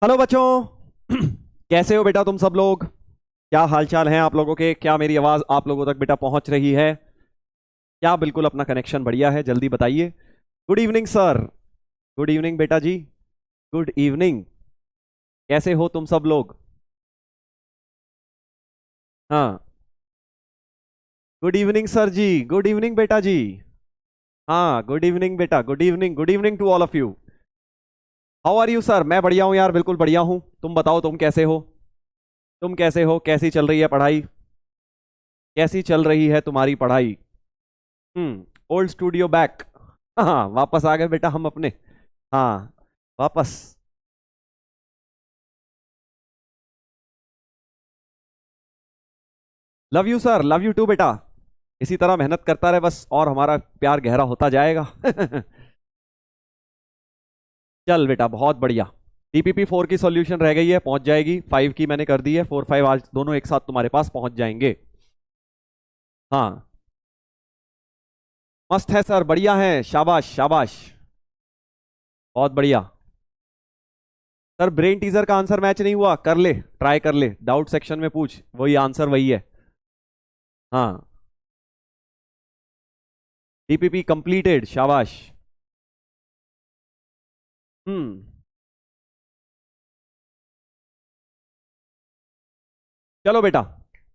Hello बच्चों। कैसे हो बेटा तुम सब लोग? क्या हालचाल हैं आप लोगों के? क्या मेरी आवाज़ आप लोगों तक बेटा पहुंच रही है? क्या बिल्कुल अपना कनेक्शन बढ़िया है? जल्दी बताइए। Good evening sir. Good evening बेटा जी। Good evening. कैसे हो तुम सब लोग? हाँ। गुड इवनिंग सर जी। गुड इवनिंग बेटा जी। हाँ, गुड इवनिंग बेटा। Good evening. Good evening to all of you. How are you sir? मैं बढ़िया हूँ यार, बिल्कुल बढ़िया हूँ। तुम बताओ, तुम कैसे हो? तुम कैसे हो? कैसी चल रही है पढ़ाई? कैसी चल रही है तुम्हारी पढ़ाई? Old studio back. हाँ, वापस आ गए बेटा हम अपने। हाँ, वापस। Love you sir, love you too बेटा। इसी तरह मेहनत करता रहे बस, और हमारा प्यार गहरा होता जाएगा। चल बेटा, बहुत बढ़िया। डीपीपी 4 की सॉल्यूशन रह गई है, पहुंच जाएगी। 5 की मैंने कर दी है, 4 5 आज दोनों एक साथ तुम्हारे पास पहुंच जाएंगे। हाँ। मस्त है सर, बढ़िया है, शाबाश शाबाश। बहुत बढ़िया। सर ब्रेन टीजर का आंसर मैच नहीं हुआ, कर ले, ट्राई कर ले, डाउट सेक्शन में पूछ, वही आंसर वही है। हाँ। डीपीपी कंप्लीटेड, शाबाश। हम्म। चलो बेटा।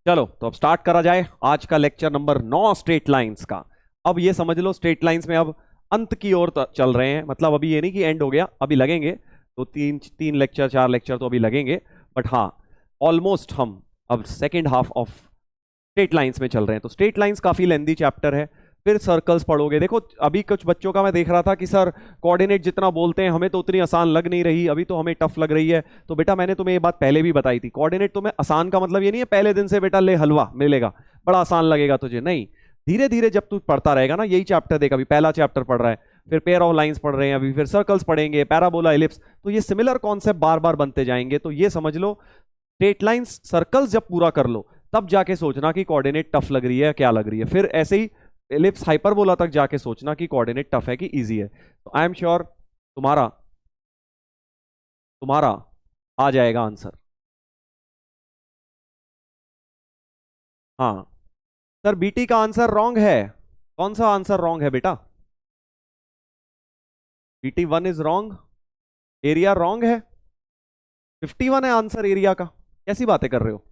चलो तो अब स्टार्ट करा जाए आज का लेक्चर नंबर 9 स्ट्रेट लाइंस का। अब ये समझ लो, स्ट्रेट लाइंस में अब अंत की ओर चल रहे हैं। मतलब अभी ये नहीं कि एंड हो गया, अभी लगेंगे तो तीन तीन लेक्चर 4 लेक्चर तो अभी लगेंगे। बट हाँ, ऑलमोस्ट हम अब second half of straight lines में चल रहे हैं। तो स्ट्रेट लाइंस काफी लेंदी चैप्टर है। फिर सर्कल्स पढ़ोगे। देखो अभी कुछ बच्चों का मैं देख रहा था कि सर कोऑर्डिनेट जितना बोलते हैं हमें तो उतनी आसान लग नहीं रही, अभी तो हमें टफ लग रही है। तो बेटा मैंने तुम्हें ये बात पहले भी बताई थी, कोऑर्डिनेट तुम्हें आसान का मतलब ये नहीं है पहले दिन से बेटा ले हलवा मिलेगा, बड़ा आसान लगेगा तुझे, नहीं। धीरे धीरे जब तू पढ़ता रहेगा ना, यही चैप्टर देख, अभी पहला चैप्टर पढ़ रहा है, फिर पेयर ऑफ लाइंस पढ़ रहे हैं अभी, फिर सर्कल्स पढ़ेंगे, पैराबोला, एलिप्स, तो ये सिमिलर कॉन्सेप्ट बार बार बनते जाएंगे। तो ये समझ लो, स्ट्रेट लाइंस सर्कल्स जब पूरा कर लो तब जाके सोचना कि कोऑर्डिनेट टफ लग रही है क्या लग रही है। फिर ऐसे ही एलिप्स हाइपरबोला तक जाके सोचना कि कोऑर्डिनेट टफ है कि इजी है। तो आई एम श्योर तुम्हारा तुम्हारा आ जाएगा आंसर। हाँ। सर बीटी का आंसर रॉन्ग है। कौन सा आंसर रॉन्ग है बेटा? BT 1 is wrong. Area wrong है। 51 है आंसर एरिया का। कैसी बातें कर रहे हो?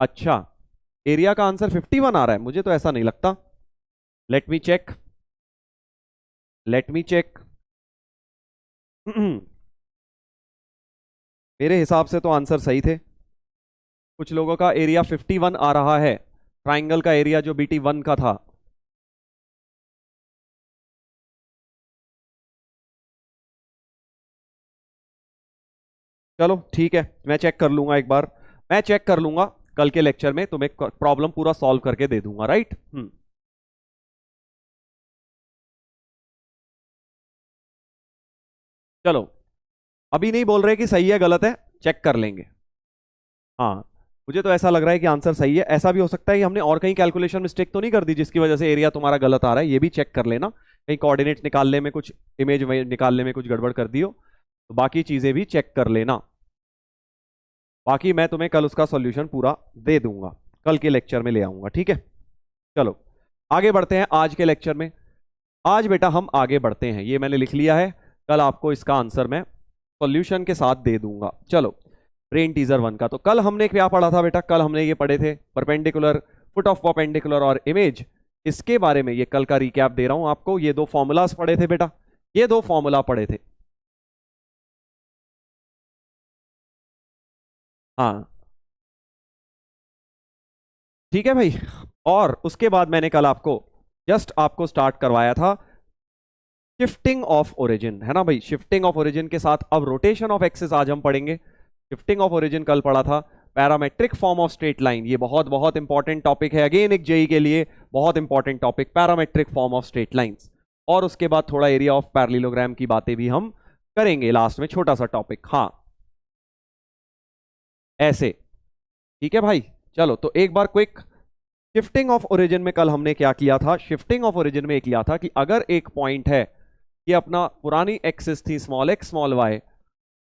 अच्छा, एरिया का आंसर 51 आ रहा है, मुझे तो ऐसा नहीं लगता। Let me check. Let me check. मेरे हिसाब से तो आंसर सही थे। कुछ लोगों का एरिया 51 आ रहा है, ट्राइंगल का एरिया जो बीटी 1 का था। चलो ठीक है, मैं चेक कर लूंगा एक बार। मैं चेक कर लूंगा, कल के लेक्चर में तुम्हें प्रॉब्लम पूरा सॉल्व करके दे दूंगा, राइट। चलो, अभी नहीं बोल रहे कि सही है गलत है, चेक कर लेंगे। हाँ, मुझे तो ऐसा लग रहा है कि आंसर सही है। ऐसा भी हो सकता है कि हमने और कहीं कैलकुलेशन मिस्टेक तो नहीं कर दी जिसकी वजह से एरिया तुम्हारा गलत आ रहा है, ये भी चेक कर लेना। कहीं कोऑर्डिनेट निकालने में कुछ, इमेज निकालने में कुछ गड़बड़ कर दी हो, तो बाकी चीजें भी चेक कर लेना। बाकी मैं तुम्हें कल उसका सॉल्यूशन पूरा दे दूंगा, कल के लेक्चर में ले आऊंगा, ठीक है। चलो आगे बढ़ते हैं आज के लेक्चर में। आज बेटा हम आगे बढ़ते हैं, ये मैंने लिख लिया है, कल आपको इसका आंसर मैं सॉल्यूशन के साथ दे दूंगा। चलो, ब्रेन टीजर 1 का तो कल हमने क्या पढ़ा था बेटा? कल हमने ये पढ़े थे परपेंडिकुलर, फुट ऑफ परपेंडिकुलर और इमेज। इसके बारे में ये कल का रिकैप दे रहा हूं आपको। ये दो फॉर्मूलाज पढ़े थे बेटा, ये दो फॉर्मूला पढ़े थे। हाँ ठीक है भाई। और उसके बाद मैंने कल आपको जस्ट आपको स्टार्ट करवाया था शिफ्टिंग ऑफ ओरिजिन, है ना भाई। शिफ्टिंग ऑफ ओरिजिन के साथ अब रोटेशन ऑफ एक्सिस आज हम पढ़ेंगे। शिफ्टिंग ऑफ ओरिजिन कल पढ़ा था। Parametric form of straight line, ये बहुत बहुत इंपॉर्टेंट टॉपिक है, अगेन एक जेई के लिए बहुत important topic, parametric form of straight lines. और उसके बाद थोड़ा एरिया ऑफ पैरेललोग्राम की बातें भी हम करेंगे लास्ट में, छोटा सा टॉपिक। हाँ ऐसे, ठीक है भाई। चलो तो एक बार क्विक, शिफ्टिंग ऑफ ओरिजिन में कल हमने क्या किया था? शिफ्टिंग ऑफ ओरिजिन में किया था कि अगर एक पॉइंट है, ये अपना पुरानी एक्सिस थी स्मॉल एक्स स्मॉल वाई,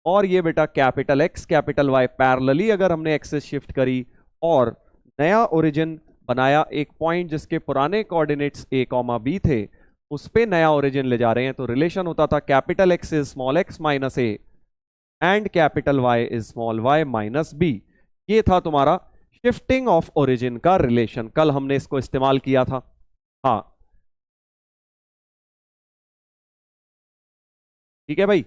और ये बेटा capital X capital Y parallelly अगर हमने एक्सिस शिफ्ट करी और नया ओरिजिन बनाया, एक पॉइंट जिसके पुराने कोऑर्डिनेट्स a, b थे उस पे नया ओरिजिन ले जा रहे हैं, तो रिलेशन होता था capital X is small x minus a and capital Y is small y minus b. ये था तुम्हारा शिफ्टिंग ऑफ ओरिजिन का रिलेशन, कल हमने इसको इस्तेमाल किया था। हाँ ठीक है भाई।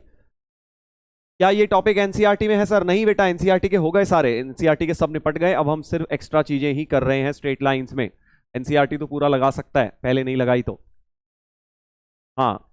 क्या ये टॉपिक एनसीईआरटी में है सर? नहीं बेटा, एनसीईआरटी के हो गए सारे, एनसीईआरटी के सब निपट गए, अब हम सिर्फ एक्स्ट्रा चीजें ही कर रहे हैं स्ट्रेट लाइंस में। एनसीईआरटी तो पूरा लगा सकता है, पहले नहीं लगाई तो। हाँ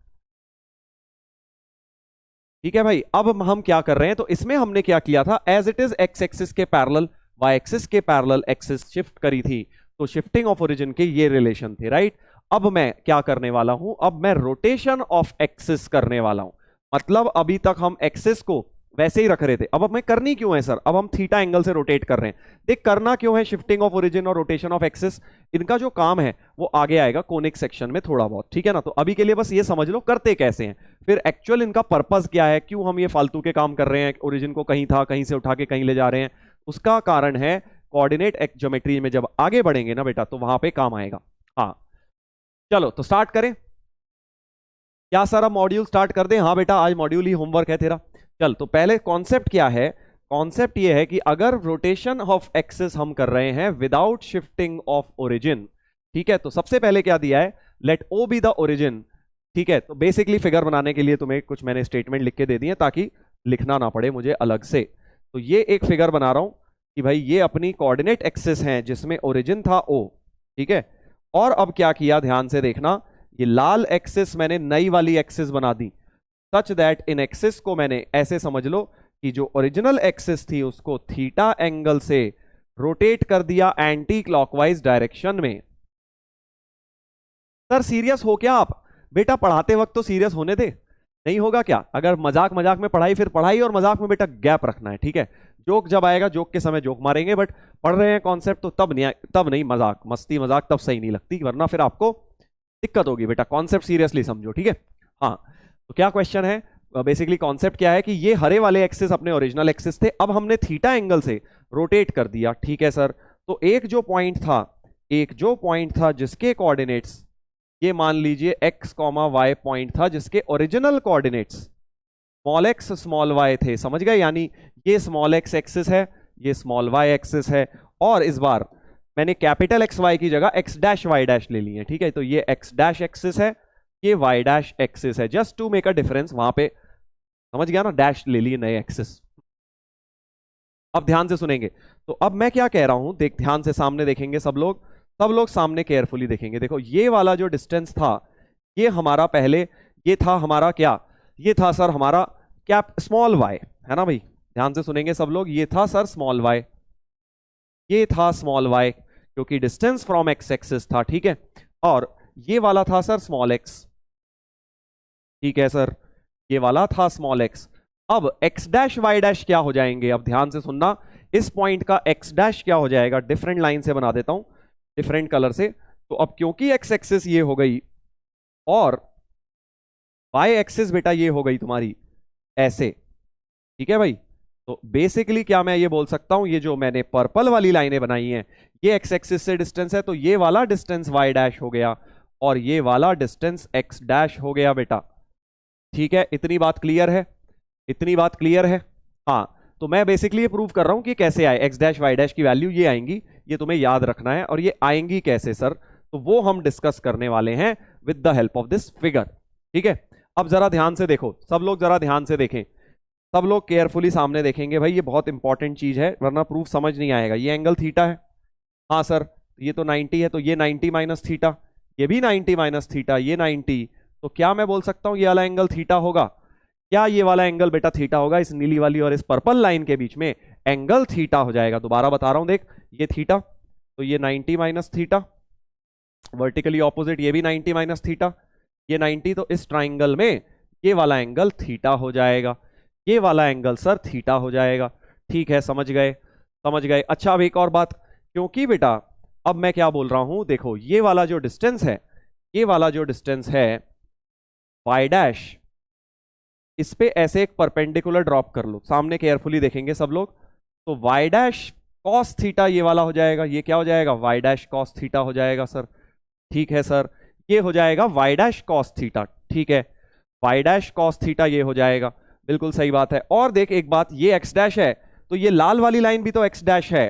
ठीक है भाई। अब हम क्या कर रहे हैं, तो इसमें हमने क्या किया था, as it is x axis के पैरेलल वाई एक्सिस के पैरेलल एक्सिस शिफ्ट करी थी, तो शिफ्टिंग ऑफ ओरिजिन के ये रिलेशन थे, राइट। अब मैं क्या करने वाला हूं, अब मैं रोटेशन ऑफ एक्सिस करने वाला हूं। मतलब अभी तक हम एक्सिस को वैसे ही रख रहे थे, अब हमें करनी क्यों है सर, अब हम थीटा एंगल से रोटेट कर रहे हैं। देख करना क्यों है शिफ्टिंग ऑफ ओरिजिन और रोटेशन ऑफ एक्सिस, इनका जो काम है वो आगे आएगा कोनिक सेक्शन में थोड़ा बहुत, ठीक है ना। तो अभी के लिए बस ये समझ लो करते कैसे हैं, फिर एक्चुअल इनका पर्पस क्या है, क्यों हम ये फालतू के काम कर रहे हैं, ओरिजिन को कहीं था कहीं से उठा के कहीं ले जा रहे हैं, उसका कारण है कोऑर्डिनेट ज्योमेट्री में जब आगे बढ़ेंगे ना बेटा तो वहां पे काम आएगा। हाँ चलो तो स्टार्ट करें क्या सर, अब मॉड्यूल स्टार्ट कर दें? हाँ बेटा आज मॉड्यूल ही होमवर्क है तेरा। चल तो पहले कॉन्सेप्ट क्या है, कॉन्सेप्ट ये है कि अगर रोटेशन ऑफ एक्सिस हम कर रहे हैं विदाउट शिफ्टिंग ऑफ ओरिजिन, ठीक है, तो सबसे पहले क्या दिया है, let O be the origin, ठीक है। तो बेसिकली फिगर बनाने के लिए तुम्हें कुछ मैंने स्टेटमेंट लिख के दे दिए ताकि लिखना ना पड़े मुझे अलग से। तो ये एक फिगर बना रहा हूं कि भाई ये अपनी कोऑर्डिनेट एक्सिस है जिसमें ओरिजिन था ओ, ठीक है। और अब क्या किया ध्यान से देखना, ये लाल एक्सिस मैंने नई वाली एक्सिस बना दी, सच दैट इन एक्सिस को मैंने ऐसे समझ लो कि जो ओरिजिनल एक्सिस थी उसको थीटा एंगल से रोटेट कर दिया एंटी क्लॉकवाइज डायरेक्शन में। सर सीरियस हो क्या आप? बेटा पढ़ाते वक्त तो सीरियस होने दे, नहीं होगा क्या? अगर मजाक मजाक में पढ़ाई, फिर पढ़ाई और मजाक में बेटा गैप रखना है, ठीक है। जोक जब आएगा जोक के समय जोक मारेंगे, बट पढ़ रहे हैं कॉन्सेप्ट तो तब नहीं मजाक मस्ती मजाक तब सही नहीं लगती, वरना फिर आपको दिक्कत होगी बेटा। कॉन्सेप्ट सीरियसली समझो, ठीक है। हाँ तो क्या क्वेश्चन है, बेसिकली कॉन्सेप्ट क्या है कि ये हरे वाले एक्सिस अपने ओरिजिनल एक्सिस थे, अब हमने थीटा एंगल से रोटेट कर दिया, ठीक है सर। तो एक जो पॉइंट था जिसके कोऑर्डिनेट्स ये मान लीजिए x, y पॉइंट था जिसके original coordinates small x small y थे, समझ गए। यानी ये स्मॉल x एक्सिस है, ये स्मॉल y एक्सिस है, और इस बार मैंने कैपिटल एक्स वाई की जगह x डैश y डैश ले ली है, ठीक है। तो ये x डैश एक्सिस है, ये y डैश एक्सिस है, just to make a difference, वहां पे समझ गया ना, डैश ले लिए नए एक्सिस। अब ध्यान से सुनेंगे, तो अब मैं क्या कह रहा हूं, देख ध्यान से सामने देखेंगे सब लोग सामने केयरफुली देखेंगे। देखो ये वाला जो डिस्टेंस था ये हमारा पहले, ये था हमारा क्या, ये था सर हमारा कैप स्मॉल y, है ना भाई, ध्यान से सुनेंगे सब लोग, ये था सर स्मॉल y, ये था स्मॉल y क्योंकि डिस्टेंस फ्रॉम एक्स एक्सिस था, ठीक है। और ये वाला था सर स्मॉल x, ठीक है सर, ये वाला था स्मॉल x। अब x डैश y डैश क्या हो जाएंगे, अब ध्यान से सुनना, इस पॉइंट का x डैश क्या हो जाएगा, डिफरेंट लाइन से बना देता हूं, डिफरेंट कलर से। तो अब क्योंकि x एक्सिस ये हो गई और y एक्सिस बेटा ये हो गई तुम्हारी ऐसे, ठीक है भाई। तो बेसिकली क्या मैं ये बोल सकता हूं, ये जो मैंने पर्पल वाली लाइनें बनाई हैं ये x एक्सिस से डिस्टेंस है, तो ये वाला डिस्टेंस y डैश हो गया और ये वाला डिस्टेंस x डैश हो गया बेटा, ठीक है। इतनी बात क्लियर है, इतनी बात क्लियर है। हाँ तो मैं बेसिकली ये प्रूव कर रहा हूं कि कैसे आए, x डैश y डैश की वैल्यू ये आएंगी, ये तुम्हें याद रखना है। और ये आएंगी कैसे सर, तो वो हम डिस्कस करने वाले हैं with the help of this figure, ठीक है। अब जरा ध्यान से देखो सब लोग, जरा ध्यान से देखें सब लोग, केयरफुली सामने देखेंगे भाई, ये बहुत इंपॉर्टेंट चीज है वरना प्रूफ समझ नहीं आएगा। ये एंगल थीटा है, हाँ सर, ये तो 90 है, तो ये 90 माइनस थीटा, ये भी 90 माइनस थीटा, ये 90, तो क्या मैं बोल सकता हूं ये वाला एंगल थीटा होगा? क्या ये वाला एंगल बेटा थीटा होगा? इस नीली वाली और इस पर्पल लाइन के बीच में एंगल थीटा हो जाएगा। दोबारा बता रहा हूं, देख ये थीटा, तो ये 90 माइनस थीटा, वर्टिकली ऑपोजिट ये भी 90 माइनस थीटा, ये 90, तो इस ट्राइंगल में ये वाला एंगल थीटा हो जाएगा, ये वाला एंगल सर थीटा हो जाएगा, ठीक है, समझ गए, समझ गए। अच्छा अब एक और बात, क्योंकि बेटा अब मैं क्या बोल रहा हूं, देखो ये वाला जो डिस्टेंस है, ये वाला जो डिस्टेंस है y डैश, इस पे ऐसे एक परपेंडिकुलर ड्रॉप कर लो, सामने केयरफुली देखेंगे सब लोग। तो वाई डैश कॉस थीटा ये वाला हो जाएगा, ये क्या हो जाएगा, वाई डैश कॉस थीटा हो जाएगा सर। ठीक है सर, ये हो जाएगा वाई डैश कॉस थीटा। ठीक है, वाई डैश कॉस थीटा ये हो जाएगा, बिल्कुल सही बात है। और देख एक बात, ये एक्स डैश है तो ये लाल वाली लाइन भी तो एक्स डैश है।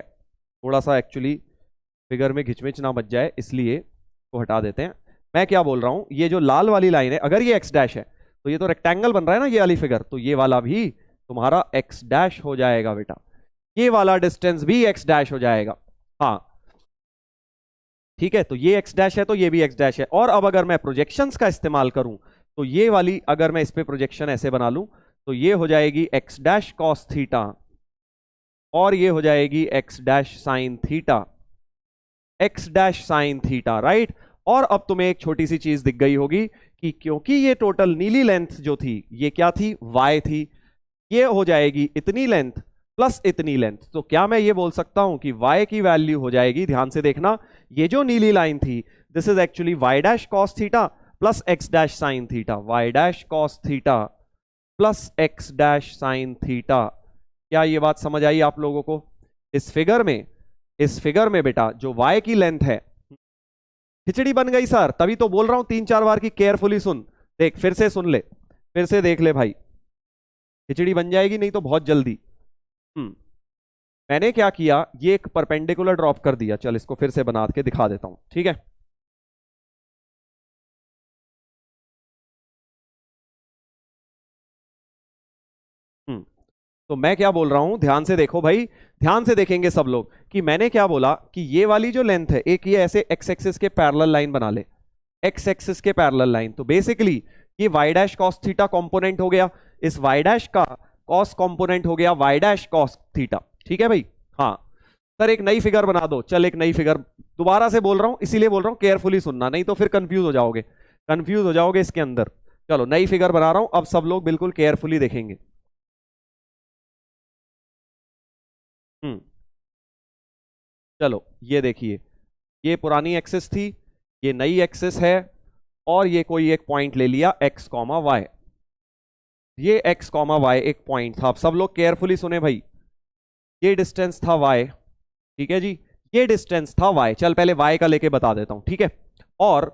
थोड़ा सा एक्चुअली फिगर में घिचमिच ना बच जाए इसलिए को हटा देते हैं। मैं क्या बोल रहा हूं, ये जो लाल वाली लाइन है अगर ये एक्स डैश है तो ये तो रेक्टेंगल बन रहा है ना ये वाली फिगर, तो ये वाला भी तुम्हारा एक्स डैश हो जाएगा बेटा, ये वाला डिस्टेंस भी एक्स डैश हो जाएगा। हाँ ठीक है, तो ये एक्स डैश है तो ये भी एक्स डैश है। और अब अगर मैं प्रोजेक्शंस का इस्तेमाल करूं तो ये वाली अगर मैं इस पे प्रोजेक्शन ऐसे बना लूं तो ये हो जाएगी एक्स डैश कॉस थीटा और ये हो जाएगी x dash sine theta, x dash sine theta, right. और अब तुम्हें एक छोटी सी चीज दिख गई होगी कि क्योंकि ये टोटल नीली लेंथ जो थी ये क्या थी, y थी, ये हो जाएगी इतनी लेंथ प्लस इतनी लेंथ। तो क्या मैं ये बोल सकता हूं कि y की वैल्यू हो जाएगी, ध्यान से देखना, ये जो नीली लाइन थी this is actually y dash cos theta plus x dash sine theta, y dash cos theta plus x dash sine theta. क्या ये बात समझ आई आप लोगों को? इस फिगर में बेटा जो y की लेंथ है, खिचड़ी बन गई सर, तभी तो बोल रहा हूं 3-4 बार की केयरफुली सुन, देख फिर से सुन ले, फिर से देख ले भाई, खिचड़ी बन जाएगी नहीं तो बहुत जल्दी। मैंने क्या किया, ये एक परपेंडिकुलर ड्रॉप कर दिया, चल इसको फिर से बना के दिखा देता हूं, ठीक है। तो मैं क्या बोल रहा हूं, ध्यान से देखो भाई, ध्यान से देखेंगे सब लोग कि मैंने क्या बोला कि ये वाली जो लेंथ है, एक ये ऐसे एक्स एक्सिस के पैरेलल लाइन बना ले, एक्स एक्सिस के पैरेलल लाइन। तो बेसिकली ये y dash cos theta component हो गया, इस वाई डैश का कॉस कॉम्पोनेंट हो गया वाई डैश कॉस थीटा, ठीक है भाई। हाँ सर एक नई फिगर बना दो, चल एक नई फिगर, दोबारा से बोल रहा हूं इसीलिए बोल रहा हूं केयरफुली सुनना, नहीं तो फिर कंफ्यूज हो जाओगे इसके अंदर। चलो नई फिगर बना रहा हूं, अब सब लोग बिल्कुल केयरफुली देखेंगे। चलो ये देखिए, ये पुरानी एक्सिस थी, ये नई एक्सिस है, और ये कोई एक पॉइंट ले लिया x कॉमा वाई, ये x कॉमा वाई एक पॉइंट था। अब सब लोग केयरफुली सुने भाई, ये डिस्टेंस था y, ठीक है जी, ये डिस्टेंस था y, चल पहले y का लेके बता देता हूं, ठीक है। और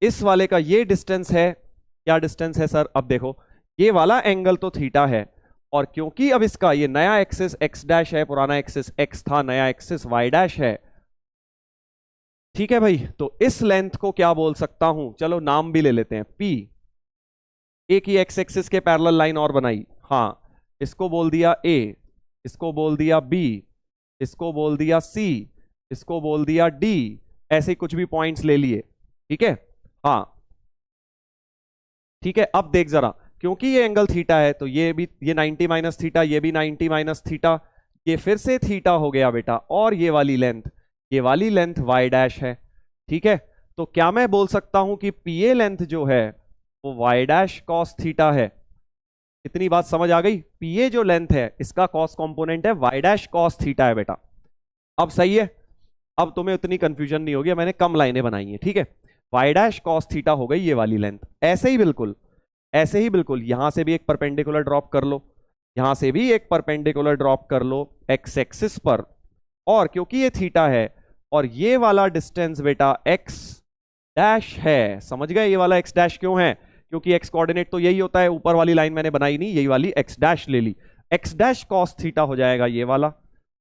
इस वाले का ये डिस्टेंस है, क्या डिस्टेंस है सर, अब देखो ये वाला एंगल तो थीटा है, और क्योंकि अब इसका ये नया एक्सिस x डैश है, पुराना एक्सिस x था, नया एक्सिस y डैश है, ठीक है भाई। तो इस लेंथ को क्या बोल सकता हूं, चलो नाम भी ले लेते हैं p, एक ही एक्स एक्सिस के पैरेलल लाइन और बनाई, हाँ इसको बोल दिया a, इसको बोल दिया b, इसको बोल दिया c, इसको बोल दिया d, ऐसे कुछ भी पॉइंट्स ले लिए, ठीक है। हाँ ठीक है, अब देख जरा, क्योंकि ये एंगल थीटा है तो ये भी, ये 90 माइनस थीटा, ये भी 90 माइनस थीटा, ये फिर से थीटा हो गया बेटा, और ये वाली लेंथ y डैश है, ठीक है। तो क्या मैं बोल सकता हूं कि PA लेंथ जो है वो y डैश कॉस थीटा है? इतनी बात समझ आ गई? PA जो लेंथ है इसका कॉस कंपोनेंट है y डैश कॉस थीटा है बेटा। अब सही है, अब तुम्हें उतनी कंफ्यूजन नहीं होगी, मैंने कम लाइनें बनाई हैं, ठीक है। y डैश कॉस थीटा हो गई ये वाली लेंथ, ऐसे ही बिल्कुल यहां से भी एक परपेंडिकुलर ड्रॉप कर लो, यहां से भी एक परपेंडिकुलर ड्रॉप कर लो एक्स एक्सिस पर, और क्योंकि ये थीटा है और ये वाला डिस्टेंस बेटा x डैश है, समझ गए ये वाला x डैश क्यों है, क्योंकि x कोऑर्डिनेट तो यही होता है, ऊपर वाली लाइन मैंने बनाई नहीं, यही वाली x डैश ले ली, x डैश कॉस थीटा हो जाएगा ये वाला,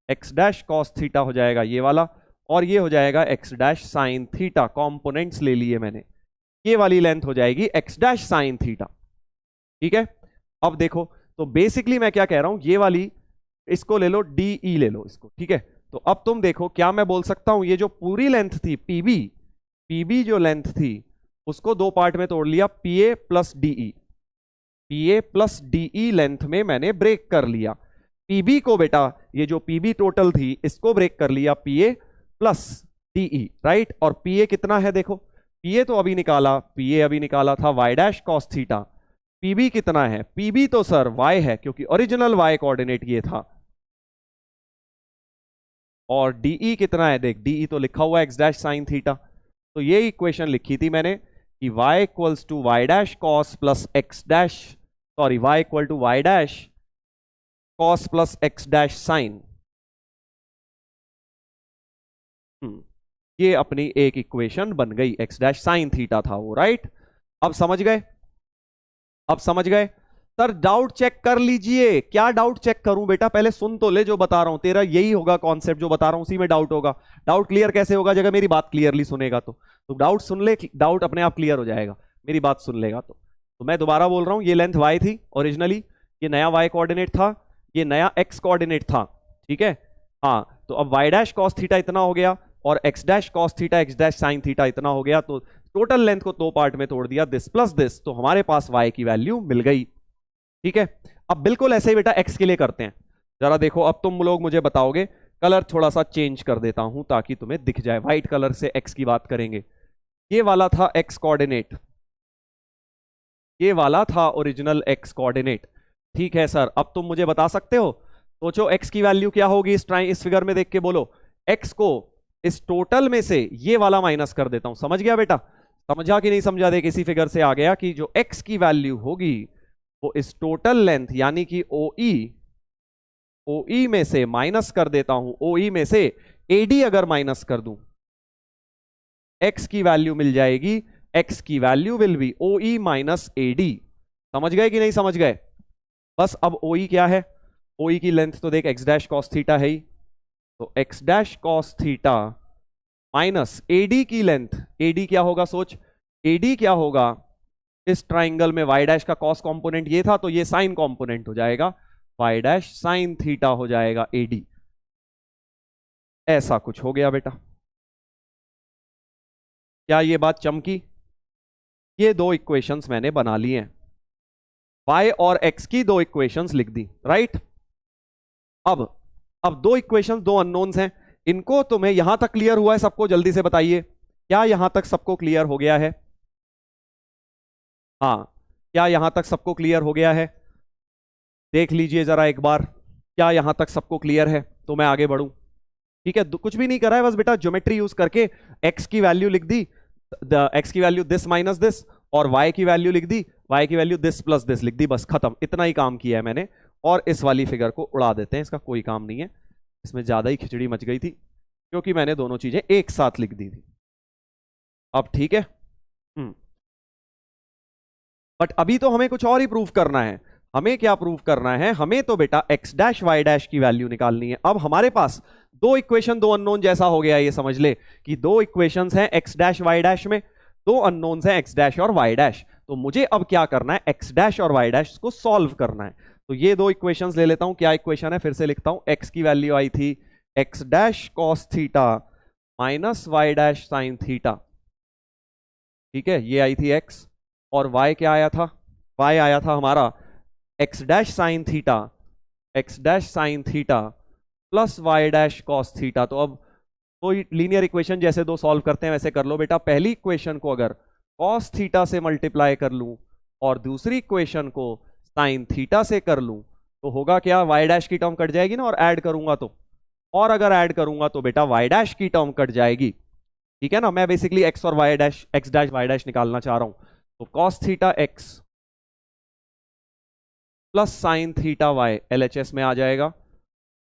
x डैश कॉस थीटा हो जाएगा ये वाला, और ये हो जाएगा x dash sine theta, components ले लिए मैंने, ये वाली लेंथ हो जाएगी x डैश साइन थीटा, ठीक है। अब देखो तो बेसिकली मैं क्या कह रहा हूं, ये वाली इसको ले लो, DE ले लो इसको, ठीक है। तो अब तुम देखो क्या मैं बोल सकता हूं, ये जो पूरी लेंथ थी PB जो लेंथ थी उसको दो पार्ट में तोड़ लिया, PA प्लस DE लेंथ में मैंने ब्रेक कर लिया। PB को बेटा, ये जो PB टोटल थी इसको ब्रेक कर लिया PA प्लस DE, राइट। और PA कितना है देखो, PA अभी निकाला था y dash cos theta, PB कितना है, PB तो सर y है क्योंकि ओरिजिनल y कोऑर्डिनेट ये था, और DE कितना है देख, DE तो लिखा हुआ है x डैश साइन थीटा। तो ये इक्वेशन लिखी थी मैंने कि y equals to y dash cos plus x dash sorry y equal to y dash cos plus x dash sine. ये अपनी एक इक्वेशन बन गई, एक्स डैश साइन थीटा था वो, राइट। अब समझ गए, अब समझ गए। सर डाउट चेक कर लीजिए। क्या डाउट चेक करूं बेटा, पहले सुन तो ले जो बता रहा हूं, तेरा यही होगा कॉन्सेप्ट, जो बता रहा हूं उसी में डाउट होगा। डाउट क्लियर कैसे होगा, जगह मेरी बात क्लियरली सुनेगा तो डाउट सुन ले, डाउट अपने आप क्लियर हो जाएगा, मेरी बात सुन लेगा तो मैं दोबारा बोल रहा हूं, ये लेंथ y थी ओरिजिनली, ये नया y कोऑर्डिनेट था, ये नया x कोऑर्डिनेट था, ठीक है। हाँ, तो अब y डैश कॉस थीटा इतना हो गया और x dash cos theta x dash sine theta इतना हो गया, तो टोटल लेंथ को दो पार्ट में तोड़ दिया, दिस प्लस दिस, तो हमारे पास y की वैल्यू मिल गई, ठीक है। अब बिल्कुल ऐसे ही बेटा x के लिए करते हैं, जरा देखो। अब तुम लोग मुझे बताओगे, कलर थोड़ा सा चेंज कर देता हूं ताकि तुम्हें दिख जाए, व्हाइट कलर से x की बात करेंगे। ये वाला था x कोऑर्डिनेट, ये वाला था ओरिजिनल x कोऑर्डिनेट, ठीक है सर। अब तुम मुझे बता सकते हो, सोचो x की वैल्यू क्या होगी इस फिगर में देख के बोलो। x को इस टोटल में से ये वाला माइनस कर देता हूं, समझ गया बेटा, समझा कि नहीं समझा, देख इसी फिगर से आ गया कि जो x की वैल्यू होगी वो इस टोटल लेंथ यानी कि OE में से माइनस कर देता हूं, OE में से AD अगर माइनस कर दूं, x की वैल्यू मिल जाएगी, x की value will be OE minus AD। समझ गए कि नहीं समझ गए। बस अब OE क्या है, OE की लेंथ तो देख x डैश कॉस थीटा है ही, तो x dash cos theta minus AD की लेंथ, AD क्या होगा सोच, AD क्या होगा, इस ट्राइंगल में y डैश का कॉस कंपोनेंट ये था, तो ये साइन कंपोनेंट हो जाएगा, y डैश साइन थीटा हो जाएगा AD। ऐसा कुछ हो गया बेटा, क्या ये बात चमकी। ये दो इक्वेशंस मैंने बना ली हैं, y और x की दो इक्वेशंस लिख दी, राइट। अब दो इक्वेशंस, दो अननोन्स हैं, इनको तुम्हें यहां तक क्लियर हुआ है सबको, जल्दी से बताइए, क्या यहां तक सबको क्लियर हो गया है। हाँ, क्या यहां तक सबको क्लियर हो गया है, देख लीजिए जरा एक बार, क्या यहां तक सबको क्लियर है, तो मैं आगे बढ़ूं, ठीक है। कुछ भी नहीं करा है, बस बेटा ज्योमेट्री यूज करके x की वैल्यू लिख दी, x की वैल्यू दिस माइनस दिस, और y की वैल्यू लिख दी, y की वैल्यू दिस प्लस दिस लिख दी, बस खत्म, इतना ही काम किया है मैंने। और इस वाली फिगर को उड़ा देते हैं, इसका कोई काम नहीं है, इसमें ज्यादा ही खिचड़ी मच गई थी क्योंकि मैंने दोनों चीजें एक साथ लिख दी थी। अब ठीक है, बट अभी तो हमें कुछ और ही प्रूफ करना है। हमें क्या प्रूफ करना है, हमें तो बेटा x डैश y डैश की वैल्यू निकालनी है। अब हमारे पास दो इक्वेशन, दो अननोन जैसा हो गया, ये समझ ले कि दो इक्वेशंस हैं x डैश y डैश में, दो अननोन्स हैं x डैश और y डैश। तो मुझे अब क्या करना है, x डैश और y डैश को सॉल्व करना है। तो ये दो इक्वेशंस ले लेता हूं, क्या इक्वेशन है फिर से लिखता हूं, x की वैल्यू आई थी x dash cos theta minus y dash sine theta, ठीक है, ये आई थी x, और y क्या आया था, y आया था हमारा x dash sine theta, x dash sine theta plus y dash cos theta. तो अब कोई लीनियर इक्वेशन जैसे दो सॉल्व करते हैं वैसे कर लो बेटा। पहली इक्वेशन को अगर कॉस थीटा से मल्टीप्लाई कर लूं और दूसरी इक्वेशन को साइन थीटा से कर लूं तो होगा क्या, y डैश की टर्म कट जाएगी ना, और ऐड करूंगा तो, और अगर ऐड करूंगा तो बेटा y डैश की टर्म कट जाएगी, ठीक है ना। मैं बेसिकली x और y dash, x dash y dash निकालना चाह रहा हूं, तो cos theta x plus sine theta y LHS में आ जाएगा,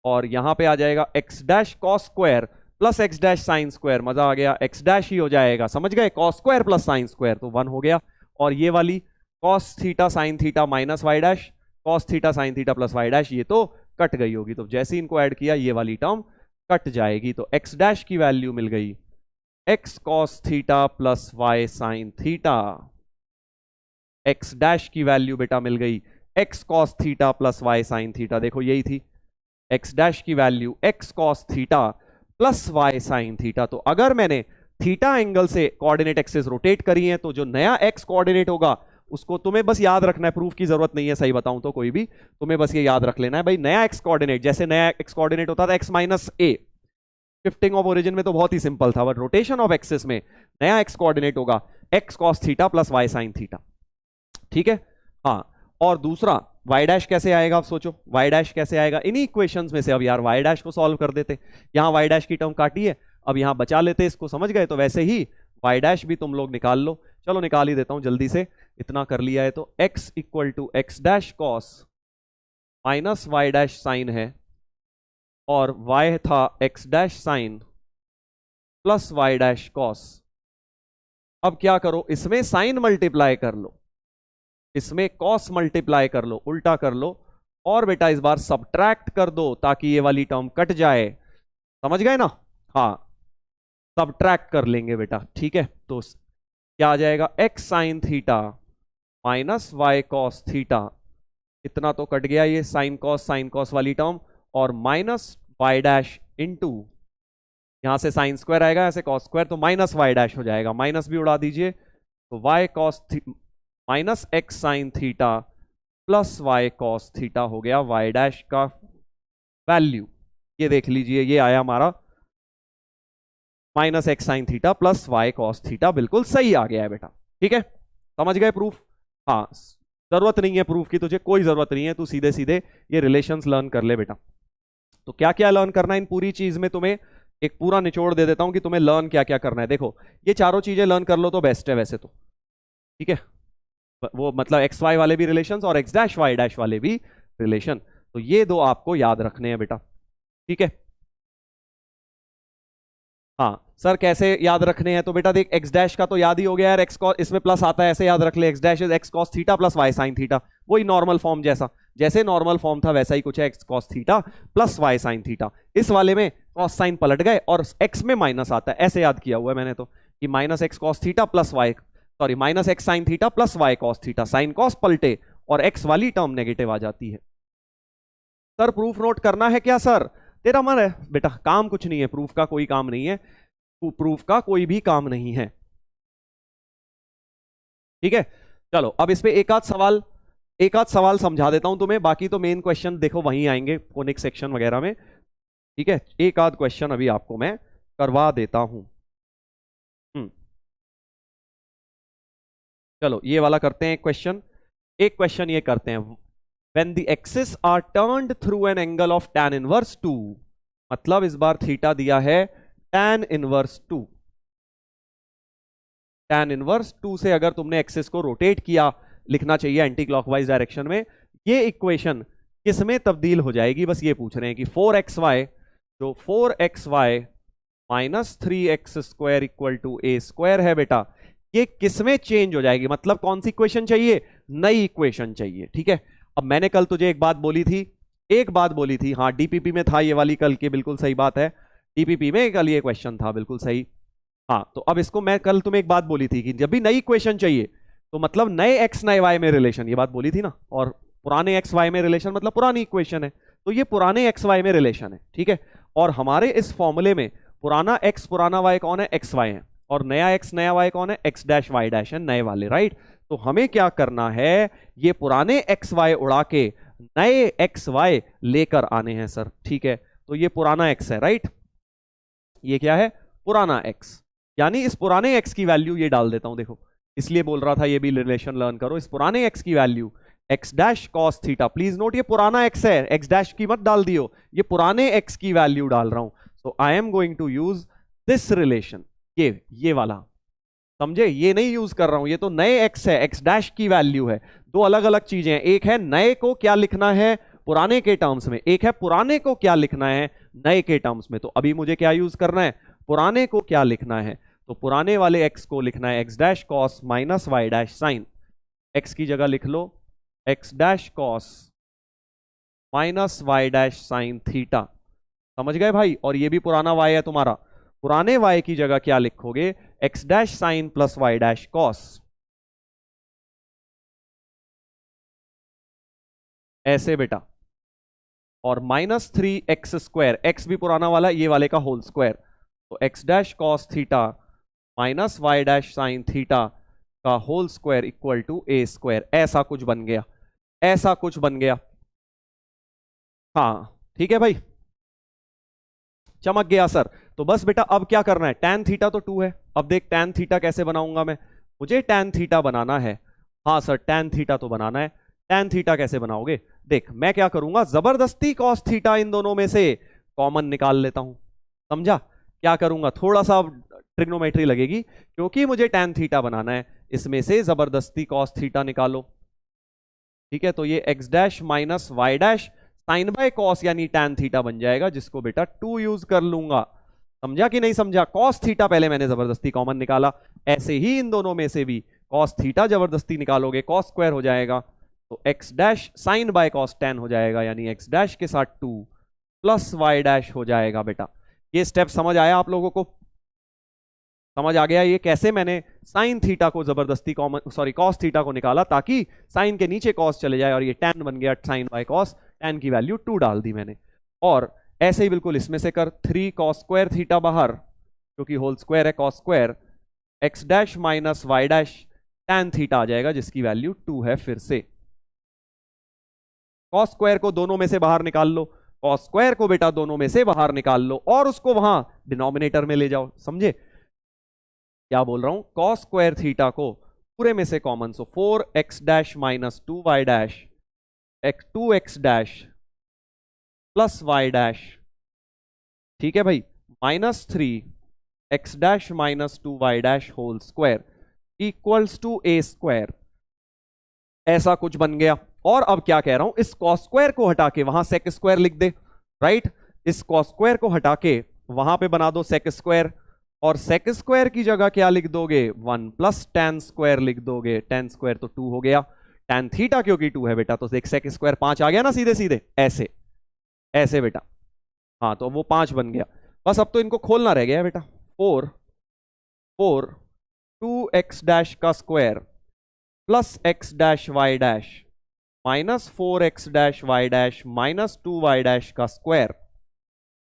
और यहां पे आ जाएगा x dash cos square plus x dash sine square, मजा आ गया, x डैश ही हो जाएगा, समझ गए, cos square plus sine square, तो 1 हो गया। और ये वाली cos theta sign theta minus y dash, cos theta sign theta plus y dash, ये तो कट गई होगी, तो जैसे ही इनको ऐड किया ये वाली टर्म कट जाएगी, तो x डैश की वैल्यू मिल गई x cos theta plus y sine theta, x dash की वैल्यू बेटा मिल गई x cos theta plus y sine theta, देखो यही थी x डैश की value x cos theta plus y sine theta. तो अगर मैंने थीटा एंगल से कोऑर्डिनेट एक्सिस रोटेट करी है तो जो नया x कोऑर्डिनेट होगा उसको तुम्हें बस याद रखना है, प्रूफ की जरूरत नहीं है, सही बताऊं तो कोई भी, तुम्हें बस ये याद रख लेना है भाई, नया x कोऑर्डिनेट, जैसे नया x कोऑर्डिनेट होता था x minus a, shifting of origin में तो बहुत ही सिंपल था, बट रोटेशन ऑफ एक्सिस में नया x कोऑर्डिनेट होगा x cos theta plus y sine theta, ठीक है। हाँ, और दूसरा y डैश कैसे आएगा, आप सोचो y डैश कैसे आएगा, इन्हीं इक्वेशंस में से। अब यार y डैश को सॉल्व कर देते, यहां y डैश की टर्म काटी है, अब यहां बचा लेते इसको, समझ गए। तो वैसे ही y डैश भी तुम लोग निकाल लो, चलो निकाल ही देता हूं जल्दी से। इतना कर लिया है तो x equal to x dash cos minus y dash sine है, और y था x dash sine plus y dash cos. अब क्या करो, इसमें साइन मल्टीप्लाई कर लो, इसमें कॉस मल्टीप्लाई कर लो, उल्टा कर लो, और बेटा इस बार सब्ट्रैक्ट कर दो ताकि ये वाली टर्म कट जाए। समझ गए ना? हाँ, सब्ट्रैक्ट कर लेंगे बेटा, ठीक है। तो क्या आ जाएगा, x sine theta minus y cos theta, इतना तो कट गया ये साइन कॉस वाली टर्म, और माइनस वाई डैश इंटू, यहां से साइन स्क्वायर आएगा, ऐसे कॉस स्क्वायर, तो माइनस वाई डैश हो जाएगा, माइनस भी उड़ा दीजिए, तो y cos minus x sine theta plus y cos theta हो गया वाई डैश का वैल्यू। ये देख लीजिए, ये आया हमारा minus x sine theta plus y cos theta, बिल्कुल सही आ गया है बेटा, ठीक है। समझ गए प्रूफ? हाँ, जरूरत नहीं है प्रूफ की, तुझे कोई जरूरत नहीं है, तू सीधे सीधे ये रिलेशंस लर्न कर ले बेटा। तो क्या क्या लर्न करना है इन पूरी चीज में, तुम्हें एक पूरा निचोड़ दे देता हूं कि तुम्हें लर्न क्या क्या करना है। देखो, ये चारों चीजें लर्न कर लो तो बेस्ट है वैसे तो, ठीक है। वो मतलब एक्स वाई वाले भी रिलेशंस और एक्स डैश वाई डैश वाले भी रिलेशन, तो ये दो आपको याद रखने हैं बेटा, ठीक है। हाँ सर, कैसे याद रखने हैं? तो बेटा देख, एक्स डैश का तो याद ही हो गया यार, एक्स कॉस, इसमें प्लस आता है, ऐसे याद रख ले, x dash is x cos theta plus y sine theta, वही नॉर्मल फॉर्म जैसा, जैसे नॉर्मल फॉर्म था वैसा ही कुछ है, x cos theta plus y sine theta. इस वाले में कॉस साइन पलट गए और एक्स में माइनस आता है, ऐसे याद किया हुआ है मैंने तो, कि minus x cos theta plus y, sorry minus x sine theta plus y cos theta, sine cos पलटे और एक्स वाली टर्म नेगेटिव आ जाती है। सर प्रूफ नोट करना है क्या? सर तेरा मन है बेटा, काम कुछ नहीं है, प्रूफ का कोई काम नहीं है, प्रूफ का कोई भी काम नहीं है, ठीक है। चलो अब इस पे एक आध सवाल समझा देता हूं तुम्हें, बाकी तो मेन क्वेश्चन देखो वहीं आएंगे कोनिक सेक्शन वगैरह में, ठीक है। एक आध क्वेश्चन अभी आपको मैं करवा देता हूं। चलो ये वाला करते हैं क्वेश्चन। एक क्वेश्चन ये करते हैं, when the axes are turned through an angle of tan inverse 2, मतलब इस बार थीटा दिया है tan इनवर्स 2, tan इनवर्स 2 से अगर तुमने एक्सिस को रोटेट किया, लिखना चाहिए एंटी क्लॉकवाइज डायरेक्शन में, ये इक्वेशन किस में तब्दील हो जाएगी, बस ये पूछ रहे हैं कि 4xy, जो 4xy minus 3x square equal to a square है बेटा, ये किस में चेंज हो जाएगी, मतलब कौन सी इक्वेशन चाहिए, नई इक्वेशन चाहिए, ठीक है। अब मैंने कल तुझे एक बात बोली थी, हाँ डीपीपी में था ये वाली कल की, बिल्कुल सही बात है, डीपीपी में कल ये क्वेश्चन था, बिल्कुल सही। हाँ तो अब इसको मैं कल तुम्हें एक बात बोली थी कि जब भी नई इक्वेशन चाहिए तो मतलब नए एक्स नए वाई में रिलेशन, ये बात बोली थी ना, और पुराने एक्स वाई में रिलेशन मतलब पुरानी इक्वेशन है, तो ये पुराने एक्स वाई में रिलेशन है, ठीक है। और हमारे इस फॉर्मूले में पुराना एक्स पुराना वाई कौन है, एक्स वाई है, और नया एक्स नया वाई कौन है, एक्स डैश वाई डैश है, नए वाले, राइट। तो हमें क्या करना है, ये पुराने एक्स वाई उड़ा के नए एक्स वाई लेकर आने हैं सर, ठीक है। तो ये पुराना एक्स है, राइट, ये क्या है, पुराना एक्स, यानी इस पुराने एक्स की वैल्यू ये डाल देता हूं, देखो इसलिए बोल रहा था ये भी रिलेशन लर्न करो, इस पुराने एक्स की value x dash cos theta, please note ये पुराना एक्स है, एक्स डैश की मत डाल दियो, ये पुराने एक्स की वैल्यू डाल रहा हूं। So I am going to use this relation, ये वाला, समझे, ये नहीं यूज कर रहा हूं, ये तो नए एक्स है, एक्स डैश की वैल्यू है, दो अलग अलग चीजें हैं, एक है नए को क्या लिखना है पुराने के टर्म्स में, एक है पुराने को क्या लिखना है नए के टर्म्स में। तो अभी मुझे क्या यूज करना है, पुराने को क्या लिखना है, तो पुराने वाले एक्स को लिखना है x dash cos minus y dash sine, x की जगह लिख लो x dash cos minus y dash sine theta, समझ गए भाई। और ये भी पुराना वाई है तुम्हारा, पुराने वाई की जगह क्या लिखोगे, x dash sine plus y dash cos, ऐसे बेटा, और माइनस 3x स्क्वायर, एक्स भी पुराना वाला, ये वाले का होल स्क्वायर, तो x dash cos theta minus y dash sine theta का whole square equal to a square, ऐसा कुछ बन गया, ऐसा कुछ बन गया, हाँ ठीक है भाई, चमक गया सर। तो बस बेटा अब क्या करना है, tan थीटा तो 2 है, अब देख tan थीटा कैसे बनाऊंगा मैं, मुझे tan थीटा बनाना है, हाँ सर tan थीटा तो बनाना है, tan थीटा कैसे बनाओगे, देख मैं क्या करूंगा, जबरदस्ती cos थीटा इन दोनों में से कॉमन निकाल लेता हूं, समझा, क्या करूंगा, थोड़ा सा ट्रिग्नोमेट्री लगेगी क्योंकि मुझे tan थीटा बनाना है, इसमें से जबरदस्ती कॉस थीटा निकालो। ठीक है, तो ये x dash minus y dash sine by cos यानी टैन थीटा बन जाएगा, जिसको बेटा 2 यूज कर लूंगा। समझा कि नहीं समझा? कॉस थीटा पहले मैंने जबरदस्ती कॉमन निकाला, ऐसे ही इन दोनों में से भी कॉस थीटा जबरदस्ती निकालोगे, कॉस स्क्वायर हो जाएगा, तो x dash sine by cos tan हो जाएगा, यानी एक्स डैश के साथ 2 प्लस वाई डैश हो जाएगा। बेटा ये स्टेप समझ आया आप लोगों को? समझ आ गया ये कैसे मैंने साइन थीटा को जबरदस्ती कॉस थीटा को निकाला, ताकि साइन के नीचे कॉस चले जाए और ये टैन बन गया साइन बाय कॉस, टैन की वैल्यू 2 डाल दी मैंने। और ऐसे ही बिल्कुल इसमें से कर 3 कॉस स्क्वायर थीटा बाहर, क्योंकि होल स्क्वायर है cos square, x dash minus y dash tan theta आ जाएगा, जिसकी वैल्यू 2 है। फिर से कॉस स्क्वायर को दोनों में से बाहर निकाल लो, कॉस स्क्वायर को बेटा दोनों में से बाहर निकाल लो और उसको वहां डिनोमिनेटर में ले जाओ। समझे क्या बोल रहा हूं? कॉस स्क्वायर थीटा को पूरे में से common, so 4x dash minus 2y dash 2x dash plus y dash, ठीक है भाई, minus 3x dash minus 2y dash whole square equals to a square, ऐसा कुछ बन गया। और अब क्या कह रहा हूं, इस कॉस स्क्वायर को हटा के वहां सेक स्क्वायर लिख दे, राइट? इस कॉस स्क्वायर को हटा के वहां पे बना दो सेक स्क्वायर, और सेक स्क्वायर की जगह क्या लिख दोगे? 1 प्लस टैन स्क्वायर लिख दोगे। टैन स्क्वायर तो 2 हो गया, टैन थीटा क्योंकि 2 है बेटा, तो देख सेक स्क्वायर 5 आ गया ना, सीधे सीधे ऐसे ऐसे बेटा। हाँ, तो वो 5 बन गया। बस अब तो इनको खोलना रह गया बेटा। 4 2x डैश का square plus x dash y dash minus 4x dash y dash minus 2y dash का square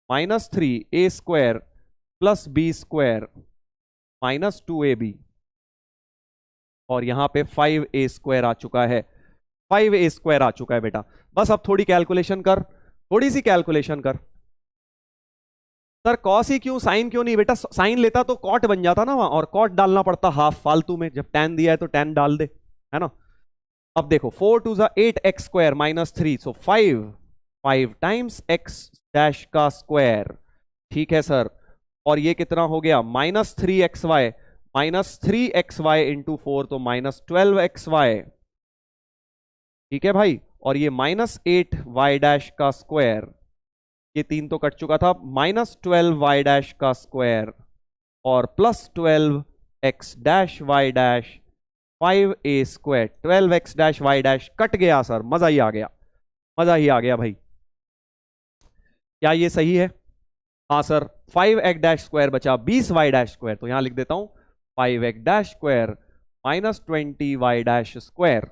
minus 3a square plus b square minus 2ab, और यहां पे 5a स्क्वायर आ चुका है, 5a स्क्वायर आ चुका है बेटा। बस अब थोड़ी कैलकुलेशन कर, थोड़ी सी कैलकुलेशन कर। सर कॉस ही क्यों, साइन क्यों नहीं? बेटा साइन लेता तो कॉट बन जाता ना वहां, और कॉट डालना पड़ता हाफ फालतू में, जब टैन दिया है तो टैन डाल दे, है ना? अब देखो 4 2 8x स्क्वायर माइनस 3, सो 5 टाइम्स x डैश का स्क्वायर, ठीक है सर। और ये कितना हो गया? Minus 3xy minus 3xy into 4, तो माइनस 12xy, ठीक है भाई। और ये माइनस 8y डैश का स्क्वायर, ये 3 तो कट चुका था, माइनस 12y डैश का स्क्वायर और plus 12x dash y dash 5a square. 12x dash y dash cut गया सर, मजा ही आ गया, मजा ही आ गया भाई। क्या ये सही है? हाँ सर, 5x डैश स्क्वायर बचा 20y डैश स्क्वायर, तो यहां लिख देता हूं 5x dash square minus 20y dash square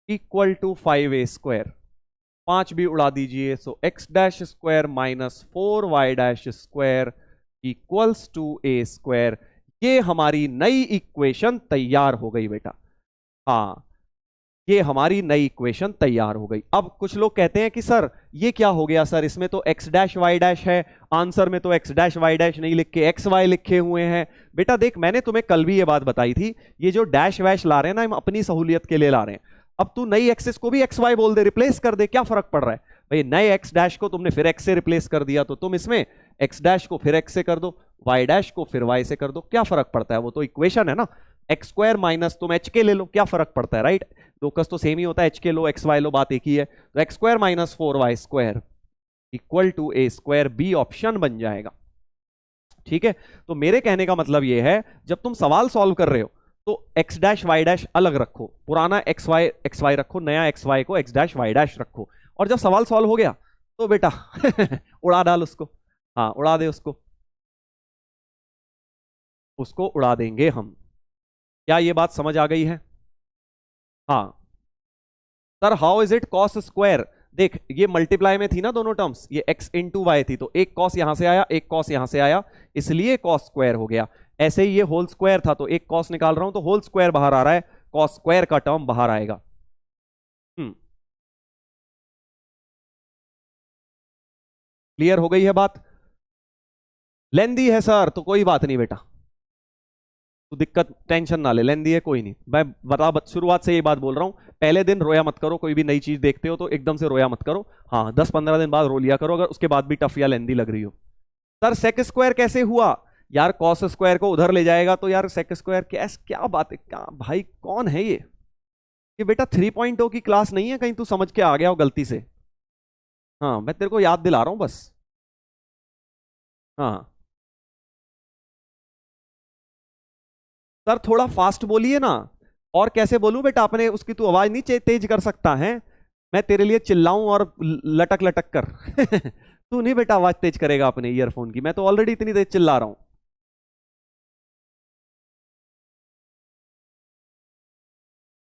equal to 5a square. 5 भी उड़ा दीजिए, so x dash square minus 4y dash square equals to a square. ये हमारी नई इक्वेशन तैयार हो गई बेटा। हाँ, ये हमारी नई इक्वेशन तैयार हो गई। अब कुछ लोग कहते हैं कि सर ये क्या हो गया सर, इसमें तो x डैश वाई डैश है, आंसर में तो x डैश वाई डैश नहीं लिख के xy लिखे हुए हैं। बेटा देख, मैंने तुम्हें कल भी ये बात बताई थी, ये जो डैश वैश ला रहे हैं ना, हम अपनी सहूलियत के लिए ला रहे हैं। अब तू नई एक्सिस को भी xy बोल दे, रिप्लेस कर दे, क्या फर्क पड़ रहा है भाई? नए x डैश को तुमने फिर x से रिप्लेस कर दिया, तो तुम इसमें x डैश को फिर x से कर दो, y डैश को फिर y से कर दो, क्या फर्क पड़ता है? वो तो इक्वेशन है ना। एक्स स्क्वायर माइनस तुम एच के ले लो, क्या फर्क पड़ता है? राइट, लोकस तो सेम ही होता है, एच के लो एक्स वाई लो, बात एक ही है। तो x square minus 4y square equal to a square, B option बन जाएगा। ठीक है, तो मेरे कहने का मतलब ये है, जब तुम सवाल सॉल्व कर रहे हो तो x डैश y डैश अलग रखो, पुराना x y रखो, नया x y को x डैश y डैश रखो, और जब सवाल सॉल्व हो गया तो बेटा उड़ा डाल उसको। हाँ, उड़ा दे उसको, उसको उड़ा देंगे हम। क्या ये बात समझ आ गई है? हाँ sir, how is it cos square? देख, ये मल्टीप्लाई में थी ना दोनों टर्म्स, ये x इंटू वाई थी, तो एक कॉस यहां से आया, एक कॉस यहां से आया, इसलिए कॉस स्क्वायर हो गया। ऐसे ही ये होल स्क्वायर था, तो एक कॉस निकाल रहा हूं तो होल स्क्वायर बाहर आ रहा है, कॉस स्क्वायर का टर्म बाहर आएगा। क्लियर हो गई है बात? लेंदी है सर, तो कोई बात नहीं बेटा, तो दिक्कत टेंशन ना ले, लेंदी है कोई नहीं। मैं शुरुआत से ये बात बोल रहा हूं, पहले दिन रोया मत करो, कोई भी नई चीज देखते हो तो एकदम से रोया मत करो। हाँ, 10-15 दिन बाद रो लिया करो, अगर उसके बाद भी टफ या लेंदी लग रही हो। सर सेक स्क्वायर कैसे हुआ? यार कॉस स्क्वायर को उधर ले जाएगा तो यार सेक स्क्वायर, क्या बात है, क्या भाई कौन है ये बेटा 3.0 की क्लास नहीं है, कहीं तू समझ के आ गया हो गलती से। हाँ मैं तेरे को याद दिला रहा हूं बस। हाँ सर थोड़ा फास्ट बोलिए ना। और कैसे बोलूं बेटा, अपने उसकी तू आवाज नहीं तेज कर सकता है? मैं तेरे लिए चिल्लाऊं और लटक लटक कर तू नहीं बेटा आवाज तेज करेगा अपने ईयरफोन की, मैं तो ऑलरेडी इतनी तेज चिल्ला रहा हूं।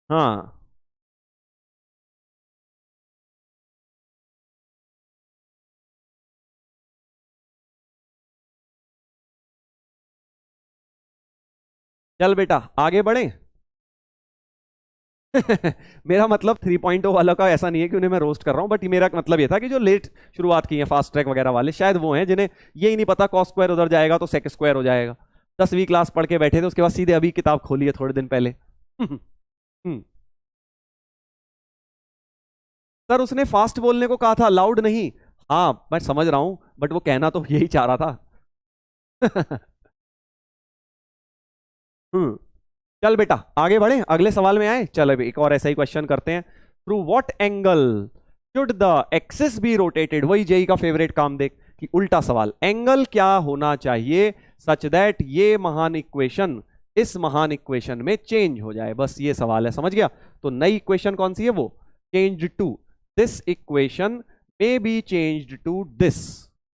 हाँ चल बेटा आगे बढ़े मेरा मतलब 3.0 वाला का ऐसा नहीं है कि उन्हें मैं रोस्ट कर रहा हूं, बट मेरा मतलब ये था कि जो लेट शुरुआत की है फास्ट ट्रैक वगैरह वाले, शायद वो हैं जिन्हें ये ही नहीं पता कॉस स्क्वायर उधर जाएगा तो सेक स्क्वायर हो जाएगा। 10वीं क्लास पढ़ के बैठे थे, उसके बाद सीधे अभी किताब खोली है थोड़े दिन पहले सर उसने फास्ट बोलने को कहा था, लाउड नहीं। हाँ मैं समझ रहा हूं, बट वो कहना तो यही चाह रहा था हम्म चल बेटा आगे बढ़े, अगले सवाल में आए। चल अभी एक और ऐसा ही क्वेश्चन करते हैं। Through what angle should the axis be rotated, वही जेई का फेवरेट काम, देख कि उल्टा सवाल, एंगल क्या होना चाहिए सच दैट ये महान इक्वेशन इस महान इक्वेशन में चेंज हो जाए, बस ये सवाल है, समझ गया? तो नई इक्वेशन कौन सी है? वो change to this equation may be changed to this.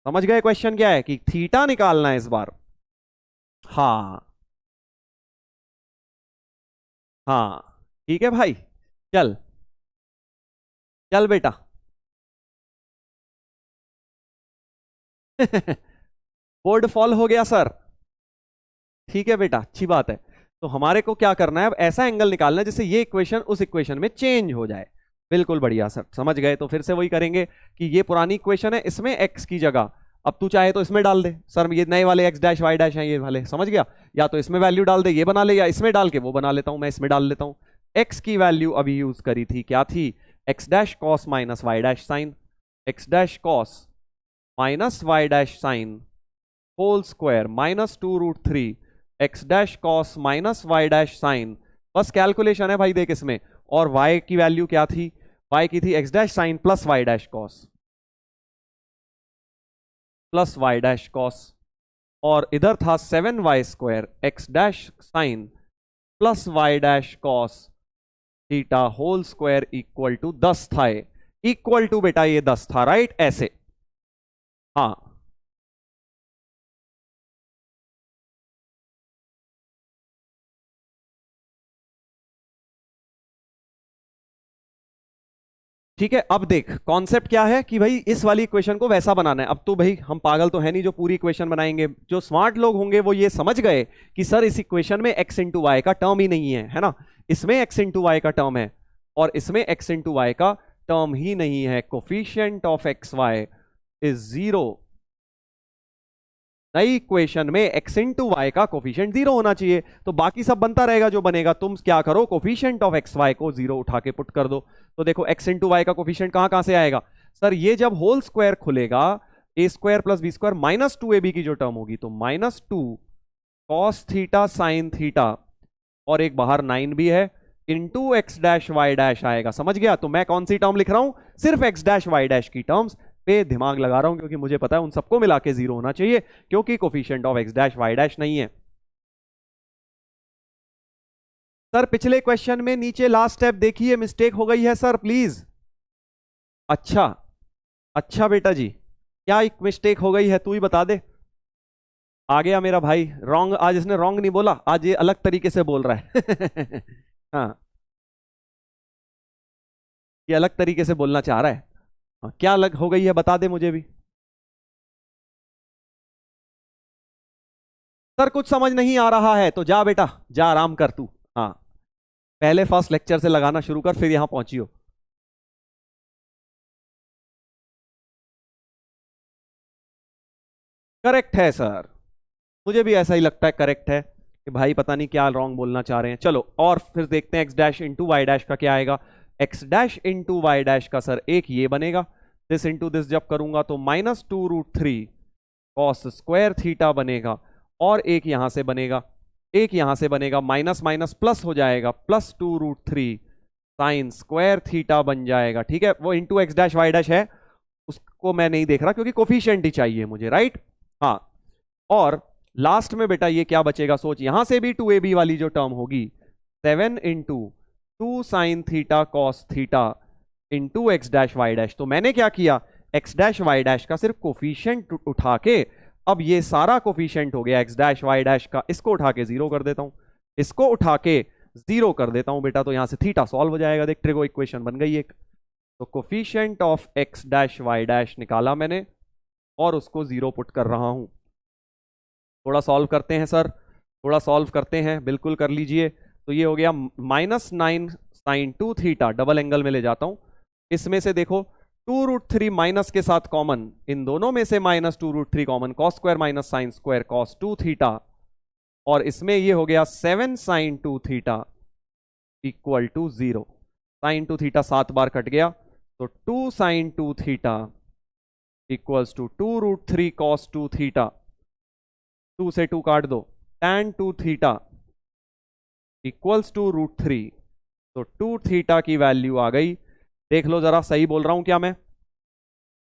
समझ गए क्वेश्चन क्या है? कि थीटा निकालना है इस बार। हाँ हाँ ठीक है भाई। चल चल बेटा बोर्ड फॉल हो गया सर। ठीक है बेटा अच्छी बात है। तो हमारे को क्या करना है, अब ऐसा एंगल निकालना है जिससे ये इक्वेशन उस इक्वेशन में चेंज हो जाए। बिल्कुल बढ़िया सर, समझ गए। तो फिर से वही करेंगे कि ये पुरानी इक्वेशन है, इसमें एक्स की जगह अब तू चाहे तो इसमें डाल दे सर, ये नए वाले एक्स डैश वाई डैश हैं ये वाले, समझ गया? या तो इसमें वैल्यू डाल दे, ये बना ले, या इसमें डाल के वो बना लेता हूं, मैं इसमें डाल लेता हूं। एक्स की वैल्यू अभी यूज करी थी, क्या थी? X dash cos minus y dash sine, x dash cos minus y dash sine whole square minus 2√3 x dash cos minus y dash sine. बस कैलकुलेशन है भाई देख इसमें। और y की वैल्यू क्या थी? y की थी x dash sine plus y dash cos, plus y dash cos. और इधर था 7y² x dash sine plus y dash cos theta whole square equal to 10 था। इक्वल टू बेटा ये 10 था, राइट? ऐसे। हाँ ठीक है। अब देख कॉन्सेप्ट क्या है कि भाई इस वाली इक्वेशन को वैसा बनाना है। अब तो भाई हम पागल तो है नहीं जो पूरी इक्वेशन बनाएंगे। जो स्मार्ट लोग होंगे वो ये समझ गए कि सर इस इक्वेशन में x इंटू वाई का टर्म ही नहीं है, है ना? इसमें x इंटू वाई का टर्म है और इसमें x इंटू वाई का टर्म ही नहीं है। Coefficient of x y is 0। नई इक्वेशन में x इंटू वाई का कोफिशिएंट 0 होना चाहिए, तो बाकी सब बनता रहेगा जो बनेगा। तुम क्या करो, कोफिशिएंट ऑफ एक्स वाई को 0 उठा के पुट कर दो। तो देखो x इंटू वाई का कोफिशिएंट कहां कहां से आएगा सर? ये जब होल स्क्वायर खुलेगा a² plus b² minus 2ab की जो टर्म होगी, तो -2 कॉस थीटा साइन थीटा, और एक बाहर 9 भी है, into x dash y dash आएगा। समझ गया? तो मैं कौन सी टर्म लिख रहा हूं? सिर्फ एक्स डैश वाई डैश की टर्म्स पे दिमाग लगा रहा हूं, क्योंकि मुझे पता है उन सबको मिला के 0 होना चाहिए, क्योंकि coefficient of x dash y dash नहीं है। सर पिछले क्वेश्चन में नीचे लास्ट स्टेप देखिए, मिस्टेक हो गई है सर प्लीज। अच्छा अच्छा बेटा जी, क्या एक मिस्टेक हो गई है तू ही बता दे। आ गया मेरा भाई, रॉन्ग। आज इसने रॉन्ग नहीं बोला, आज ये अलग तरीके से बोल रहा है हाँ ये अलग तरीके से बोलना चाह रहा है। हाँ, क्या अलग हो गई है बता दे मुझे भी। सर कुछ समझ नहीं आ रहा है तो जा बेटा, जा आराम कर तू। हाँ पहले फर्स्ट लेक्चर से लगाना शुरू कर, फिर यहां पहुंची हो। करेक्ट है सर, मुझे भी ऐसा ही लगता है, करेक्ट है कि भाई पता नहीं क्या रॉन्ग बोलना चाह रहे हैं। चलो और फिर देखते हैं x dash into y dash का क्या आएगा। X dash into y dash का सर एक ये बनेगा, दिस इंटू दिस जब करूंगा तो -2√3 कॉस स्क्वायर थीटा बनेगा, और एक यहां से बनेगा, एक यहां से बनेगा, माइनस माइनस प्लस हो जाएगा, +2√3 साइन स्क्वायर थीटा बन जाएगा। ठीक है, वो into x dash y dash है, उसको मैं नहीं देख रहा क्योंकि कोफिशिएंट ही चाहिए मुझे, राइट। हाँ, और लास्ट में बेटा ये क्या बचेगा, सोच, यहां से भी 2ab वाली जो टर्म होगी, 7 into 2 sine theta cos theta into x dash y dash. तो मैंने क्या किया, एक्स डैश वाई डैश का सिर्फ कोफिशिएंट उठा के, अब ये सारा कोफिशिएंट हो गया एक्स डैश वाई डैश का, इसको उठा के 0 कर देता हूं, इसको उठा के 0 कर देता हूं बेटा, तो यहां से थीटा सॉल्व हो जाएगा। देख, ट्रिगो इक्वेशन बन गई एक। तो coefficient of x dash y dash निकाला मैंने और उसको 0 पुट कर रहा हूं। थोड़ा सॉल्व करते हैं सर, थोड़ा सॉल्व करते हैं, बिल्कुल कर लीजिए। तो ये हो गया -9 साइन 2 थीटा, डबल एंगल में ले जाता हूं, इसमें से देखो 2√3 माइनस के साथ कॉमन, इन दोनों में से -2√3 common, cos square minus sine square cos 2 theta, और इसमें ये हो गया 7 sine 2 theta equal to 0। Sine 2 theta 7 बार कट गया, तो 2 sine 2 theta equals to 2√3 cos 2 theta, 2 से 2 काट दो, tan 2 थीटा इक्वल्स टू √3। तो 2 थीटा की वैल्यू आ गई। देख लो जरा, सही बोल रहा हूं क्या मैं?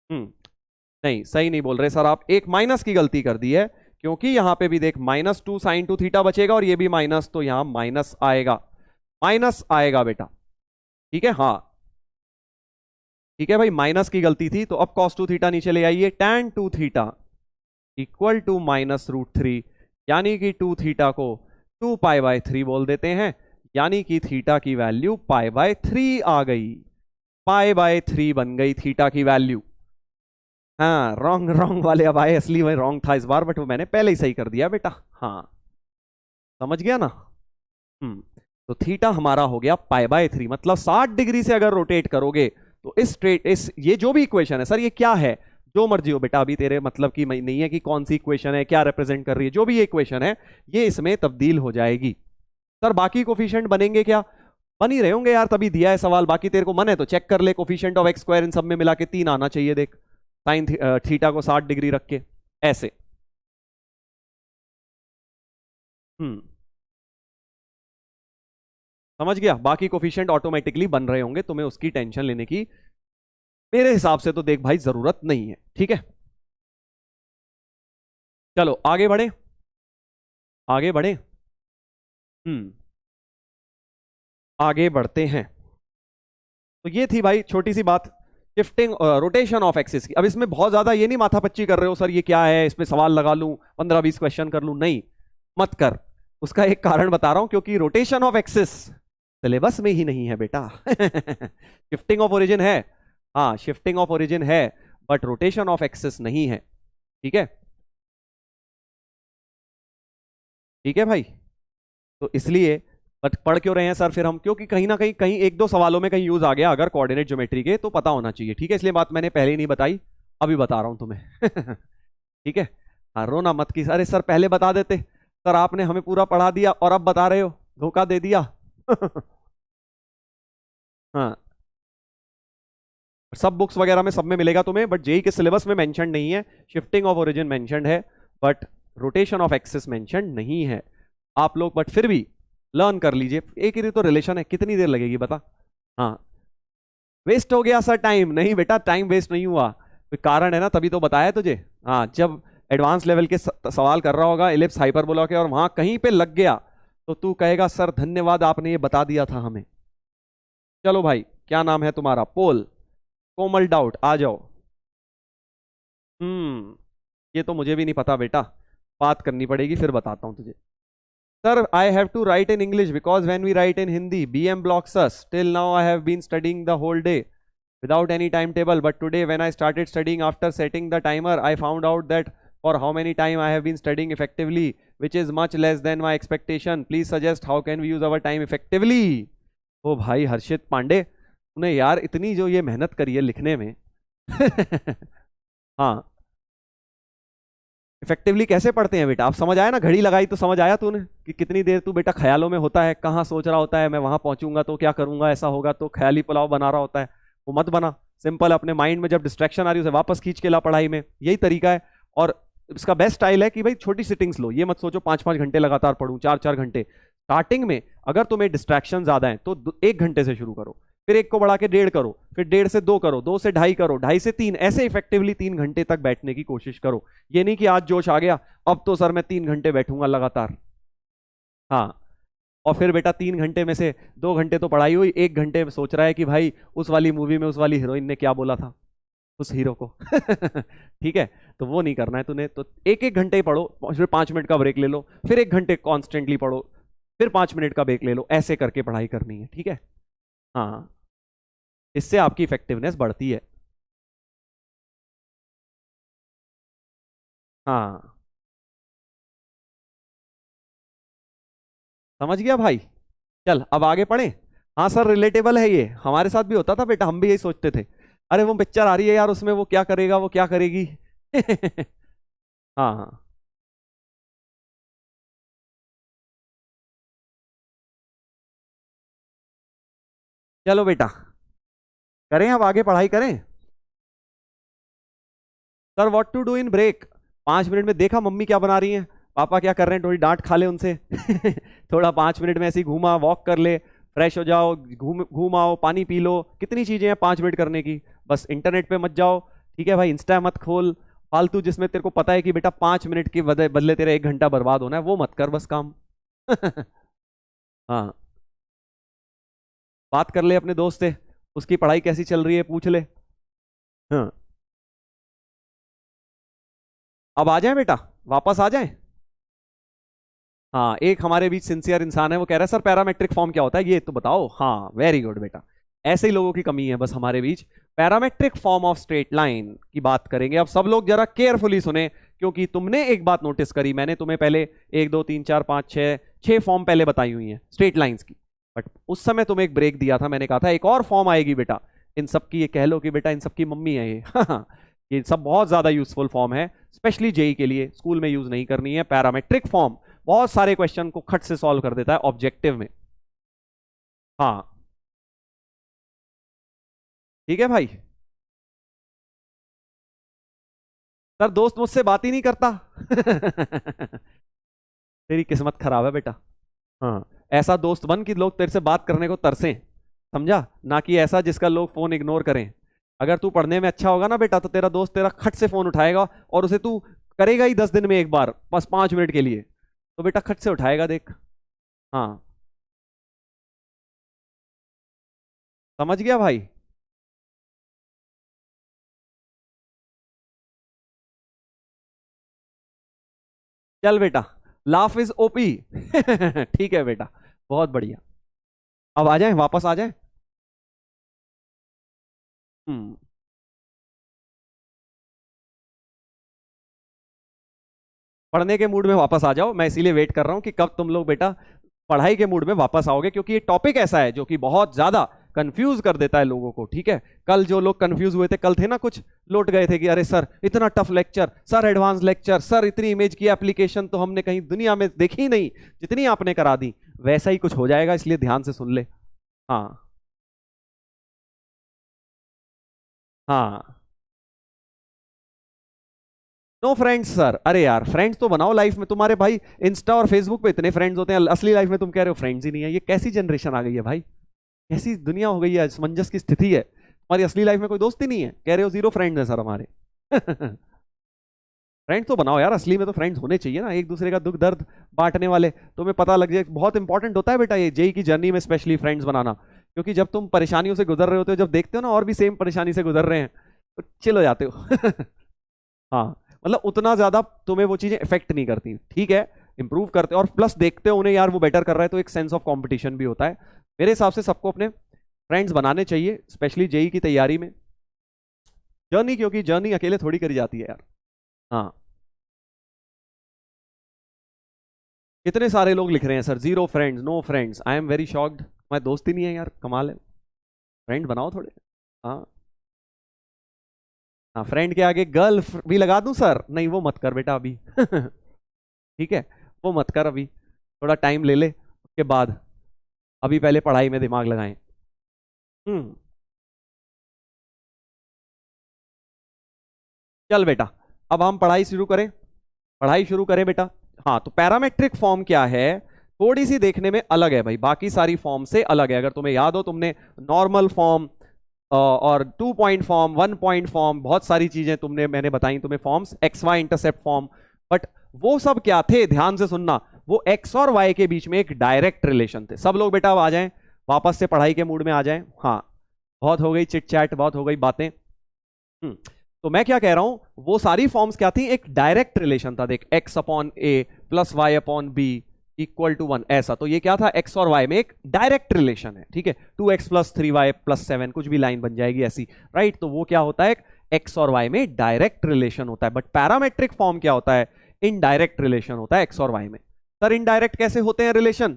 नहीं, सही नहीं बोल रहे सर आप, एक माइनस की गलती कर दी है, क्योंकि यहां पे भी देख -2 साइन 2 थीटा बचेगा और ये भी माइनस, तो यहां माइनस आएगा, माइनस आएगा बेटा। ठीक है, हाँ ठीक है भाई, माइनस की गलती थी। तो अब cos 2 थीटा नीचे ले आइए, tan 2 थीटा इक्वल टू -√3, यानी कि 2 थीटा को 2π/3 बोल देते हैं, यानी कि थीटा की वैल्यू π/3 आ गई, π/3 बन गई थीटा की वैल्यू। हाँ, रॉन्ग रॉन्ग वाले अब आए, असली वही रॉन्ग था इस बार, बट वो मैंने पहले ही सही कर दिया बेटा। हाँ, समझ गया ना? तो थीटा हमारा हो गया π/3, मतलब 60 डिग्री से अगर रोटेट करोगे तो इस ये जो भी इक्वेशन है सर, ये क्या है, जो मर्जी हो बेटा, अभी तेरे मतलब की नहीं है कि कौन सी इक्वेशन है, क्या रिप्रेजेंट कर रही है, जो भी ये इक्वेशन है ये इसमें तब्दील हो जाएगी। सर बाकी कोफिशिएंट बनेंगे क्या? बन ही रहे होंगे यार, तभी दिया है सवाल। बाकी तेरे को मन है तो चेक कर ले, कोफिशिएंट ऑफ एक्स स्क्वायर इन सब में मिला के 3 आना चाहिए। देख, साइन थीटा को 60 डिग्री रख के ऐसे। समझ गया? बाकी कोफिशिएंट ऑटोमेटिकली बन रहे होंगे, तुम्हें उसकी टेंशन लेने की मेरे हिसाब से तो देख भाई जरूरत नहीं है। ठीक है, चलो आगे बढ़े, आगे बढ़े। आगे बढ़ते हैं। तो ये थी भाई छोटी सी बात, शिफ्टिंग रोटेशन ऑफ एक्सिस की। अब इसमें बहुत ज्यादा ये नहीं माथापच्ची कर रहे हो सर ये क्या है, इसमें सवाल लगा लूं, 15-20 क्वेश्चन कर लूं, नहीं मत कर। उसका एक कारण बता रहा हूं, क्योंकि रोटेशन ऑफ एक्सिस सिलेबस में ही नहीं है बेटा। शिफ्टिंग ऑफ ओरिजिन है, हाँ शिफ्टिंग ऑफ ओरिजिन है, बट रोटेशन ऑफ एक्सिस नहीं है। ठीक है, ठीक है भाई, तो इसलिए बट पढ़ क्यों रहे हैं सर फिर हम, क्योंकि कहीं ना कहीं कहीं 1-2 सवालों में कहीं यूज आ गया अगर कोऑर्डिनेट ज्योमेट्री के, तो पता होना चाहिए। ठीक है, इसलिए बात मैंने पहले ही नहीं बताई, अभी बता रहा हूं तुम्हें। ठीक है, हाँ रोना मत कि अरे सर पहले बता देते, सर आपने हमें पूरा पढ़ा दिया और अब बता रहे हो, धोखा दे दिया। हाँ, सब बुक्स वगैरह में सब में मिलेगा तुम्हें, बट जेई के सिलेबस में मेंशन नहीं है। शिफ्टिंग ऑफ ओरिजिन मेंशनड है, but rotation of axis mention नहीं है। आप लोग बट फिर भी लर्न कर लीजिए, एक ही तो रिलेशन है, कितनी देर लगेगी बता। हाँ, वेस्ट हो गया सर टाइम? नहीं बेटा, टाइम वेस्ट नहीं हुआ, कोई कारण है ना, तभी तो बताया तुझे। हाँ, जब एडवांस लेवल के सवाल कर रहा होगा इलिप्स हाइपरबोला के और वहां कहीं पे लग गया तो तू कहेगा सर धन्यवाद आपने ये बता दिया था हमें। चलो भाई, क्या नाम है तुम्हारा? पोल कोमल डाउट, आ जाओ। ये तो मुझे भी नहीं पता बेटा, बात करनी पड़ेगी फिर बताता हूं तुझे। Sir, I have to write in English because when we write in Hindi, BM blocks us. Till now, I have been studying the whole day without any timetable. But today, when I started studying after setting the timer, I found out that for how many time I have been studying effectively, which is much less than my expectation. Please suggest how can we use our time effectively. ओ भाई हर्षित पांडे, तूने यार इतनी जो ये मेहनत करी है लिखने में। हाँ, इफेक्टिवली कैसे पढ़ते हैं बेटा? आप समझ आया ना, घड़ी लगाई तो समझ आया तूने कि कितनी देर तू बेटा ख्यालों में होता है, कहाँ सोच रहा होता है मैं वहां पहुंचूंगा तो क्या करूंगा, ऐसा होगा, तो ख्याली पुलाव बना रहा होता है। वो मत बना, सिंपल अपने माइंड में जब डिस्ट्रैक्शन आ रही है उसे वापस खींच के ला पढ़ाई में, यही तरीका है। और इसका बेस्ट स्टाइल है कि भाई छोटी सिटिंग्स लो, ये मत सोचो 5-5 घंटे लगातार पढ़ूं, 4-4 घंटे। स्टार्टिंग में अगर तुम्हें डिस्ट्रैक्शन ज्यादा है तो 1 घंटे से शुरू करो, फिर 1 को बढ़ा के 1.5 करो, फिर 1.5 से 2 करो, 2 से 2.5 करो, 2.5 से 3, ऐसे इफेक्टिवली 3 घंटे तक बैठने की कोशिश करो। ये नहीं कि आज जोश आ गया अब तो सर मैं 3 घंटे बैठूंगा लगातार। हाँ, और फिर बेटा 3 घंटे में से 2 घंटे तो पढ़ाई हुई, 1 घंटे में सोच रहा है कि भाई उस वाली मूवी में उस वाली हीरोइन ने क्या बोला था उस हीरो को। ठीक है, तो वो नहीं करना है तूने, तो 1-1 घंटे ही पढ़ो, फिर 5 मिनट का ब्रेक ले लो, फिर 1 घंटे कॉन्स्टेंटली पढ़ो, फिर 5 मिनट का ब्रेक ले लो, ऐसे करके पढ़ाई करनी है। ठीक है, हाँ, इससे आपकी इफेक्टिवनेस बढ़ती है। हाँ, समझ गया भाई। चल अब आगे पढ़े। हाँ सर, रिलेटेबल है, ये हमारे साथ भी होता था बेटा, हम भी यही सोचते थे, अरे वो पिक्चर आ रही है यार, उसमें वो क्या करेगा, वो क्या करेगी। हाँ हाँ, चलो बेटा, करें अब आगे पढ़ाई करें। Sir what to do in break, 5 minute में देखा मम्मी क्या बना रही है, पापा क्या कर रहे हैं, थोड़ी डांट खा ले उनसे। थोड़ा 5 मिनट में ऐसे ही घूमा, वॉक कर ले, फ्रेश हो जाओ, घूम घूम आओ, पानी पी लो, कितनी चीजें हैं 5 मिनट करने की। बस इंटरनेट पे मत जाओ, ठीक है भाई, इंस्टा मत खोल फालतू, जिसमें तेरे को पता है कि बेटा 5 मिनट के बदले बदले तेरा 1 घंटा बर्बाद होना है, वो मत कर बस काम। हाँ, बात कर ले अपने दोस्त से, उसकी पढ़ाई कैसी चल रही है पूछ ले। हाँ, अब आ जाए बेटा, वापस आ जाए। हाँ, एक हमारे बीच सिंसियर इंसान है, वो कह रहा है सर पैरामेट्रिक फॉर्म क्या होता है ये तो बताओ। हाँ, वेरी गुड बेटा, ऐसे ही लोगों की कमी है बस हमारे बीच। Parametric form of straight line की बात करेंगे अब, सब लोग जरा केयरफुली सुने, क्योंकि तुमने एक बात नोटिस करी, मैंने तुम्हें पहले 1 2 3 4 5 6 छह फॉर्म पहले बताई हुई हैं स्ट्रेट लाइंस की, बट उस समय तुम्हें एक ब्रेक दिया था, मैंने कहा था एक और फॉर्म आएगी बेटा, इन सब की, ये कह लो कि बेटा इन सब की मम्मी है ये। ये सब बहुत ज्यादा यूजफुल फॉर्म है, स्पेशली जेई के लिए, स्कूल में यूज नहीं करनी है। पैरामेट्रिक फॉर्म बहुत सारे क्वेश्चन को खट से सॉल्व कर देता है ऑब्जेक्टिव में। हाँ, ठीक है भाई। सर दोस्त मुझसे बात ही नहीं करता। तेरी किस्मत खराब है बेटा। हाँ, ऐसा दोस्त बन कि लोग तेरे से बात करने को तरसें, समझा, ना कि ऐसा जिसका लोग फोन इग्नोर करें। अगर तू पढ़ने में अच्छा होगा ना बेटा, तो तेरा दोस्त तेरा खट से फोन उठाएगा, और उसे तू करेगा ही 10 दिन में एक बार, बस 5 मिनट के लिए, तो बेटा खट से उठाएगा, देख। हाँ, समझ गया भाई। चल बेटा, लाफ इज ओपी। ठीक है बेटा, बहुत बढ़िया। अब आ जाए, वापस आ जाए। हम्म, पढ़ने के मूड में वापस आ जाओ, मैं इसीलिए वेट कर रहा हूं कि कब तुम लोग बेटा पढ़ाई के मूड में वापस आओगे, क्योंकि ये टॉपिक ऐसा है जो कि बहुत ज्यादा कंफ्यूज कर देता है लोगों को। ठीक है, कल जो लोग कंफ्यूज हुए थे, कल थे ना कुछ, लौट गए थे कि अरे सर इतना tough lecture, sir advance lecture, sir इतनी इमेज की एप्लीकेशन तो हमने कहीं दुनिया में देखी ही नहीं जितनी आपने करा दी। वैसा ही कुछ हो जाएगा, इसलिए ध्यान से सुन ले। हाँ हाँ, नो फ्रेंड्स सर, अरे यार फ्रेंड्स तो बनाओ लाइफ में, तुम्हारे भाई इंस्टा और फेसबुक पे इतने फ्रेंड्स होते हैं, असली लाइफ में तुम कह रहे हो फ्रेंड्स ही नहीं है, ये कैसी जनरेशन आ गई है भाई, कैसी दुनिया हो गई है, असमंजस की स्थिति है, तुम्हारी असली लाइफ में कोई दोस्त ही नहीं है, कह रहे हो जीरो फ्रेंड्स है सर हमारे। फ्रेंड्स तो बनाओ यार, असली में तो फ्रेंड्स होने चाहिए ना, एक दूसरे का दुख दर्द बांटने वाले, तुम्हें पता लग जाए, बहुत इंपॉर्टेंट होता है बेटा ये जेई की जर्नी में, स्पेशली फ्रेंड्स बनाना, क्योंकि जब तुम परेशानियों से गुजर रहे होते हो, जब देखते हो ना और भी सेम परेशानी से गुजर रहे हैं, तो चिल हो जाते हो। हाँ, मतलब उतना ज्यादा तुम्हें वो चीजें इफेक्ट नहीं करती, ठीक है, इंप्रूव करते हो, और प्लस देखते हो उन्हें यार वो बेटर कर रहा है, तो एक सेंस ऑफ कंपटीशन भी होता है। मेरे हिसाब से सबको अपने फ्रेंड्स बनाने चाहिए, स्पेशली जेई की तैयारी में। जर्नी, क्योंकि जर्नी अकेले थोड़ी करी जाती है यार। हाँ, कितने सारे लोग लिख रहे हैं sir zero friends, no friends, I am very shocked, तुम्हारे दोस्त ही नहीं है यार, कमाल है, फ्रेंड बनाओ थोड़े। हाँ हाँ, फ्रेंड के आगे गर्ल भी लगा दूं सर, नहीं वो मत कर बेटा अभी। ठीक है, वो मत कर अभी, थोड़ा टाइम ले ले उसके बाद, अभी पहले पढ़ाई में दिमाग लगाएं। हम्म, चल बेटा, अब हम पढ़ाई शुरू करें। पढ़ाई शुरू करें बेटा। हाँ, तो पैरामेट्रिक फॉर्म क्या है, थोड़ी सी देखने में अलग है भाई, बाकी सारी फॉर्म से अलग है। अगर तुम्हें याद हो, तुमने नॉर्मल फॉर्म और 2 पॉइंट फॉर्म, 1 पॉइंट फॉर्म, बहुत सारी चीजें मैंने बताई तुम्हें forms, x y intercept form, but वो सब क्या थे, ध्यान से सुनना, वो एक्स और वाई के बीच में एक डायरेक्ट रिलेशन थे। सब लोग बेटा अब आ जाएं, वापस से पढ़ाई के मूड में आ जाएं। हाँ, बहुत हो गई चिट चैट, बहुत हो गई बातें। तो मैं क्या कह रहा हूं, वो सारी फॉर्म्स क्या थी, एक डायरेक्ट रिलेशन था। देख, x upon a plus y upon b equal to 1, ऐसा। तो ये क्या था, एक्स और वाई में एक डायरेक्ट रिलेशन है, ठीक है। 2x प्लस 3y प्लस 7, कुछ भी लाइन बन जाएगी ऐसी, राइट। तो वो क्या होता है, एक्स और वाई में डायरेक्ट रिलेशन होता है। बट पैरामेट्रिक फॉर्म क्या होता है, इनडायरेक्ट रिलेशन होता है एक्स और वाई में। सर इनडायरेक्ट कैसे होते हैं रिलेशन,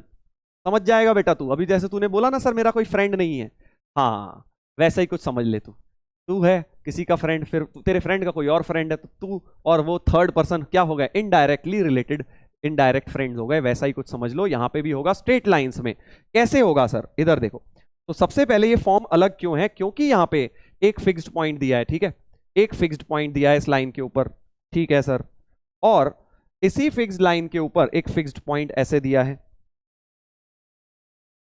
समझ जाएगा बेटा तू। अभी जैसे तूने बोला ना, सर मेरा कोई फ्रेंड नहीं है, हाँ वैसा ही कुछ समझ ले तू है किसी का फ्रेंड, फिर तेरे फ्रेंड का कोई और फ्रेंड है, तो तू और वो थर्ड पर्सन क्या हो गए, इनडायरेक्टली रिलेटेड, इनडायरेक्ट फ्रेंड्स हो गए। वैसा ही कुछ समझ लो, यहां पे भी होगा स्ट्रेट लाइंस में। कैसे होगा सर, इधर देखो। तो सबसे पहले ये फॉर्म अलग क्यों है, क्योंकि यहां पे एक फिक्स्ड पॉइंट दिया है, ठीक है, एक फिक्स्ड पॉइंट दिया है इस लाइन के ऊपर, ठीक है सर, और इसी फिक्स्ड लाइन के ऊपर एक फिक्स्ड पॉइंट ऐसे दिया है,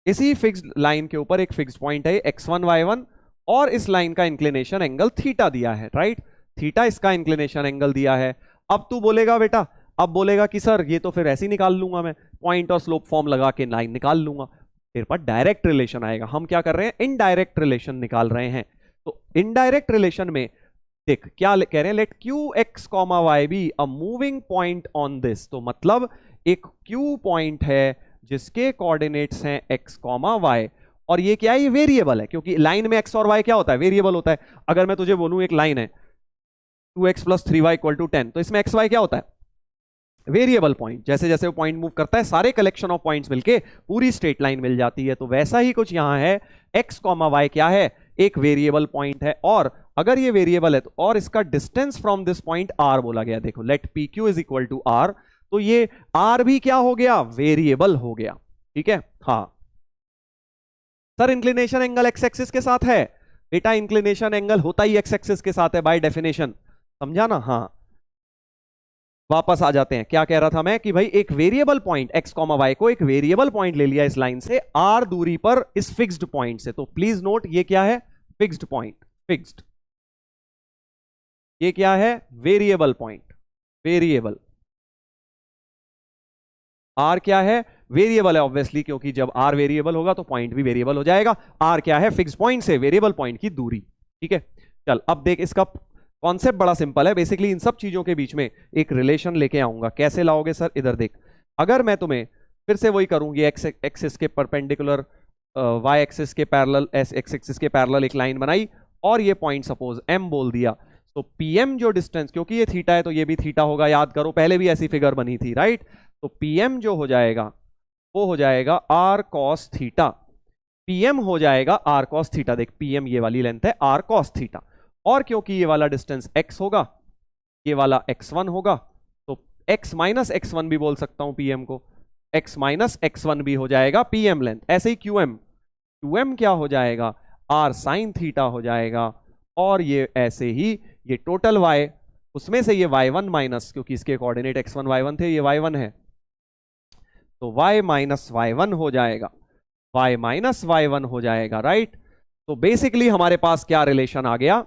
इसी फिक्स्ड लाइन के ऊपर एक फिक्स्ड पॉइंट है x1 y1, और इस लाइन का इंक्लिनेशन एंगल थीटा दिया है, राइट। थीटा इसका इंक्लिनेशन एंगल दिया है। अब तू बोलेगा बेटा, अब बोलेगा कि सर ये तो फिर ऐसे ही निकाल लूंगा मैं, पॉइंट और स्लोप फॉर्म लगा के लाइन निकाल लूंगा, तेरे पास डायरेक्ट रिलेशन आएगा। हम क्या कर रहे हैं, इनडायरेक्ट रिलेशन निकाल रहे हैं। तो इनडायरेक्ट रिलेशन में देख क्या कह रहे हैं, let q x comma y be a moving point on this. तो मतलब एक क्यू पॉइंट है जिसके कोऑर्डिनेट्स हैं x कॉमा y, और ये क्या है, ये वेरिएबल है, क्योंकि लाइन में x और y क्या होता है, वेरिएबल होता है। अगर मैं तुझे बोलूं एक लाइन है 2x plus 3y equal to 10, तो इसमें x y क्या होता है, वेरिएबल पॉइंट। जैसे जैसे वो पॉइंट मूव करता है, सारे कलेक्शन ऑफ पॉइंट्स मिलके पूरी स्ट्रेट लाइन मिल जाती है। तो वैसा ही कुछ यहां है, x कॉमा y क्या है, एक वेरिएबल पॉइंट है, और अगर ये वेरिएबल है तो और इसका distance from this point r बोला गया। देखो, let p q is equal to r, तो ये r भी क्या हो गया, वेरिएबल हो गया, ठीक है। हाँ sir inclination angle x axis के साथ है, बेटा इंक्लिनेशन एंगल होता ही एक्स एक्सिस के साथ है बाय डेफिनेशन, समझा ना। हाँ वापस आ जाते हैं, क्या कह रहा था मैं कि भाई एक variable point x comma y को एक वेरिएबल पॉइंट ले लिया इस लाइन से r दूरी पर इस फिक्स्ड पॉइंट से। तो प्लीज नोट ये क्या है, फिक्स्ड पॉइंट, फिक्स्ड, ये क्या है, वेरिएबल पॉइंट, वेरिएबल। r क्या है, वेरिएबल है ऑब्वियसली, क्योंकि जब r वेरिएबल होगा तो पॉइंट भी वेरिएबल हो जाएगा। r क्या है, फिक्स्ड पॉइंट से वेरिएबल पॉइंट की दूरी, ठीक है। चल अब देख, इसका कॉन्सेप्ट बड़ा सिंपल है। बेसिकली इन सब चीजों के बीच में एक रिलेशन लेके आऊंगा। कैसे लाओगे सर, इधर देख, अगर मैं तुम्हें फिर से वही करूं, ये एक्स एक्सिस के परपेंडिकुलर, वाई एक्सिस के पैरेलल, एक्स एक्सिस के पैरेलल एक लाइन बनाई, और ये पॉइंट सपोज m बोल दिया, तो pm जो डिस्टेंस, क्योंकि ये थीटा है तो ये भी थीटा होगा, याद करो पहले भी ऐसी फिगर बनी थी, राइट। तो pm जो हो जाएगा वो हो जाएगा r cos थीटा, pm हो जाएगा r cos थीटा। देख pm ये वाली लेंथ है r cos थीटा, और क्योंकि ये वाला डिस्टेंस x होगा, ये वाला x1 होगा, तो x माइनस x1 भी बोल सकता हूं pm को, x माइनस x1 भी हो जाएगा pm लेंथ। ऐसे ही qm क्या हो जाएगा, r sin थीटा हो जाएगा, और ये ऐसे ही ये टोटल y, उसमें से ये y1 माइनस, क्योंकि इसके कोऑर्डिनेट x1 y1 थे, ये y1 है, तो y माइनस y1 हो जाएगा, y माइनस y1 हो जाएगा, राइट। तो बेसिकली हमारे पास क्या रिलेशन आ गया,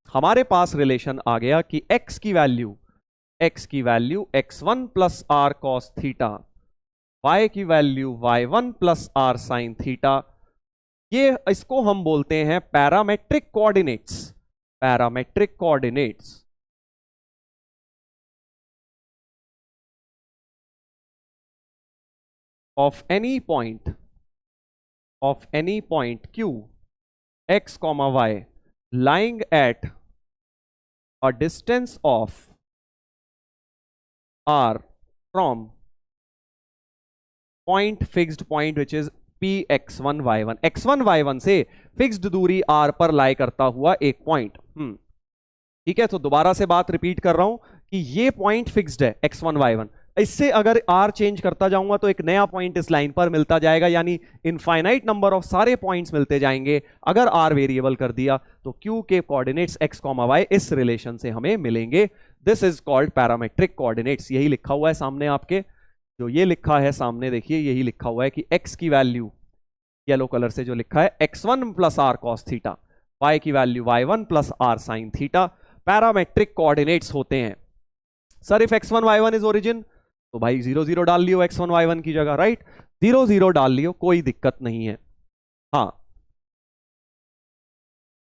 हमारे पास रिलेशन आ गया कि x की value x1 plus r cos theta, y की value y1 plus r sin theta, ये इसको हम बोलते हैं parametric coordinates, parametric coordinates of any point q x comma y lying at a distance of r from point, fixed point which is p x1 y1, x1 y1 से fixed दूरी r पर लाई करता हुआ एक पॉइंट। ठीक है, तो दोबारा से बात रिपीट कर रहा हूं कि ये पॉइंट फिक्स्ड है x1 y1, इससे अगर r चेंज करता जाऊंगा तो एक नया पॉइंट इस लाइन पर मिलता जाएगा, यानी इनफाइनाइट नंबर ऑफ सारे पॉइंट्स मिलते जाएंगे। अगर r वेरिएबल कर दिया तो q के कोऑर्डिनेट्स x, y इस रिलेशन से हमें मिलेंगे। This is called parametric coordinates. यही लिखा हुआ है सामने आपके, जो ये लिखा है सामने देखिए, यही लिखा हुआ है कि x की वैल्यू येलो कलर से जो लिखा है x1 plus r cos theta, y की value y1 plus r sine theta, parametric coordinates होते हैं। Sir if x1 y1 is origin, तो भाई 0 0 डाल लियो x1 y1 की जगह, राइट, 0 0 डाल लियो, कोई दिक्कत नहीं है। हाँ,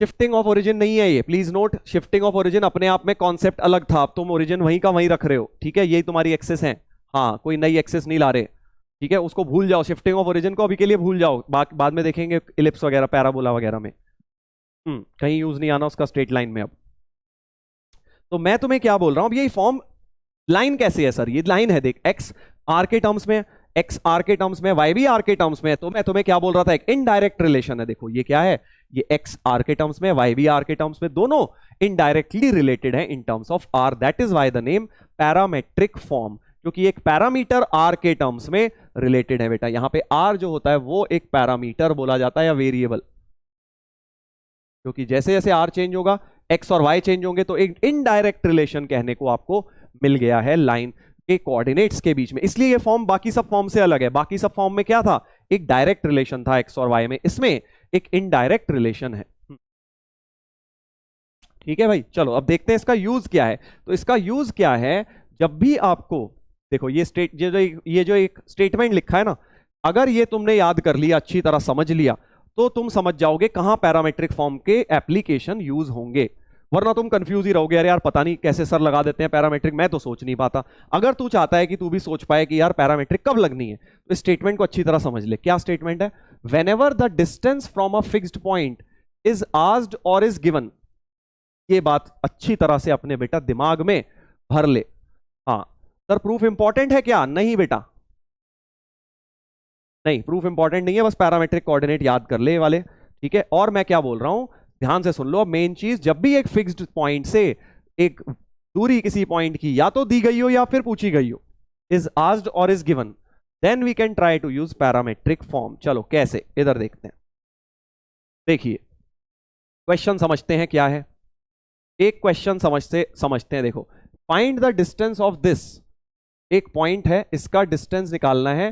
शिफ्टिंग ऑफ ओरिजिन नहीं है ये, please note, shifting of origin अपने आप में कॉन्सेप्ट अलग था, अब तुम ओरिजिन वहीं का वहीं रख रहे हो, ठीक है, यही तुम्हारी एक्सेस है। हाँ, कोई नई एक्सेस नहीं ला रहे, ठीक है, उसको भूल जाओ, शिफ्टिंग ऑफ ओरिजिन को अभी के लिए भूल जाओ, बाद में देखेंगे इलिप्स वगैरह पैराबोला वगैरह में, कहीं यूज नहीं आना उसका स्ट्रेट लाइन में। अब तो मैं तुम्हें क्या बोल रहा हूं, अब ये फॉर्म लाइन कैसे है सर, ये लाइन है देख, एक्स आर के टर्म्स में, एक्स आर के टर्म्स में, वाई भी आर के टर्म्स में, तो मैं तुम्हें क्या बोल रहा था, एक इनडायरेक्ट रिलेशन है। देखो ये क्या है, ये एक्स आर के टर्म्स में, वाई भी आर के टर्म्स में, दोनों इनडायरेक्टली रिलेटेड है in terms of r, that is why the name parametric form, क्योंकि एक पैरामीटर आर के टर्म्स में रिलेटेड है बेटा। यहां पे आर जो होता है वो एक पैरामीटर बोला जाता है या वेरिएबल, क्योंकि जैसे जैसे आर चेंज होगा एक्स और वाई चेंज होंगे, तो एक इनडायरेक्ट रिलेशन कहने को आपको मिल गया है लाइन के कोऑर्डिनेट्स के बीच में। इसलिए ये फॉर्म बाकी सब फॉर्म से अलग है। बाकी सब फॉर्म में क्या था, एक डायरेक्ट रिलेशन था एक्स और वाई में, इसमें एक इनडायरेक्ट रिलेशन है। ठीक है भाई, चलो अब देखते हैं इसका यूज क्या है। तो इसका यूज क्या है, जब भी आपको देखो ये जो एक स्टेटमेंट लिखा है ना, अगर ये तुमने याद कर लिया, अच्छी तरह समझ लिया, तो तुम समझ जाओगे कहां पैरामेट्रिक फॉर्म के एप्लीकेशन यूज होंगे, वरना तुम कंफ्यूज ही रहोगे, अरे यार पता नहीं कैसे सर लगा देते हैं पैरामेट्रिक, मैं तो सोच नहीं पाता। अगर तू चाहता है कि तू भी सोच पाए कि यार पैरामेट्रिक कब लगनी है, तो इस स्टेटमेंट को अच्छी तरह समझ ले। क्या स्टेटमेंट है, whenever the distance from a fixed point is asked और इज गिवन, ये बात अच्छी तरह से अपने बेटा दिमाग में भर ले। हाँ सर प्रूफ इंपॉर्टेंट है क्या, नहीं बेटा नहीं, प्रूफ इंपॉर्टेंट नहीं है, बस पैरामेट्रिक कोऑर्डिनेट याद कर ले ये वाले, ठीक है। और मैं क्या बोल रहा हूं, ध्यान से सुन लो। अब मेन चीज, जब भी एक फिक्स्ड पॉइंट से एक दूरी किसी पॉइंट की या तो दी गई हो या फिर पूछी गई हो, इज आस्क्ड और is given, then we can try to use parametric form. चलो कैसे, इधर देखते हैं। देखिए क्वेश्चन समझते हैं क्या है, एक क्वेश्चन समझते हैं। देखो, find the distance of this, एक पॉइंट है, इसका डिस्टेंस निकालना है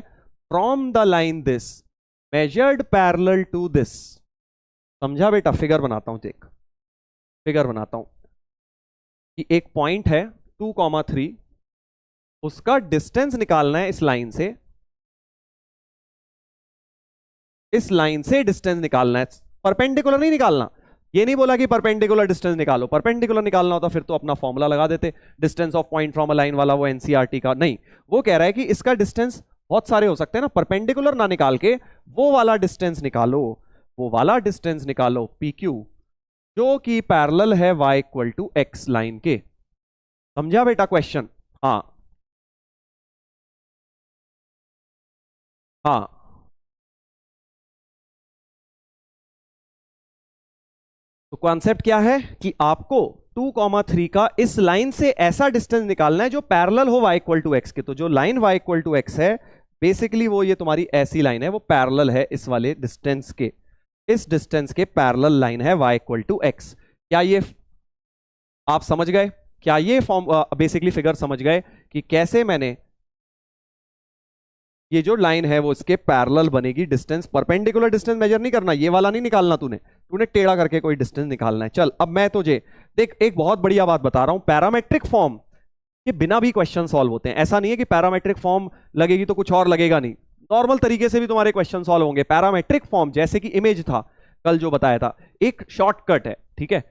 from the line this measured parallel to this. समझा बेटा, फिगर बनाता हूं, देख फिगर बनाता हूं कि एक पॉइंट है 2,3, उसका डिस्टेंस निकालना है इस लाइन से, इस लाइन से डिस्टेंस निकालना है, परपेंडिकुलर नहीं निकालना। ये नहीं बोला कि परपेंडिकुलर डिस्टेंस निकालो, परपेंडिकुलर निकालना होता फिर तो अपना फॉर्मूला लगा देते, distance of point from a line वाला, वो एनसीईआरटी का नहीं। वो कह रहा है कि इसका डिस्टेंस बहुत सारे हो सकते हैं ना, परपेंडिकुलर ना निकाल के वो वाला डिस्टेंस निकालो, वो वाला डिस्टेंस निकालो PQ, जो कि पैरेलल है y equal to x line के। समझा बेटा क्वेश्चन, हाँ हाँ। तो कॉन्सेप्ट क्या है कि आपको 2,3 का इस लाइन से ऐसा डिस्टेंस निकालना है जो पैरेलल हो y इक्वल टू x के। तो जो line y equal to x है, बेसिकली वो ये तुम्हारी ऐसी लाइन है, वो पैरेलल है इस वाले डिस्टेंस के, इस डिस्टेंस के पैरेलल लाइन है y इक्वल टू x। क्या ये आप समझ गए, क्या ये फॉर्म बेसिकली फिगर समझ गए कि कैसे मैंने ये जो लाइन है वो इसके पैरेलल बनेगी। डिस्टेंस, परपेंडिकुलर डिस्टेंस मेजर नहीं करना, ये वाला नहीं निकालना, तूने टेढ़ा करके कोई डिस्टेंस निकालना है। चल अब मैं तुझे देख एक बहुत बढ़िया बात बता रहा हूं, पैरामेट्रिक फॉर्म के बिना भी क्वेश्चन सॉल्व होते हैं। ऐसा नहीं है कि पैरामेट्रिक फॉर्म लगेगी तो कुछ और लगेगा नहीं, नॉर्मल तरीके से भी तुम्हारे क्वेश्चन सॉल्व होंगे। पैरामेट्रिक फॉर्म जैसे कि इमेज था कल जो बताया था, एक शॉर्टकट है, ठीक है,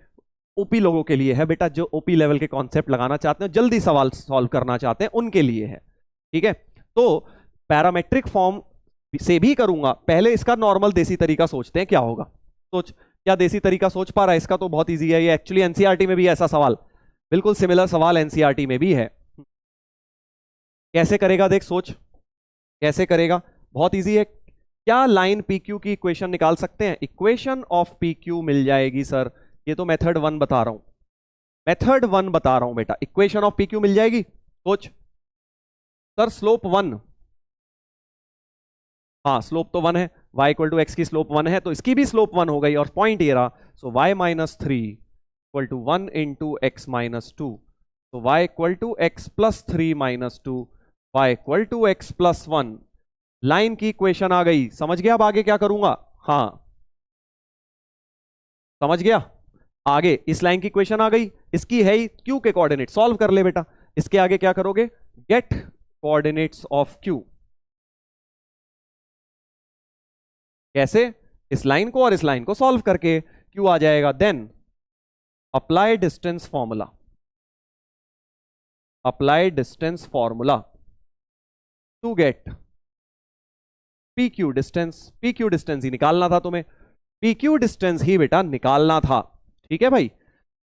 ओपी लोगों के लिए है बेटा, जो ओपी लेवल के कॉन्सेप्ट लगाना चाहते हैं, जल्दी सवाल सॉल्व करना चाहते हैं, उनके लिए है, ठीक है। तो पैरामेट्रिक फॉर्म से भी करूंगा, पहले इसका नॉर्मल देसी तरीका सोचते हैं क्या होगा। सोच, क्या देसी तरीका सोच पा रहा है? इसका तो बहुत इजी है, ये एक्चुअली एनसीईआरटी में भी ऐसा सवाल, बिल्कुल सिमिलर सवाल एनसीईआरटी में भी है। कैसे करेगा देख, सोच कैसे करेगा, बहुत इजी है। क्या लाइन PQ की इक्वेशन निकाल सकते हैं? इक्वेशन ऑफ PQ मिल जाएगी सर, ये तो मेथड 1 बता रहा हूं, मेथड 1 बता रहा हूं बेटा, इक्वेशन ऑफ PQ मिल जाएगी। सोच सर, स्लोप 1, हाँ स्लोप तो 1 है, y इक्वल टू एक्स की स्लोप 1 है, तो इसकी भी स्लोप 1 हो गई, और पॉइंट ये रहा, so y minus 3 equal to 1 into x minus 2। तो y equal to x plus 3 minus 2, y equal to x plus 1। Line की इक्वेशन आ गई, समझ गया अब आगे क्या करूंगा? हाँ समझ गया। आगे इस लाइन की इक्वेशन आ गई, इसकी है ही क्यू के कोऑर्डिनेट, सॉल्व कर ले बेटा। इसके आगे क्या करोगे? Get coordinates of q. कैसे? इस लाइन को और इस लाइन को सॉल्व करके क्यू आ जाएगा। Then apply distance formula, apply distance formula to get P Q distance. P Q distance ही निकालना था तुम्हें, पी क्यू डिस्टेंस ही बेटा निकालना था। ठीक है भाई,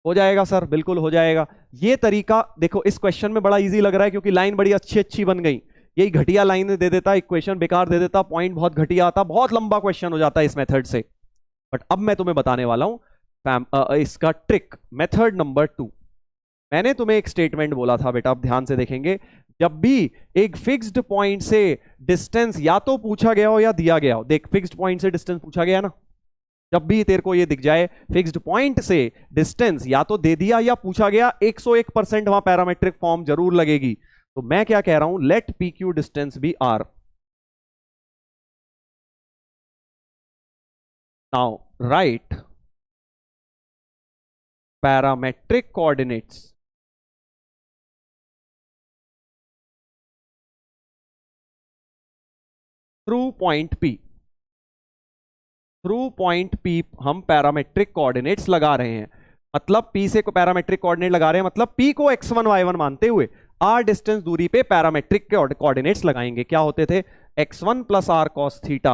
हो जाएगा सर, बिल्कुल हो जाएगा। ये तरीका देखो इस क्वेश्चन में बड़ा इजी लग रहा है क्योंकि लाइन बड़ी अच्छी अच्छी बन गई। यही घटिया लाइन दे देता, इक्वेशन बेकार दे देता, पॉइंट बहुत घटिया आता, बहुत लंबा क्वेश्चन हो जाता है इस मेथड से। बट अब मैं तुम्हें बताने वाला हूं इसका ट्रिक, मेथड नंबर 2। मैंने तुम्हें एक स्टेटमेंट बोला था बेटा, आप ध्यान से देखेंगे, जब भी एक फिक्स्ड पॉइंट से डिस्टेंस या तो पूछा गया हो या दिया गया हो, देख फिक्स्ड पॉइंट से डिस्टेंस पूछा गया ना, जब भी तेरे को ये दिख जाए फिक्स्ड पॉइंट से डिस्टेंस या तो दे दिया या पूछा गया, 101% वहां पैरामेट्रिक फॉर्म जरूर लगेगी। तो मैं क्या कह रहा हूं, let p Q distance be r. Now write parametric coordinates through point p. Through point p हम पैरामेट्रिक कोऑर्डिनेट्स लगा रहे हैं, मतलब पी से को पैरामेट्रिक कोऑर्डिनेट लगा रहे हैं, मतलब पी को x1 y1 मानते हुए r डिस्टेंस दूरी पे पैरामेट्रिक के कोऑर्डिनेट्स लगाएंगे। क्या होते थे? x1 plus r cos theta,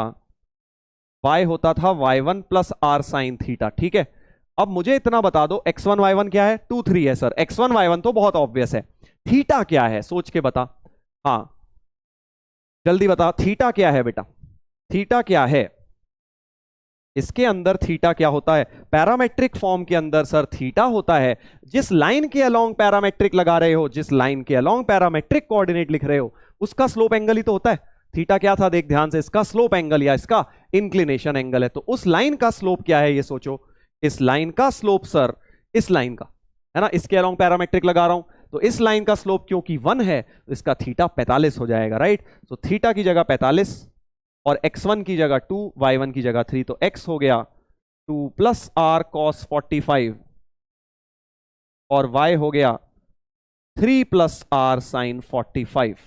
y होता था y1 plus r sine theta. ठीक है, अब मुझे इतना बता दो x1 y1 क्या है? 2 3 है सर। x1 y1 तो बहुत ऑब्वियस है, थीटा क्या है सोच के बता। हाँ जल्दी बता, थीटा क्या है बेटा? थीटा क्या है? इसके अंदर थीटा क्या होता है? पैरामेट्रिक फॉर्म के अंदर सर थीटा होता है जिस लाइन के अलोंग पैरामेट्रिक लगा रहे हो, जिस लाइन के अलोंग पैरामेट्रिक कोऑर्डिनेट लिख रहे हो, उसका स्लोप एंगल ही तो होता है। थीटा क्या था? देख ध्यान से, इसका स्लोप एंगल या इसका इंक्लिनेशन एंगल है। तो उस लाइन का स्लोप क्या है ये सोचो। इस लाइन का स्लोप सर, इस लाइन का है ना, इसके अलोंग पैरामेट्रिक लगा रहा हूं, तो इस लाइन का स्लोप क्योंकि 1 है तो इसका थीटा 45 हो जाएगा। राइट, तो थीटा की जगह 45 और x1 की जगह 2, y1 की जगह 3, तो x हो गया 2 प्लस आर कॉस 45 और y हो गया 3 प्लस आर साइन 45।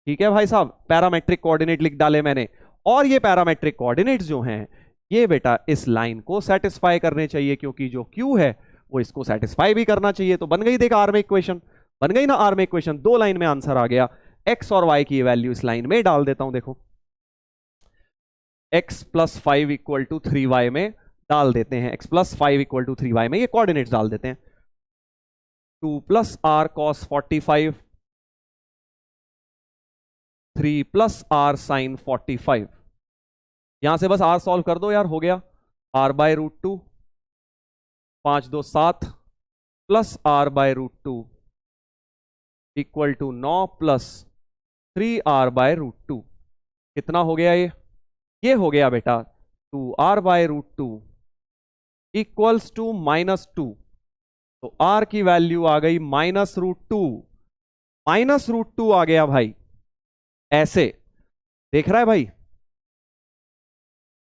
ठीक है भाई साहब, पैरामेट्रिक कोऑर्डिनेट लिख डाले मैंने, और ये पैरामेट्रिक कोऑर्डिनेट्स जो हैं ये बेटा इस लाइन को सेटिस्फाई करने चाहिए, क्योंकि जो q है वो इसको सेटिस्फाई भी करना चाहिए। तो बन गई, देख आर में इक्वेशन बन गई ना, आर में इक्वेशन, 2 लाइन में आंसर आ गया। x और y की वैल्यू इस लाइन में डाल देता हूं, देखो x plus 5 equal to 3y में डाल देते हैं, x plus 5 equal to 3y में ये कोऑर्डिनेट्स डाल देते हैं। 2 plus r cos 45, 3 plus r sine 45। यहां से बस r सॉल्व कर दो यार, हो गया r by root 2, 5 2 7 plus r by root 2 equal to 9 plus 3r by root 2। कितना हो गया ये हो गया बेटा 2r bye root 2 equals to -2। तो r की वैल्यू आ गई -√2, -√2 आ गया भाई, ऐसे देख रहा है भाई।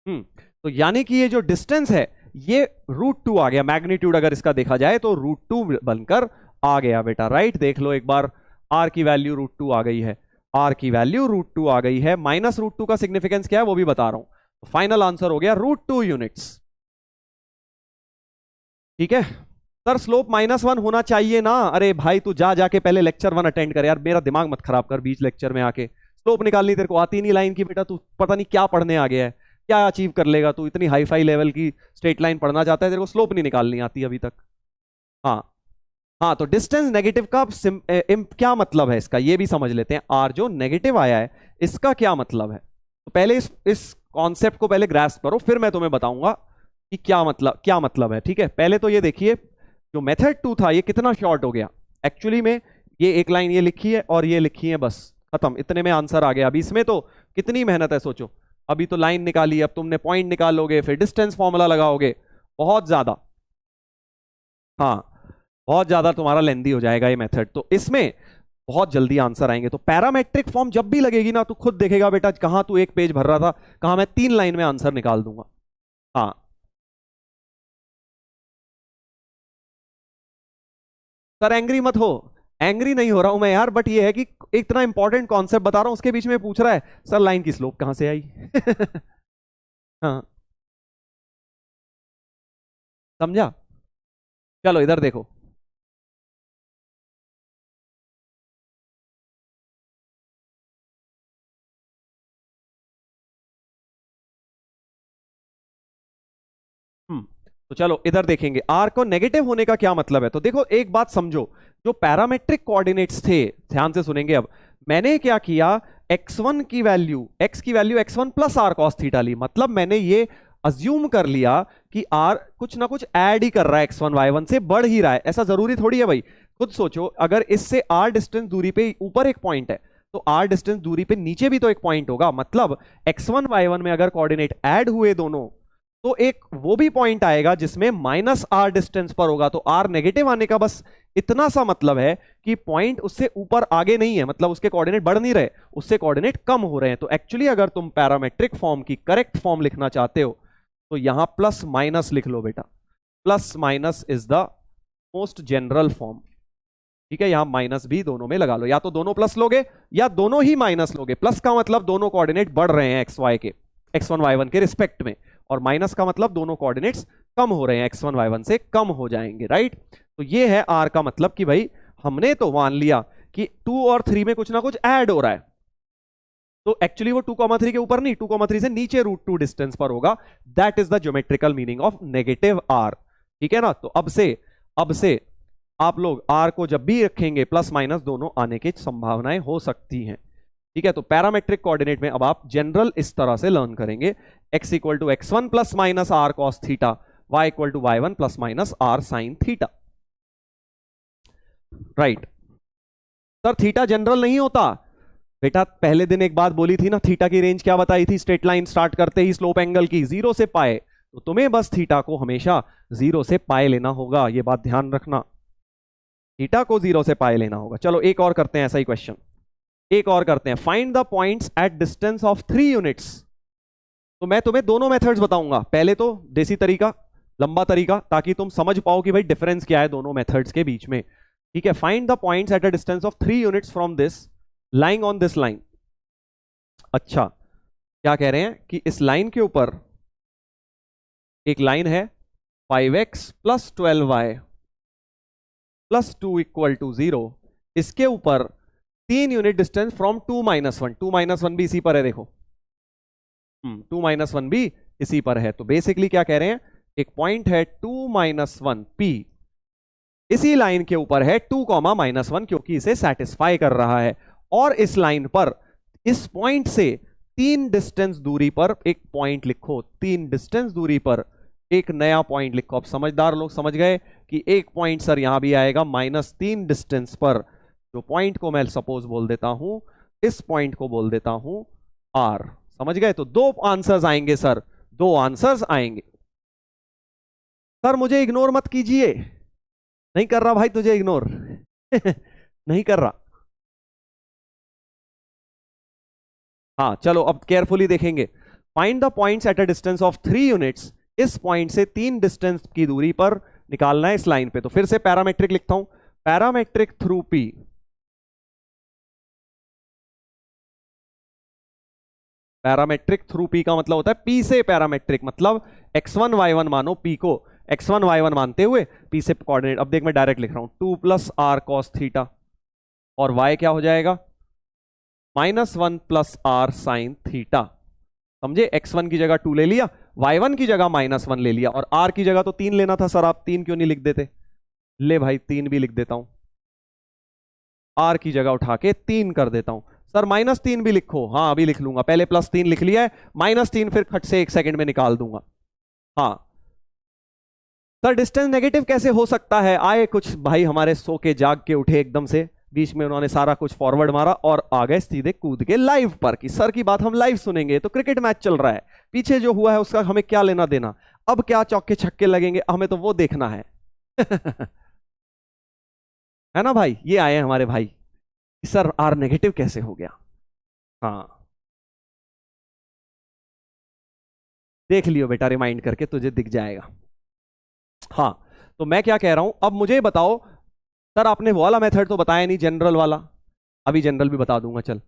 तो यानी कि ये जो डिस्टेंस है ये √2 आ गया, मैग्नीट्यूड अगर इसका देखा जाए तो √2 बनकर आ गया बेटा। राइट, देख लो एक बार, r की वैल्यू √2 आ गई है, r की वैल्यू √2 आ गई है। -√2 का सिग्निफिकेंस क्या है वो भी बता रहा हूं। तो फाइनल आंसर हो गया √2 यूनिट्स। ठीक है सर, स्लोप -1 होना चाहिए ना। अरे भाई तू जाके पहले लेक्चर 1 अटेंड कर यार, मेरा दिमाग मत खराब कर बीच लेक्चर में आके। स्लोप निकालनी तेरे को आती नहीं लाइन की बेटा, तू पता नहीं क्या पढ़ने आ गया है, क्या अचीव कर लेगा तू, इतनी हाई फाई लेवल की स्ट्रेट लाइन पढ़ना चाहता है, तेरे को स्लोप नहीं निकालनी आती अभी तक। हाँ हाँ, तो डिस्टेंस नेगेटिव का क्या मतलब है इसका ये भी समझ लेते हैं। आर जो नेगेटिव आया है इसका क्या मतलब है, तो पहले इस कॉन्सेप्ट को पहले ग्रास्प करो, फिर मैं तुम्हें बताऊंगा कि क्या मतलब है। ठीक है, पहले तो ये देखिए जो मेथड 2 था ये कितना शॉर्ट हो गया। एक्चुअली में ये एक लाइन ये लिखी है और ये लिखी है, बस खत्म, इतने में आंसर आ गया। अभी इसमें तो कितनी मेहनत है सोचो, अभी तो लाइन निकाली, अब तुमने पॉइंट निकालोगे, फिर डिस्टेंस फॉर्मूला लगाओगे, बहुत ज्यादा। हाँ बहुत ज्यादा तुम्हारा लेंदी हो जाएगा ये मेथड, तो इसमें बहुत जल्दी आंसर आएंगे। तो पैरामेट्रिक फॉर्म जब भी लगेगी ना, तू खुद देखेगा बेटा कहां तू एक पेज भर रहा था, कहां मैं 3 लाइन में आंसर निकाल दूंगा। हाँ, सर एंग्री मत हो। एंग्री नहीं हो रहा हूं मैं यार, बट ये है कि इतना इंपॉर्टेंट कॉन्सेप्ट बता रहा हूं, उसके बीच में पूछ रहा है सर लाइन की स्लोप कहां से आई। हाँ, समझा। चलो इधर देखो। हम्म, तो चलो इधर देखेंगे आर को नेगेटिव होने का क्या मतलब है। तो देखो एक बात समझो, जो पैरामेट्रिक कोऑर्डिनेट्स थे, ध्यान से सुनेंगे अब, मैंने क्या किया, x1 की वैल्यू, x की value x1 plus r cos theta ली। मतलब मैंने ये अज्यूम कर लिया कि r कुछ ना कुछ ऐड ही कर रहा है, x1 y1 से बढ़ ही रहा है। ऐसा जरूरी थोड़ी है भाई, खुद सोचो, अगर इससे r डिस्टेंस दूरी पे ऊपर एक पॉइंट है, तो r डिस्टेंस दूरी पे नीचे भी तो एक पॉइंट होगा। मतलब x1 y1 में अगर कोऑर्डिनेट ऐड हुए दोनों, तो एक वो भी पॉइंट आएगा जिसमें माइनस आर डिस्टेंस पर होगा। तो आर नेगेटिव आने का बस इतना सा मतलब है कि पॉइंट उससे ऊपर आगे नहीं है, मतलब उसके कोऑर्डिनेट बढ़ नहीं रहे, उससे कोऑर्डिनेट कम हो रहे हैं। तो एक्चुअली अगर तुम पैरामेट्रिक फॉर्म की करेक्ट फॉर्म लिखना चाहते हो, तो यहां प्लस माइनस लिख लो बेटा। Plus minus is the most general form. ठीक है, यहां माइनस भी दोनों में लगा लो, या तो दोनों प्लस लोगे या दोनों ही माइनस लोगे। प्लस का मतलब दोनों कोऑर्डिनेट बढ़ रहे हैं एक्स वाई के, x1 y1 के रिस्पेक्ट में, और माइनस का मतलब दोनों कोऑर्डिनेट्स कम हो रहे हैं, x1 y1 से कम हो जाएंगे, राइट। तो ये है r का मतलब कि भाई हमने तो मान लिया कि 2 और 3 में कुछ ना कुछ ऐड हो रहा है, तो एक्चुअली वो 2,3 के ऊपर नहीं, 2,3 से नीचे √2 डिस्टेंस पर होगा। That is the geometrical meaning of negative r। ठीक है ना। तो अब से आप लोग r को जब भी रखेंगे प्लस माइनस दोनों आने की संभावनाएं हो सकती हैं। ठीक है, तो पैरामेट्रिक कोऑर्डिनेट में अब आप जनरल इस तरह से लर्न करेंगे, x equal to x1 plus minus r cos theta, y equal to y1 plus minus r sine theta, right. Sir theta general नहीं होता बेटा, पहले दिन एक बात बोली थी ना, थीटा की रेंज क्या बताई थी, स्ट्रेट लाइन स्टार्ट करते ही स्लोप एंगल की 0 से पाए, तो तुम्हें बस थीटा को हमेशा 0 से पाए लेना होगा, ये बात ध्यान रखना, थीटा को 0 से पाए लेना होगा। चलो एक और करते हैं ऐसा ही क्वेश्चन, एक और करते हैं, find the points at distance of 3 units. तो मैं तुम्हें दोनों मेथड्स बताऊंगा, पहले तो देसी तरीका, लंबा तरीका, ताकि तुम समझ पाओ कि भाई डिफरेंस क्या है दोनों मेथड्स के बीच में। ठीक है, find the points at a distance of 3 units from this lying on this line. अच्छा, क्या कह रहे हैं कि इस लाइन के ऊपर एक लाइन है 5x plus 12y plus 2 equal to 0, इसके ऊपर 3 unit distance from 2 minus 1, 2 minus 1 भी इसी पर है, देखो 2 माइनस 1 भी इसी पर है। तो बेसिकली क्या कह रहे हैं, एक पॉइंट है 2 माइनस 1 p, इसी लाइन के ऊपर है 2 कॉमा माइनस 1, क्योंकि इसे सेटिस्फाई कर रहा है। और इस लाइन पर, इस पॉइंट से 3 डिस्टेंस दूरी पर एक पॉइंट लिखो, 3 डिस्टेंस दूरी पर एक नया पॉइंट लिखो। अब समझदार लोग समझ गए कि एक पॉइंट सर यहां भी आएगा -3 डिस्टेंस पर, जो पॉइंट को मैं सपोज बोल देता हूं, इस पॉइंट को बोल देता हूं r। समझ गए, तो 2 आंसर्स आएंगे सर, 2 आंसर्स आएंगे। सर मुझे इग्नोर मत कीजिए, नहीं कर रहा भाई तुझे इग्नोर। नहीं कर रहा। हाँ चलो अब केयरफुली देखेंगे, find the points at a distance of 3 units, इस पॉइंट से 3 डिस्टेंस की दूरी पर निकालना है इस लाइन पे। तो फिर से पैरामेट्रिक लिखता हूं, parametric through p, parametric through p का मतलब होता है p से पैरामेट्रिक, मतलब x1 y1 मानो p को x1 y1 मानते हुए p से कोऑर्डिनेट। अब देख मैं डायरेक्ट लिख रहा हूं 2 प्लस आर कॉस थीटा, और y क्या हो जाएगा -1 प्लस आर साइन थीटा। समझे, x1 की जगह 2 ले लिया, y1 की जगह -1 ले लिया, और r की जगह तो 3 लेना था सर, आप 3 क्यों नहीं लिख देते, ले भाई 3 भी लिख देता हूं, r की जगह उठा के 3 कर देता हूं। सर -3 भी लिखो, हाँ अभी लिख लूंगा, पहले +3 लिख लिया है, -3 फिर खट से 1 सेकंड में निकाल दूंगा। हाँ सर डिस्टेंस नेगेटिव कैसे हो सकता है, आए कुछ भाई हमारे सो के जाग के उठे एकदम से, बीच में उन्होंने सारा कुछ फॉरवर्ड मारा और आ गए सीधे कूद के लाइव पर, कि सर की बात हम लाइव सुनेंगे। तो क्रिकेट मैच चल रहा है, पीछे जो हुआ है उसका हमें क्या लेना देना, अब क्या चौके छक्के लगेंगे हमें तो वो देखना है। है ना भाई, ये आए हैं हमारे भाई, सर आर नेगेटिव कैसे हो गया। हाँ देख लियो बेटा, रिमाइंड करके तुझे दिख जाएगा। हाँ तो मैं क्या कह रहा हूं, अब मुझे बताओ सर, आपने वो वाला मेथड तो बताया नहीं, जनरल वाला। अभी जनरल भी बता दूंगा, चल।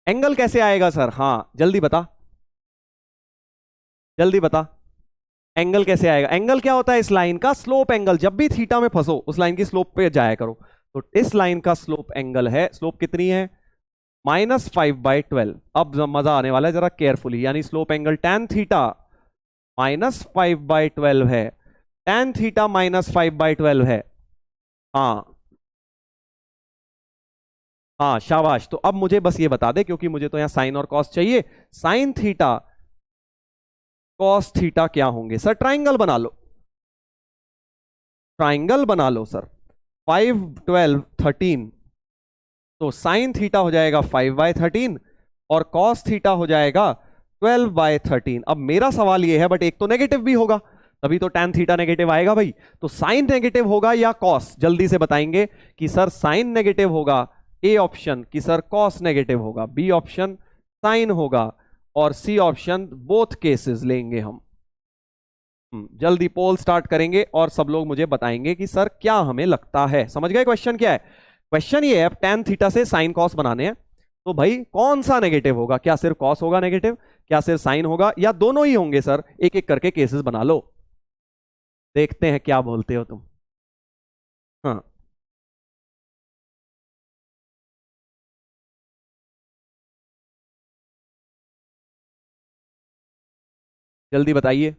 एंगल कैसे आएगा सर, हाँ जल्दी बता, जल्दी बता। एंगल कैसे आएगा, एंगल क्या होता है इस लाइन का, स्लोप एंगल। जब भी थीटा में फंसो उस लाइन की स्लोप पे जाया करो। तो इस लाइन का स्लोप एंगल है, स्लोप कितनी है, -5/12। अब मजा आने वाला है, जरा केयरफुली। यानी स्लोप एंगल tan थीटा -5/12 है, tan थीटा -5/12 है। हाँ हाँ शाबाश। तो अब मुझे बस ये बता दे, क्योंकि मुझे तो यहां साइन और कॉस चाहिए, साइन थीटा कॉस थीटा क्या होंगे सर, ट्राइंगल बना लो, ट्राइंगल बना लो सर। 5 12 13, तो साइन थीटा हो जाएगा 5/13 और कॉस थीटा हो जाएगा 12/13। अब मेरा सवाल ये है, बट एक तो नेगेटिव भी होगा, तभी तो tan थीटा नेगेटिव आएगा भाई। तो साइन नेगेटिव होगा या कॉस, जल्दी से बताएंगे कि सर साइन नेगेटिव होगा, ए ऑप्शन, कि सर कॉस नेगेटिव होगा, बी ऑप्शन साइन होगा, और सी ऑप्शन बोथ केसेस लेंगे हम। जल्दी पोल स्टार्ट करेंगे और सब लोग मुझे बताएंगे कि सर क्या हमें लगता है। समझ गए क्वेश्चन क्या है, क्वेश्चन ये है, अब tan थीटा से साइन कॉस बनाने हैं, तो भाई कौन सा नेगेटिव होगा, क्या सिर्फ कॉस होगा नेगेटिव, क्या सिर्फ साइन होगा, या दोनों ही होंगे सर। एक एक करके केसेस बना लो, देखते हैं क्या बोलते हो तुम। हाँ जल्दी बताइए।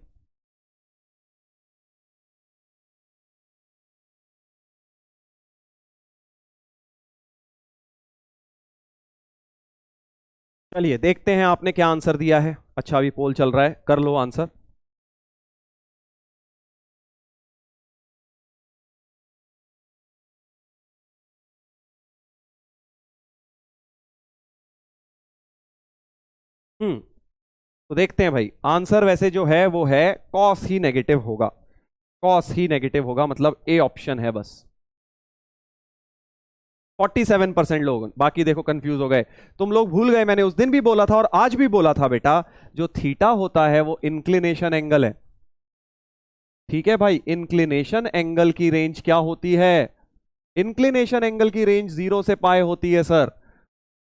चलिए देखते हैं आपने क्या आंसर दिया है। अच्छा अभी पोल चल रहा है, कर लो आंसर। तो देखते हैं भाई, आंसर वैसे जो है वो है कॉस ही नेगेटिव होगा, कॉस ही नेगेटिव होगा, मतलब ए ऑप्शन है बस। 47% लोग, बाकी देखो कंफ्यूज हो गए। तुम लोग भूल गए, मैंने उस दिन भी बोला था और आज भी बोला था बेटा, जो थीटा होता है वो इंक्लिनेशन एंगल है। ठीक है भाई, इंक्लिनेशन एंगल की रेंज क्या होती है, इंक्लिनेशन एंगल की रेंज 0 से पाए होती है सर,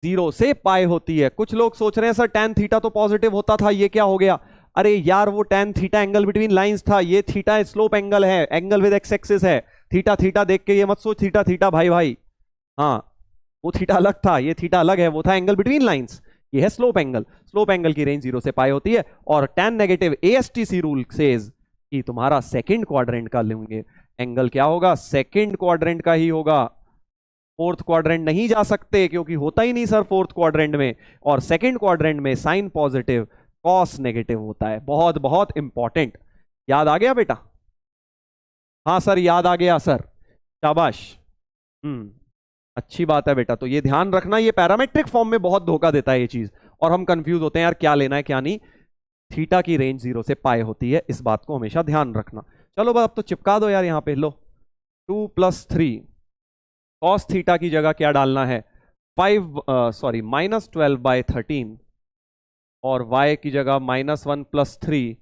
0 से पाए होती है। कुछ लोग सोच रहे हैं सर tan थीटा तो पॉजिटिव होता था, ये क्या हो गया। अरे यार वो tan theta angle between lines था, ये थीटा स्लोप एंगल है, एंगल विद एक्स एक्सिस है। थीटा थीटा देख के ये मत सोच थीटा थीटा भाई भाई, हाँ वो थीटा अलग था, ये थीटा अलग है, वो था एंगल बिटवीन लाइंस, ये है स्लोप एंगल। स्लोप एंगल की रेंज 0 से पाए होती है, और tan negative ASTC rule says कि तुम्हारा सेकंड क्वाड्रेंट का लेंगे एंगल क्या होगा, सेकंड क्वाड्रेंट का ही होगा, फोर्थ क्वाड्रेंट नहीं जा सकते, क्योंकि होता ही नहीं सर फोर्थ क्वाड्रेंट में। और सेकंड क्वाड्रेंट में साइन पॉजिटिव कॉस नेगेटिव होता है। बहुत बहुत इंपॉर्टेंट, याद आ गया बेटा, हाँ सर याद आ गया सर, शाबाश। अच्छी बात है बेटा। तो ये ध्यान रखना, ये पैरामेट्रिक फॉर्म में बहुत धोखा देता है ये चीज, और हम कंफ्यूज होते हैं यार क्या लेना है क्या नहीं। थीटा की रेंज 0 से पाए होती है, इस बात को हमेशा ध्यान रखना। चलो बस अब तो चिपका दो यार, यहां पे लो 2 + 3 कॉस थीटा की जगह क्या डालना है, -12/13, और y की जगह -1 + 3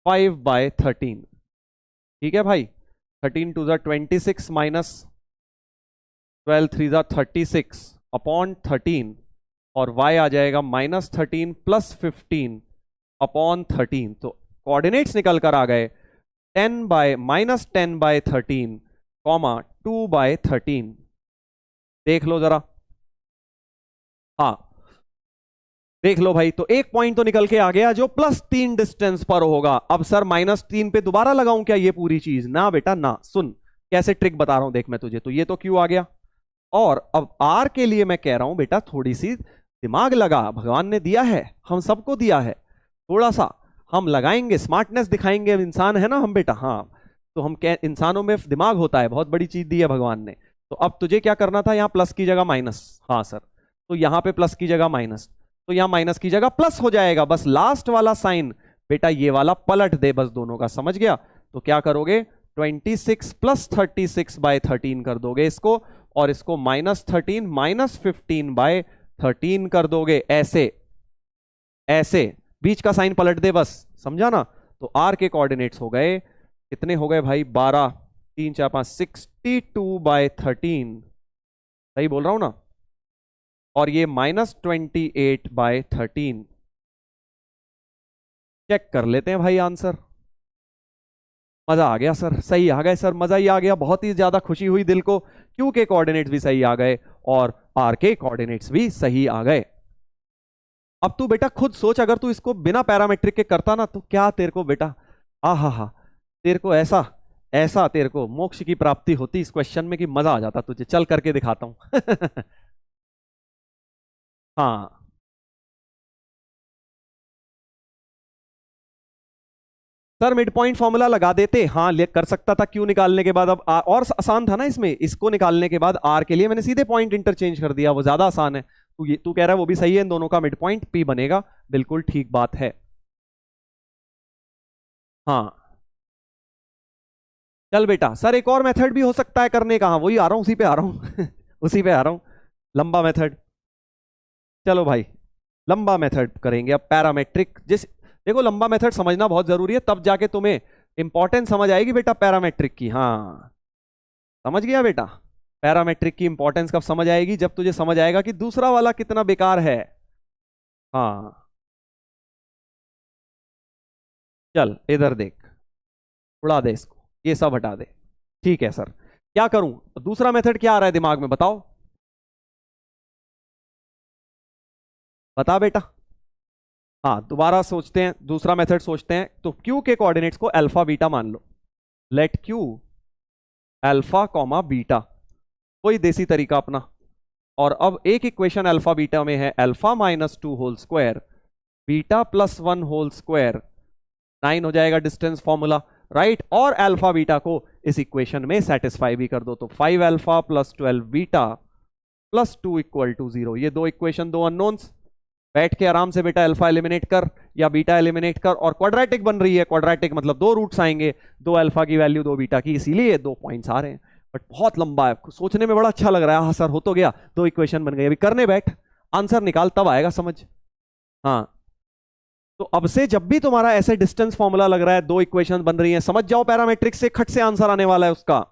5/13। ठीक है भाई, 13 2 26 -12 3 36 अपॉन 13, और y आ जाएगा -13 + 15 अपॉन 13। तो कोऑर्डिनेट्स निकल कर आ गए -10/13, 2/13। देख लो जरा, हाँ देख लो भाई, तो एक पॉइंट तो निकल के आ गया जो +3 डिस्टेंस पर होगा। अब सर -3 पे दोबारा लगाऊं क्या ये पूरी चीज, ना बेटा ना, सुन कैसे ट्रिक बता रहा हूं देख मैं तुझे। तो ये तो क्यों आ गया, और अब आर के लिए मैं कह रहा हूं बेटा थोड़ी सी दिमाग लगा, भगवान ने दिया है, हम सबको दिया है, थोड़ा सा हम लगाएंगे, स्मार्टनेस दिखाएंगे, इंसान है ना हम बेटा, हाँ। तो हम इंसानों में दिमाग होता है, बहुत बड़ी चीज दी है भगवान ने। तो अब तुझे क्या करना था, यहाँ प्लस की जगह माइनस, हाँ सर, तो यहाँ पे प्लस की जगह माइनस, तो यहाँ माइनस की जगह प्लस हो जाएगा, बस लास्ट वाला साइन बेटा ये वाला पलट दे बस दोनों का, समझ गया। तो क्या करोगे, 26 प्लस 36/13 कर दोगे इसको, और इसको -13 -15/13 कर दोगे, ऐसे ऐसे बीच का साइन पलट दे बस, समझा ना। तो आर के कोऑर्डिनेट्स हो गए, कितने हो गए भाई, 12, 3 4 5, 62/13, सही बोल रहा हूं ना, और ये -28/13। चेक कर लेते हैं भाई आंसर। मजा आ गया सर, सही आ गए सर, मजा ही आ गया, बहुत ही ज्यादा खुशी हुई दिल को। क्यू के कोऑर्डिनेट्स भी सही आ गए और आर के कोऑर्डिनेट्स भी सही आ गए। अब तू बेटा खुद सोच, अगर तू इसको बिना पैरामेट्रिक के करता ना, तो क्या तेरे को बेटा, हा, तेरे को ऐसा ऐसा तेरे को मोक्ष की प्राप्ति होती इस क्वेश्चन में कि मजा आ जाता तुझे। चल करके दिखाता हूं। हाँ, सर मिड पॉइंट फॉर्मूला लगा देते, हाँ कर सकता था, क्यों निकालने के बाद अब और आसान था ना इसमें, इसको निकालने के बाद आर के लिए मैंने सीधे पॉइंट इंटरचेंज कर दिया, वो ज्यादा आसान है। तू कह रहा है वो भी सही है, इन दोनों का मिड पॉइंट पी बनेगा, बिल्कुल ठीक बात है। हाँ चल बेटा, सर एक और मेथड भी हो सकता है करने का, हाँ वही आ रहा हूं, उसी पे आ रहा हूं। उसी पे आ रहा हूं, लंबा मेथड। चलो भाई, लंबा मेथड करेंगे अब, पैरामेट्रिक। जिस देखो लंबा मेथड समझना बहुत जरूरी है, तब जाके तुम्हें इंपॉर्टेंस समझ आएगी बेटा पैरामेट्रिक की। हाँ समझ गया बेटा, पैरामेट्रिक की इंपॉर्टेंस कब समझ आएगी, जब तुझे समझ आएगा कि दूसरा वाला कितना बेकार है। हाँ चल इधर देख, उड़ा दे इसको, ये सब हटा दे। ठीक है सर, क्या करूं, दूसरा मेथड क्या आ रहा है दिमाग में, बताओ बता बेटा। हाँ दोबारा सोचते हैं, दूसरा मेथड सोचते हैं। तो क्यू के कोऑर्डिनेट्स को अल्फा बीटा मान लो, let Q alpha comma beta, कोई देसी तरीका अपना। और अब एक इक्वेशन अल्फा बीटा में है, alpha -2 whole square beta +1 whole square, 9 हो जाएगा डिस्टेंस फॉर्मूला, राइट। और अल्फा बीटा को इस इक्वेशन में सेटिस्फाई भी कर दो, तो 5 अल्फा + 12 बीटा +2 = 0। ये दो इक्वेशन, दो अननोन्स, बैठ के आराम से बेटा अल्फा एलिमिनेट कर या बीटा एलिमिनेट कर, और क्वाड्रेटिक बन रही है, क्वाड्रेटिक मतलब दो रूट्स आएंगे, दो अल्फा की वैल्यू दो बीटा की, इसीलिए दो पॉइंट्स आ रहे हैं। बट बहुत लंबा है, सोचने में बड़ा अच्छा लग रहा है, हाँ सर हो तो गया, दो इक्वेशन बन गई, अभी करने बैठ, आंसर निकाल तब आएगा समझ। हाँ तो अब से जब भी तुम्हारा ऐसे डिस्टेंस फॉर्मूला लग रहा है, दो इक्वेशन बन रही है, समझ जाओ पैरामेट्रिक से खट से आंसर आने वाला है उसका,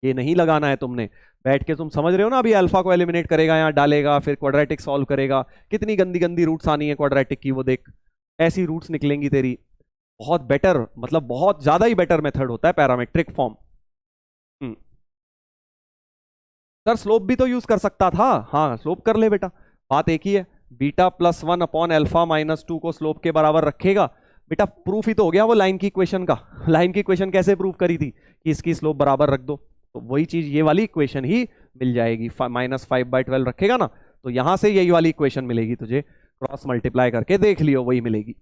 ये नहीं लगाना है तुमने। बैठ के तुम समझ रहे हो ना, अभी अल्फा को एलिमिनेट करेगा, यहाँ डालेगा, फिर क्वाड्रेटिक सॉल्व करेगा, कितनी गंदी गंदी रूट्स आनी है क्वाड्रेटिक की, वो देख ऐसी रूट्स निकलेंगी तेरी। बहुत बेटर, मतलब बहुत ज्यादा ही बेटर मेथड होता है पैरामेट्रिक फॉर्म। सर स्लोप भी तो यूज कर सकता था, हाँ स्लोप कर ले बेटा, बात एक ही है, बीटा +1 अपॉन अल्फा -2 को स्लोप के बराबर रखेगा बेटा, प्रूफ ही तो हो गया वो लाइन की इक्वेशन का। लाइन की इक्वेशन कैसे प्रूफ करी थी कि इसकी स्लोप बराबर रख दो, तो वही चीज ये वाली इक्वेशन ही मिल जाएगी, -5/12 रखेगा ना, तो यहां से यही वाली इक्वेशन मिलेगी तुझे, क्रॉस मल्टीप्लाई करके देख लियो वही मिलेगी।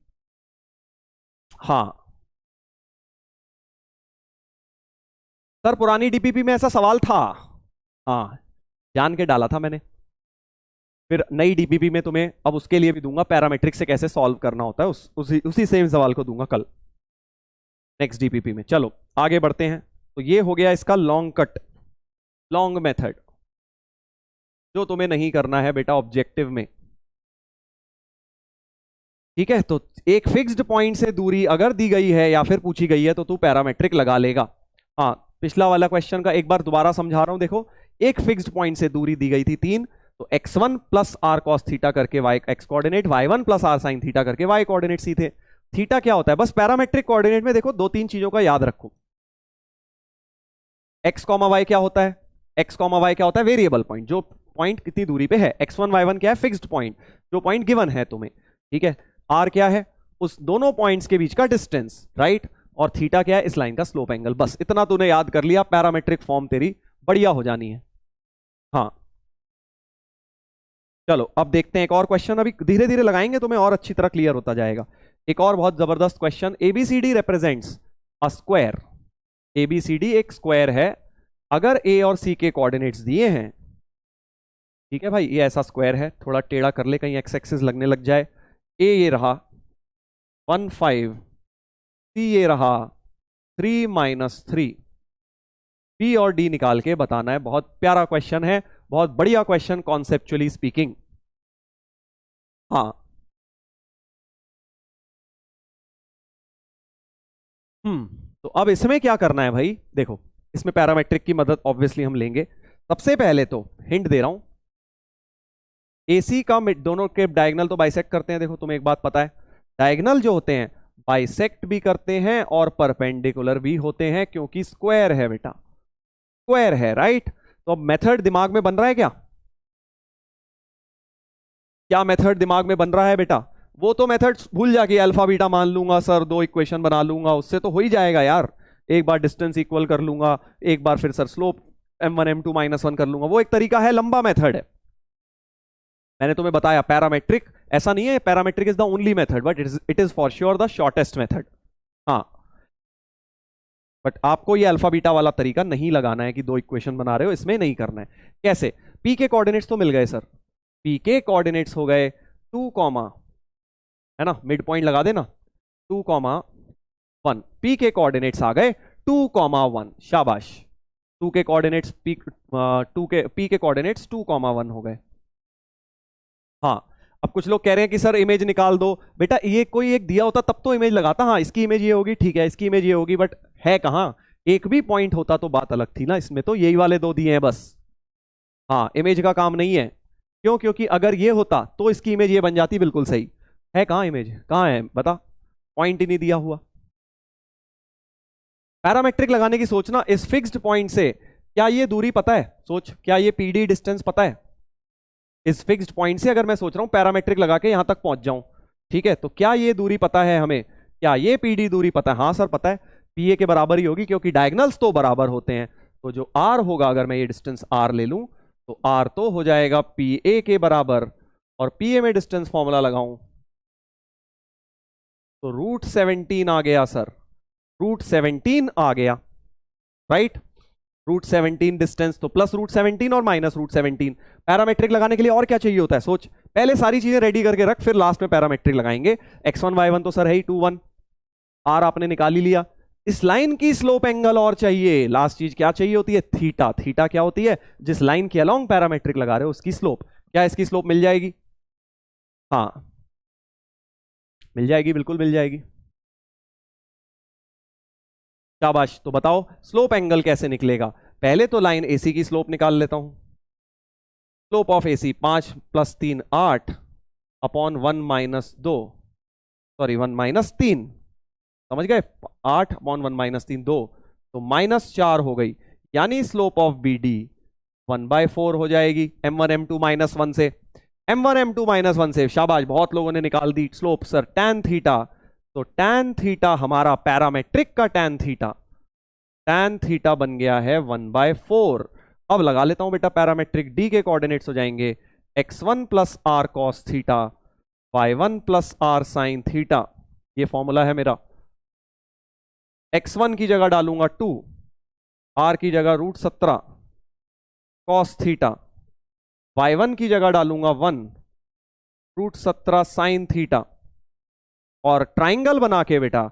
हाँ सर पुरानी डीपीपी में ऐसा सवाल था, हाँ जान के डाला था मैंने, फिर नई डीपीपी में तुम्हें अब उसके लिए भी दूंगा, पैरामेट्रिक से कैसे सॉल्व करना होता है, उसी सेम सवाल को दूंगा कल नेक्स्ट डीपीपी में। चलो आगे बढ़ते हैं, तो ये हो गया इसका लॉन्ग कट, लॉन्ग मेथड, जो तुम्हें नहीं करना है बेटा ऑब्जेक्टिव में। ठीक है, तो एक फिक्स्ड पॉइंट से दूरी अगर दी गई है या फिर पूछी गई है तो तू पैरामेट्रिक लगा लेगा। हाँ पिछला वाला क्वेश्चन का एक बार दोबारा समझा रहा हूं, देखो एक फिक्स्ड पॉइंट से दूरी दी गई थी 3, तो x1 + r cos थीटा करके y x coordinate, y1 + r sin theta करके y कोऑर्डिनेट सी थे। थीटा क्या होता है, बस पैरामेट्रिक कोऑर्डिनेट में देखो दो तीन चीजों का याद रखो, x, y क्या होता है, x, y क्या होता है, वेरिएबल पॉइंट, जो पॉइंट कितनी दूरी पे है, x1 y1 क्या है, फिक्स्ड पॉइंट, जो पॉइंट गिवन है तुम्हें, ठीक है। r क्या है, उस दोनों पॉइंट्स के बीच का डिस्टेंस, राइट, और थीटा क्या है, इस लाइन का स्लोप एंगल, बस इतना तूने याद कर लिया, पैरामेट्रिक फॉर्म तेरी बढ़िया हो जानी है। हाँ चलो अब देखते हैं एक और क्वेश्चन, अभी धीरे धीरे लगाएंगे तुम्हें और अच्छी तरह क्लियर होता जाएगा। एक और बहुत जबरदस्त question, ABCD represents a square, ABCD एक स्क्वायर है, अगर ए और सी के कोऑर्डिनेट्स दिए हैं, ठीक है भाई, ये ऐसा स्क्वायर है, थोड़ा टेढ़ा कर ले कहीं एक्स एक्सिस लगने लग जाए, ए ये रहा 1 5, सी ये रहा 3 - 3 P और D निकाल के बताना है। बहुत प्यारा क्वेश्चन है, बहुत बढ़िया क्वेश्चन कॉन्सेप्चुअली स्पीकिंग। हाँ तो अब इसमें क्या करना है भाई, देखो इसमें पैरामेट्रिक की मदद ऑब्वियसली हम लेंगे। सबसे पहले तो हिंट दे रहा हूं, एसी का दोनों के डायगोनल तो बाइसेक्ट करते हैं। देखो तुम्हें एक बात पता है, डायगोनल जो होते हैं बाइसेक्ट भी करते हैं और परपेंडिकुलर भी होते हैं, क्योंकि स्क्वायर है बेटा, स्क्वायर है, राइट। तो अब मेथड दिमाग में बन रहा है क्या? क्या मेथड दिमाग में बन रहा है बेटा? वो तो मेथड भूल जा कि अल्फा बीटा मान लूंगा सर, 2 इक्वेशन बना लूंगा, उससे तो हो ही जाएगा यार। एक बार डिस्टेंस इक्वल कर लूंगा, एक बार फिर सर स्लोप m1 m2 -1 कर लूंगा, वो एक तरीका है, लंबा मेथड है। मैंने तुम्हें बताया पैरामेट्रिक ऐसा नहीं है, parametric is the only method, but it is for sure the shortest method. हाँ बट आपको ये अल्फा बीटा वाला तरीका नहीं लगाना है कि 2 इक्वेशन बना रहे हो, इसमें नहीं करना है। कैसे? पी के कोऑर्डिनेट्स तो मिल गए सर, पी के कोऑर्डिनेट्स हो गए 2, है ना, मिड पॉइंट लगा देना, 2, 1। पी के कोऑर्डिनेट्स आ गए 2, 1, शाबाश। 2 के कोऑर्डिनेट्स पी के कोऑर्डिनेट्स 2, 1 हो गए। हाँ अब कुछ लोग कह रहे हैं कि सर इमेज निकाल दो। बेटा ये कोई एक दिया होता तब तो इमेज लगाता, हाँ इसकी इमेज ये होगी, ठीक है इसकी इमेज ये होगी, बट है कहाँ? एक भी पॉइंट होता तो बात अलग थी ना, इसमें तो यही वाले 2 दिए हैं बस। हाँ इमेज का काम नहीं है, क्यों? क्योंकि अगर ये होता तो इसकी इमेज ये बन जाती, बिल्कुल सही है। कहाँ इमेज, कहाँ है बता? पॉइंट ही नहीं दिया हुआ। पैरामेट्रिक लगाने की सोचना, इस फिक्स्ड पॉइंट से क्या ये दूरी पता है? सोच, क्या ये पीडी डिस्टेंस पता है? इस फिक्स्ड पॉइंट से अगर मैं सोच रहा हूं पैरामेट्रिक लगा के यहां तक पहुंच जाऊं, ठीक है, तो क्या ये दूरी पता है हमें? क्या ये पीडी दूरी पता है? हाँ सर पता है, पीए के बराबर ही होगी, क्योंकि डायगोनल्स तो बराबर होते हैं। तो जो आर होगा, अगर मैं ये डिस्टेंस आर ले लूं, तो आर तो हो जाएगा पी ए के बराबर, और पी ए में डिस्टेंस फॉर्मूला लगाऊं तो √17 आ गया सर, √17 आ गया, राइट। √17 डिस्टेंस, तो प्लस √17 और माइनस √17। पैरामेट्रिक लगाने के लिए और क्या चाहिए होता है? सोच, पहले सारी चीजें रेडी करके रख, फिर लास्ट में पैरामेट्रिक लगाएंगे। x1 y1 तो सर है ही 2, 1, आर आपने निकाल ही लिया। इस लाइन की स्लोप एंगल और चाहिए, लास्ट चीज क्या चाहिए होती है? थीटा। थीटा क्या होती है? जिस लाइन के अलोंग पैरामेट्रिक लगा रहे हो उसकी स्लोप। क्या इसकी स्लोप मिल जाएगी? हाँ मिल जाएगी, बिल्कुल मिल जाएगी, शाबाश। तो बताओ स्लोप एंगल कैसे निकलेगा? पहले तो लाइन एसी की स्लोप निकाल लेता हूं। Slope of AC 5 + 3 8 upon 1 - 2, sorry 1 - 3, समझ गए? 8 अपॉन 1 - 3 2, तो -4 हो गई, यानी स्लोप ऑफ बी डी 1/4 हो जाएगी m1 m2 -1 से, m1 m2 -1 से। शाबाश, बहुत लोगों ने निकाल दी स्लोप सर tan थीटा। तो tan थीटा हमारा पैरामेट्रिक का tan थीटा बन गया है 1/4। अब लगा लेता हूं बेटा पैरामेट्रिक, डी के कोऑर्डिनेट्स हो जाएंगे x1 + r cos theta, y1 + r sin theta. ये फॉर्मूला है मेरा। x1 की जगह डालूंगा 2, r की जगह √17 cos थीटा, y1 की जगह डालूंगा 1 √17 sin थीटा। और ट्राइंगल बना के बेटा,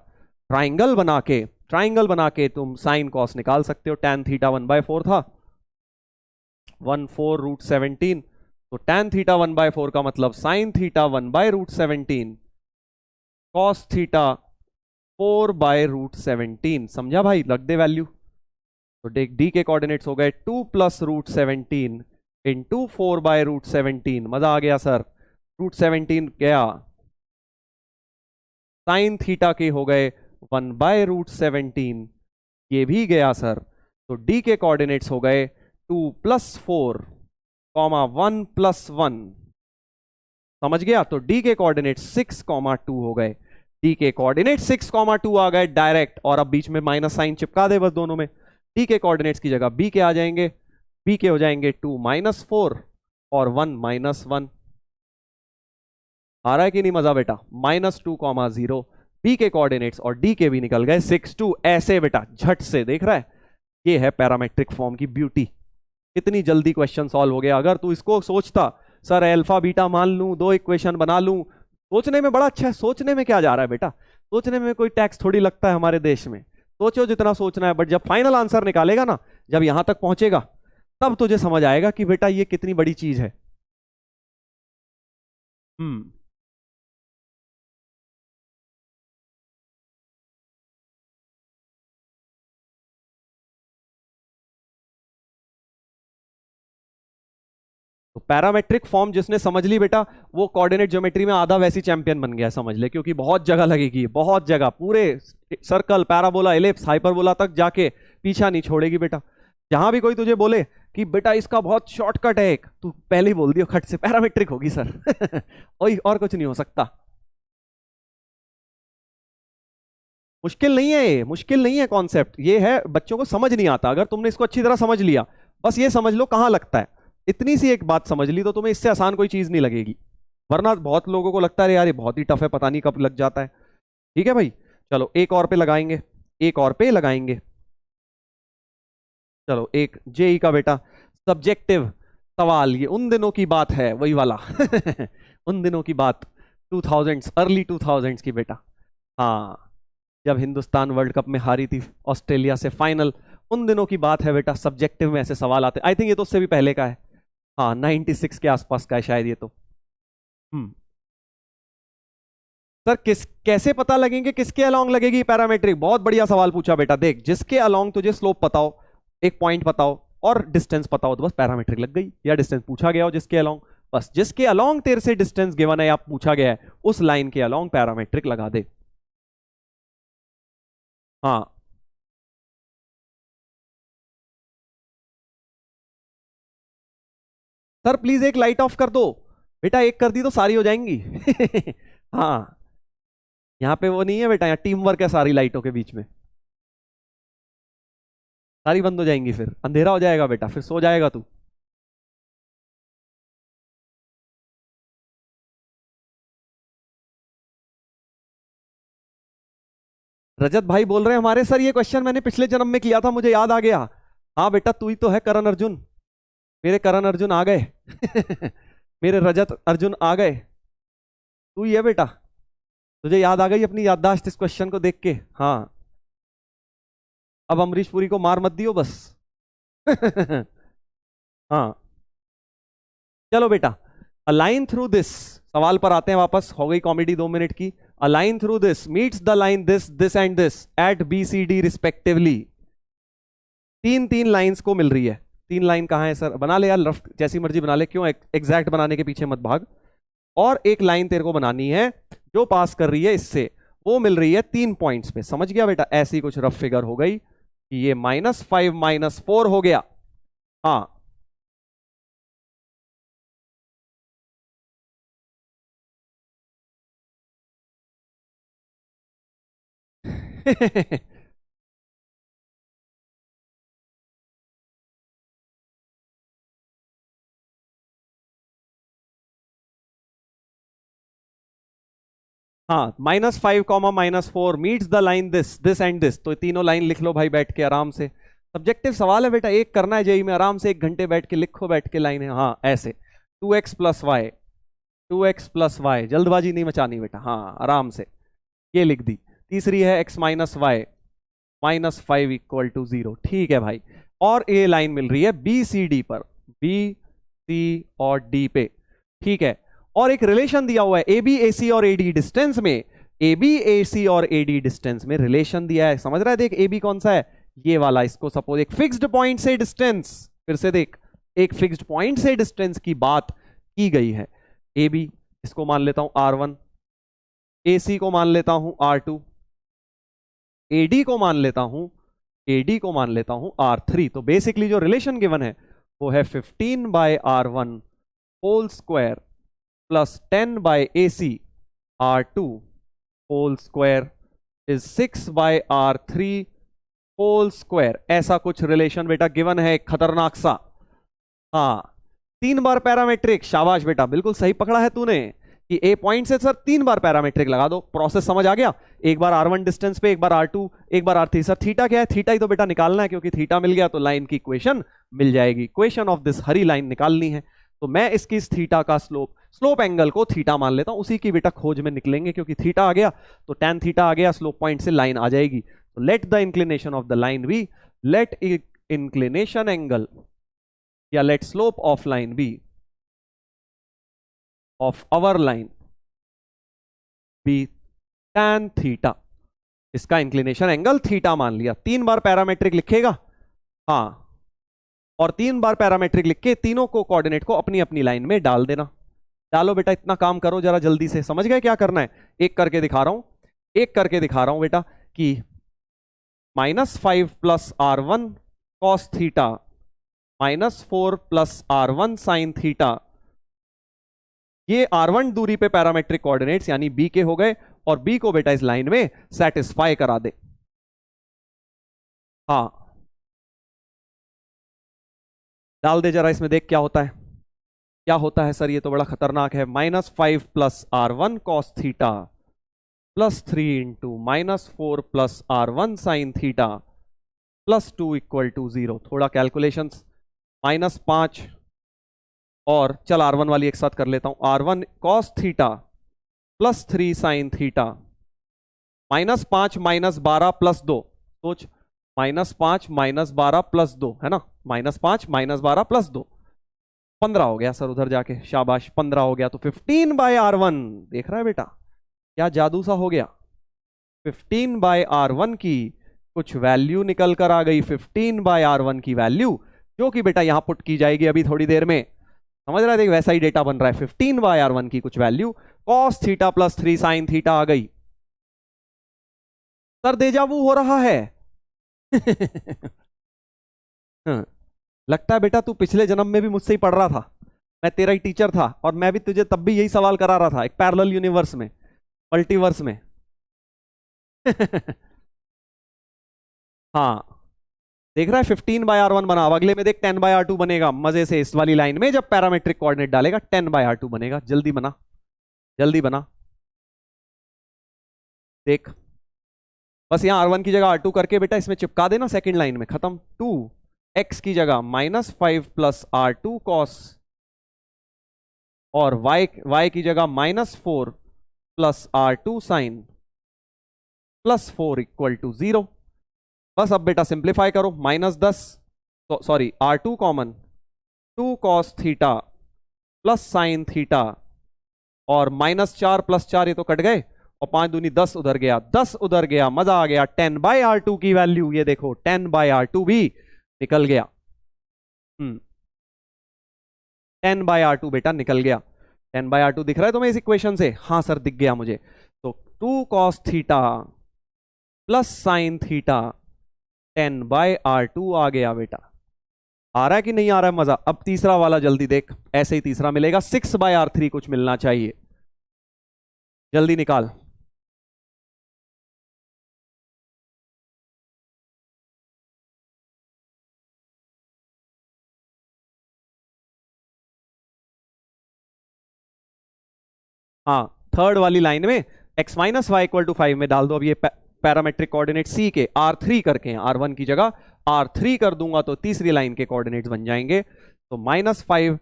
ट्राइंगल बना के तुम साइन कॉस निकाल सकते हो। tan थीटा 1/4 था, 1/4 √17, तो tan थीटा 1/4 का मतलब साइन थीटा 1/√17, कॉस थीटा 4/√17। समझा भाई? लग दे वैल्यू। तो देख डी के कोऑर्डिनेट्स हो गए 2 + √17 × 4/√17। मजा आ गया सर, √17 गया, साइन थीटा के हो गए 1/√17, ये भी गया सर। तो डी के कोऑर्डिनेट्स हो गए 2 + 4, 1 + 1, समझ गया? तो डी के कोऑर्डिनेट 6, 2 हो गए। डी के कोऑर्डिनेट 6, 2 आ गए डायरेक्ट, और अब बीच में माइनस साइन चिपका दे बस दोनों में। डी के कोऑर्डिनेट्स की जगह बी के आ जाएंगे, बी के हो जाएंगे 2 - 4 और 1 - 1। आ रहा है कि नहीं मजा बेटा? -2, 0 बी के कोऑर्डिनेट्स, और डी के भी निकल गए 6, 2। ऐसे बेटा झट से, देख रहा है? ये है पैरामेट्रिक फॉर्म की ब्यूटी। इतनी जल्दी क्वेश्चन सॉल्व हो गया। अगर तू इसको सोचता सर अल्फा बीटा मान लूं, 2 इक्वेशन बना लूं, सोचने में बड़ा अच्छा है। सोचने में क्या जा रहा है बेटा? सोचने में कोई टैक्स थोड़ी लगता है हमारे देश में। सोचो जितना सोचना है, बट जब फाइनल आंसर निकालेगा ना, जब यहां तक पहुंचेगा, तब तुझे समझ आएगा कि बेटा ये कितनी बड़ी चीज है। हम्म। तो पैरामेट्रिक फॉर्म जिसने समझ ली बेटा, वो कोऑर्डिनेट ज्योमेट्री में आधा वैसी चैंपियन बन गया, समझ ले, क्योंकि बहुत जगह लगेगी, बहुत जगह, पूरे सर्कल, पैराबोला, एलिप्स, हाइपरबोला तक जाके पीछा नहीं छोड़ेगी बेटा। जहां भी कोई तुझे बोले कि बेटा इसका बहुत शॉर्टकट है एक, तू पहले ही बोल दियो खट से पैरामेट्रिक होगी सर। और कुछ नहीं हो सकता। मुश्किल नहीं है, ये मुश्किल नहीं है कॉन्सेप्ट, ये है बच्चों को समझ नहीं आता। अगर तुमने इसको अच्छी तरह समझ लिया, बस ये समझ लो कहां लगता है, इतनी सी एक बात समझ ली, तो तुम्हें इससे आसान कोई चीज नहीं लगेगी। वरना बहुत लोगों को लगता है यार ये बहुत ही टफ है, पता नहीं कब लग जाता है। ठीक है भाई, चलो एक और पे लगाएंगे, एक और पे लगाएंगे। चलो एक जेई का बेटा सब्जेक्टिव सवाल, ये उन दिनों की बात है, वही वाला। उन दिनों की बात, 2000s, अर्ली 2000s की बेटा। हाँ, जब हिंदुस्तान वर्ल्ड कप में हारी थी ऑस्ट्रेलिया से फाइनल, उन दिनों की बात है बेटा। सब्जेक्टिव में ऐसे सवाल आते, आई थिंक ये तो उससे भी पहले का है। हाँ, 96 के आसपास का है शायद ये तो। सर कैसे पता लगेंगे किसके अलोंग लगेगी पैरामेट्रिक? बहुत बढ़िया सवाल पूछा बेटा। देख, जिसके अलोंग तुझे स्लोप पता हो, एक पॉइंट पता हो और डिस्टेंस पता हो, तो बस पैरामेट्रिक लग गई। या डिस्टेंस पूछा गया हो जिसके अलोंग, बस जिसके अलोंग तेरे से डिस्टेंस गिवन है या पूछा गया है, उस लाइन के अलोंग पैरामेट्रिक लगा दे। हाँ, सर प्लीज एक लाइट ऑफ कर दो बेटा, एक कर दी तो सारी हो जाएंगी। हाँ, यहाँ पे वो नहीं है बेटा, यहाँ टीम वर्क है सारी लाइटों के बीच में, सारी बंद हो जाएंगी, फिर अंधेरा हो जाएगा बेटा, फिर सो जाएगा तू। रजत भाई बोल रहे हैं हमारे, सर ये क्वेश्चन मैंने पिछले जन्म में किया था, मुझे याद आ गया। हाँ बेटा, तू ही तो है करण अर्जुन, मेरे करण अर्जुन आ गए। मेरे रजत अर्जुन आ गए, तू ही है बेटा। तुझे याद आ गई अपनी याददाश्त इस क्वेश्चन को देख के। हाँ, अब अमरीश पुरी को मार मत दियो बस। हाँ, चलो बेटा, अ लाइन थ्रू दिस, सवाल पर आते हैं वापस, हो गई कॉमेडी 2 मिनट की। A line through this meets the line this, this and this at B C D respectively. तीन तीन लाइंस को मिल रही है। तीन लाइन कहाँ है सर? बना ले यार, रफ जैसी मर्जी बना ले, क्यों एग्जैक्ट बनाने के पीछे मत भाग। और एक लाइन तेरे को बनानी है जो पास कर रही है इससे, वो मिल रही है 3 पॉइंट्स पे। समझ गया बेटा? ऐसी कुछ रफ फिगर हो गई कि ये -5 -4 हो गया। हाँ। हाँ, -5 -4 meets the line this, this and this. तो तीनों लाइन लिख लो भाई बैठ के आराम से। सब्जेक्टिव सवाल है बेटा, एक करना है जेई में, आराम से 1 घंटे बैठ के लिखो, बैठ के लाइन है। हाँ ऐसे 2x + y, 2x + y, जल्दबाजी नहीं मचानी बेटा। हाँ आराम से, ये लिख दी। तीसरी है x - y -5 = 0। ठीक है भाई। और ये लाइन मिल रही है बी सी डी पर, बी सी और डी पे। ठीक है, और एक रिलेशन दिया हुआ है ए बी ए सी और ए डी डिस्टेंस में। ए बी ए सी और ए डी डिस्टेंस में रिलेशन दिया है, समझ रहा है? देख ए बी कौन सा है, ये वाला। इसको सपोज एक फिक्स्ड पॉइंट से डिस्टेंस, फिर से देख, एक फिक्स्ड पॉइंट से डिस्टेंस की बात की गई है। ए बी, इसको मान लेता हूं R1, ए सी को मान लेता हूं R2, एडी को मान लेता हूं, एडी को मान लेता हूं R3। तो बेसिकली जो रिलेशन गिवन है वो है 15/R1 whole square plus 10/AC R2 whole square is 6/R3 whole square. ऐसा कुछ रिलेशन बेटा गिवन है, खतरनाक सा। हाँ, 3 बार पैरामेट्रिक। शाबाश बेटा, बिल्कुल सही पकड़ा है तूने कि ए पॉइंट से सर 3 बार पैरामेट्रिक लगा दो। प्रोसेस समझ आ गया? एक बार R1 डिस्टेंस पे, एक बार R2, एक बार R3। सर थीटा क्या है? थीटा ही तो बेटा निकालना है, क्योंकि थीटा मिल गया तो लाइन की इक्वेशन मिल जाएगी। Equation of this Hari line निकालनी है, तो मैं इसकी इस थीटा का स्लोप एंगल को थीटा मान लेता हूं। उसी की बेटा खोज में निकलेंगे, क्योंकि थीटा आ गया तो tan थीटा आ गया, स्लोप पॉइंट से लाइन आ जाएगी। Let the inclination of the line be, let inclination angle या let slope of line be of our line be tan theta. इसका इंक्लिनेशन एंगल थीटा मान लिया। 3 बार पैरामेट्रिक लिखेगा, हाँ, और 3 बार पैरामेट्रिक लिख के तीनों को कोऑर्डिनेट को अपनी अपनी लाइन में डाल देना। डालो बेटा, इतना काम करो जरा जल्दी से। समझ गए क्या करना है? एक करके दिखा रहा हूं, एक करके दिखा रहा हूं बेटा कि -5 + r1 cos theta -4 + r1 sin theta, ये r1 दूरी पे पैरामेट्रिक कोऑर्डिनेट्स यानी b के हो गए, और b को बेटा इस लाइन में सेटिस्फाई करा दे। हाँ, डाल दे जरा इसमें, देख क्या होता है। क्या होता है सर? ये तो बड़ा खतरनाक है। -5 + r1 cos theta +3 × -4 + r1 sin theta +2 = 0। थोड़ा कैलकुलेशंस, -5 और चल r1 वाली एक साथ कर लेता हूं। r1 cos theta +3 sin theta, -5 -12 +2, सोच, -5 -12 +2 है ना, -5 -12 +2, 15 हो गया सर उधर जाके, शाबाश 15 हो गया। तो 15/r1, देख रहा है बेटा क्या जादू सा हो गया। 15/r1 की कुछ वैल्यू निकल कर आ गई, 15/r1 की वैल्यू, जो कि बेटा यहां पुट की जाएगी अभी थोड़ी देर में। समझ रहा है? वैसा ही डेटा बन रहा है। 15/r1 की कुछ value cos theta +3 sin theta आ गई। सर डेजावू हो रहा है। हाँ, लगता है बेटा तू पिछले जन्म में भी मुझसे ही पढ़ रहा था, मैं तेरा ही टीचर था, और मैं भी तुझे तब भी यही सवाल करा रहा था, एक पैरेलल यूनिवर्स में, मल्टीवर्स में। हाँ, देख रहा है 15/r1 बना। अब अगले में देख 10/r2 बनेगा मजे से, इस वाली लाइन में जब पैरामेट्रिक कोऑर्डिनेट डालेगा 10/r2 बनेगा। जल्दी बना, जल्दी बना, देख। बस यहां r1 की जगह r2 करके बेटा इसमें चिपका देना, सेकंड लाइन में खत्म। 2x की जगह -5 + r2 cos, और y की जगह -4 + r2 sin +4 = 0। बस अब बेटा सिंप्लीफाई करो, -10, sorry r2 common, 2 cos theta + sin theta, और -4 + 4 ये तो कट गए, और 5 दूनी 10 उधर गया, 10 उधर गया, मजा आ गया। 10/r2 की वैल्यू ये देखो, 10/r2 भी निकल गया। 10/r2 बेटा निकल गया। 10/r2 दिख रहा है तुम्हें इस इक्वेशन से? हाँ सर दिख गया मुझे। तो 2 cos theta + sin theta 10/r2 आ गया बेटा। आ रहा है कि नहीं आ रहा है मजा? अब तीसरा वाला जल्दी देख, ऐसे ही तीसरा मिलेगा। 6/r3 कुछ मिलना चाहिए, जल्दी निकाल। हाँ, थर्ड वाली लाइन में x - y = 5 में डाल दो। अब ये पैरामेट्रिक कोऑर्डिनेट c के r3 करके हैं, r1 की जगह r3 कर दूंगा तो तीसरी लाइन के कोऑर्डिनेट्स बन जाएंगे। तो -5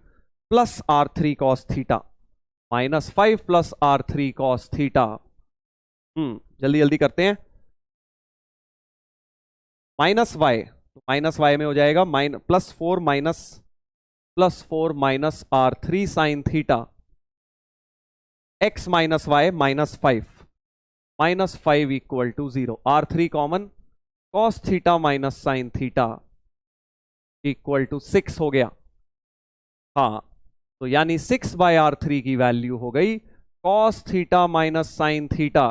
+ r3 cos theta, -5 + r3 cos theta, जल्दी जल्दी करते हैं। -y, तो -y में हो जाएगा +4 r3 sin theta, x - y -5 = 0। r3 common, cos theta - sin theta = 6 हो गया। हाँ, तो यानी 6/r3 की वैल्यू हो गई cos थीटा - sin थीटा।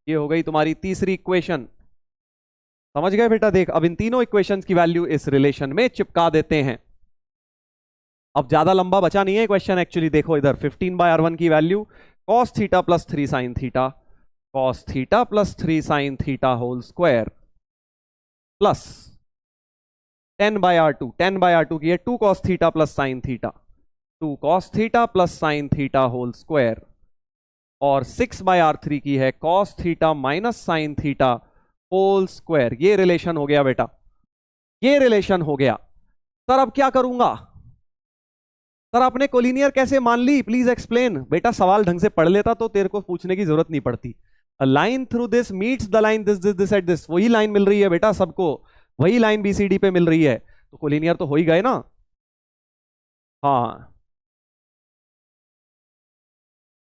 ये हो गई तुम्हारी तीसरी इक्वेशन। समझ गए बेटा? देख, अब इन तीनों इक्वेशंस की वैल्यू इस रिलेशन में चिपका देते हैं। अब ज्यादा लंबा बचा नहीं है क्वेश्चन एक्चुअली। देखो इधर 15/r1 की value cos theta +3 sin theta, cos theta +3 sin theta whole square plus 10/r2, 10/r2 की है 2 cos theta sin theta, 2 cos theta sin theta whole square, और 6/r3 की है cos theta sin theta whole square. ये relation हो गया बेटा, ये रिलेशन हो गया। सर अब क्या करूंगा? सर आपने कोलिनियर कैसे मान ली? Please explain. बेटा सवाल ढंग से पढ़ लेता तो तेरे को पूछने की जरूरत नहीं पड़ती। Line through this meets the line this this this at this, वही लाइन मिल रही है बेटा सबको, वही लाइन बीसीडी पे मिल रही है, तो कोलिनियर तो हो ही गए ना। हाँ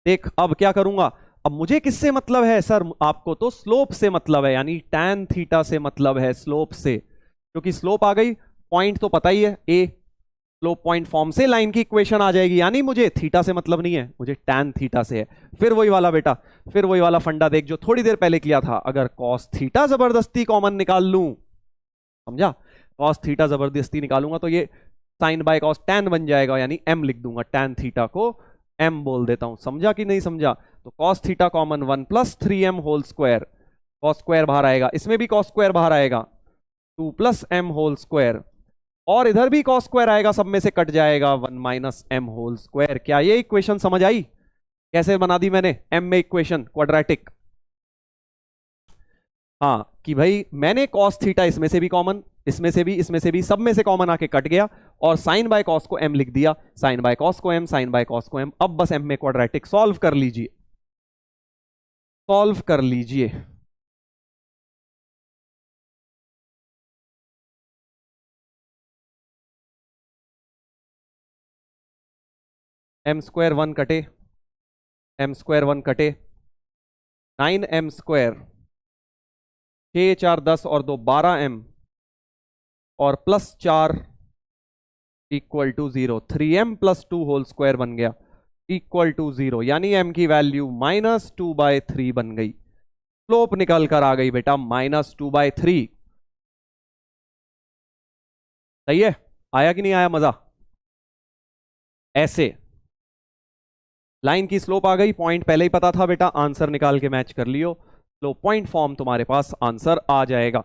देख अब क्या करूंगा, अब मुझे किससे मतलब है सर, आपको तो स्लोप से मतलब है, यानी tan थीटा से मतलब है, स्लोप से, क्योंकि स्लोप आ गई, पॉइंट तो पता ही है ए, स्लोप पॉइंट फॉर्म से लाइन की इक्वेशन आ जाएगी, यानी मुझे थीटा से मतलब नहीं है, मुझे tan थीटा से है। फिर वही वाला बेटा, फिर वही वाला फंडा देख जो थोड़ी देर पहले किया था, अगर cos थीटा जबरदस्ती कॉमन निकाल लूं, समझा, cos थीटा जबरदस्ती निकालूंगा तो ये साइन बाय cos tan बन जाएगा, यानी m लिख दूंगा, tan थीटा को m बोल देता हूं, समझा कि नहीं समझा। तो cos theta common 1 plus 3m whole square, cos square बाहर आएगा, इसमें भी cos स्क्वायर बाहर आएगा, 2 प्लस m होल स्क्वायर, और इधर भी cos स्क्वायर आएगा, सब में से कट जाएगा 1 माइनस m होल स्क्वायर। क्या ये इक्वेशन समझ आई, कैसे बना दी मैंने m में इक्वेशन क्वाड्रेटिक। हाँ कि भाई मैंने cos थीटा इसमें से भी कॉमन, इसमें से भी, इसमें से भी, सब में से कॉमन आके कट गया, और साइन बाय कॉस को m लिख दिया, साइन बाय कॉस को m, साइन बाय कॉस को m। अब बस m में क्वाड्रेटिक सॉल्व कर लीजिए, सॉल्व कर लीजिए। m स्क्वायर 1 कटे, m स्क्वायर 1 कटे, 9m स्क्वायर, 6 4 10 और 2 12m, और plus 4 equal to 0, 3m plus 2 whole square बन गया इक्वल टू 0, यानी m की वैल्यू -2/3 बन गई, स्लोप निकल कर आ गई बेटा -2/3। सही है, आया कि नहीं आया मजा। ऐसे लाइन की स्लोप आ गई, पॉइंट पहले ही पता था बेटा, आंसर निकाल के मैच कर लियो, स्लोप पॉइंट फॉर्म तुम्हारे पास आंसर आ जाएगा,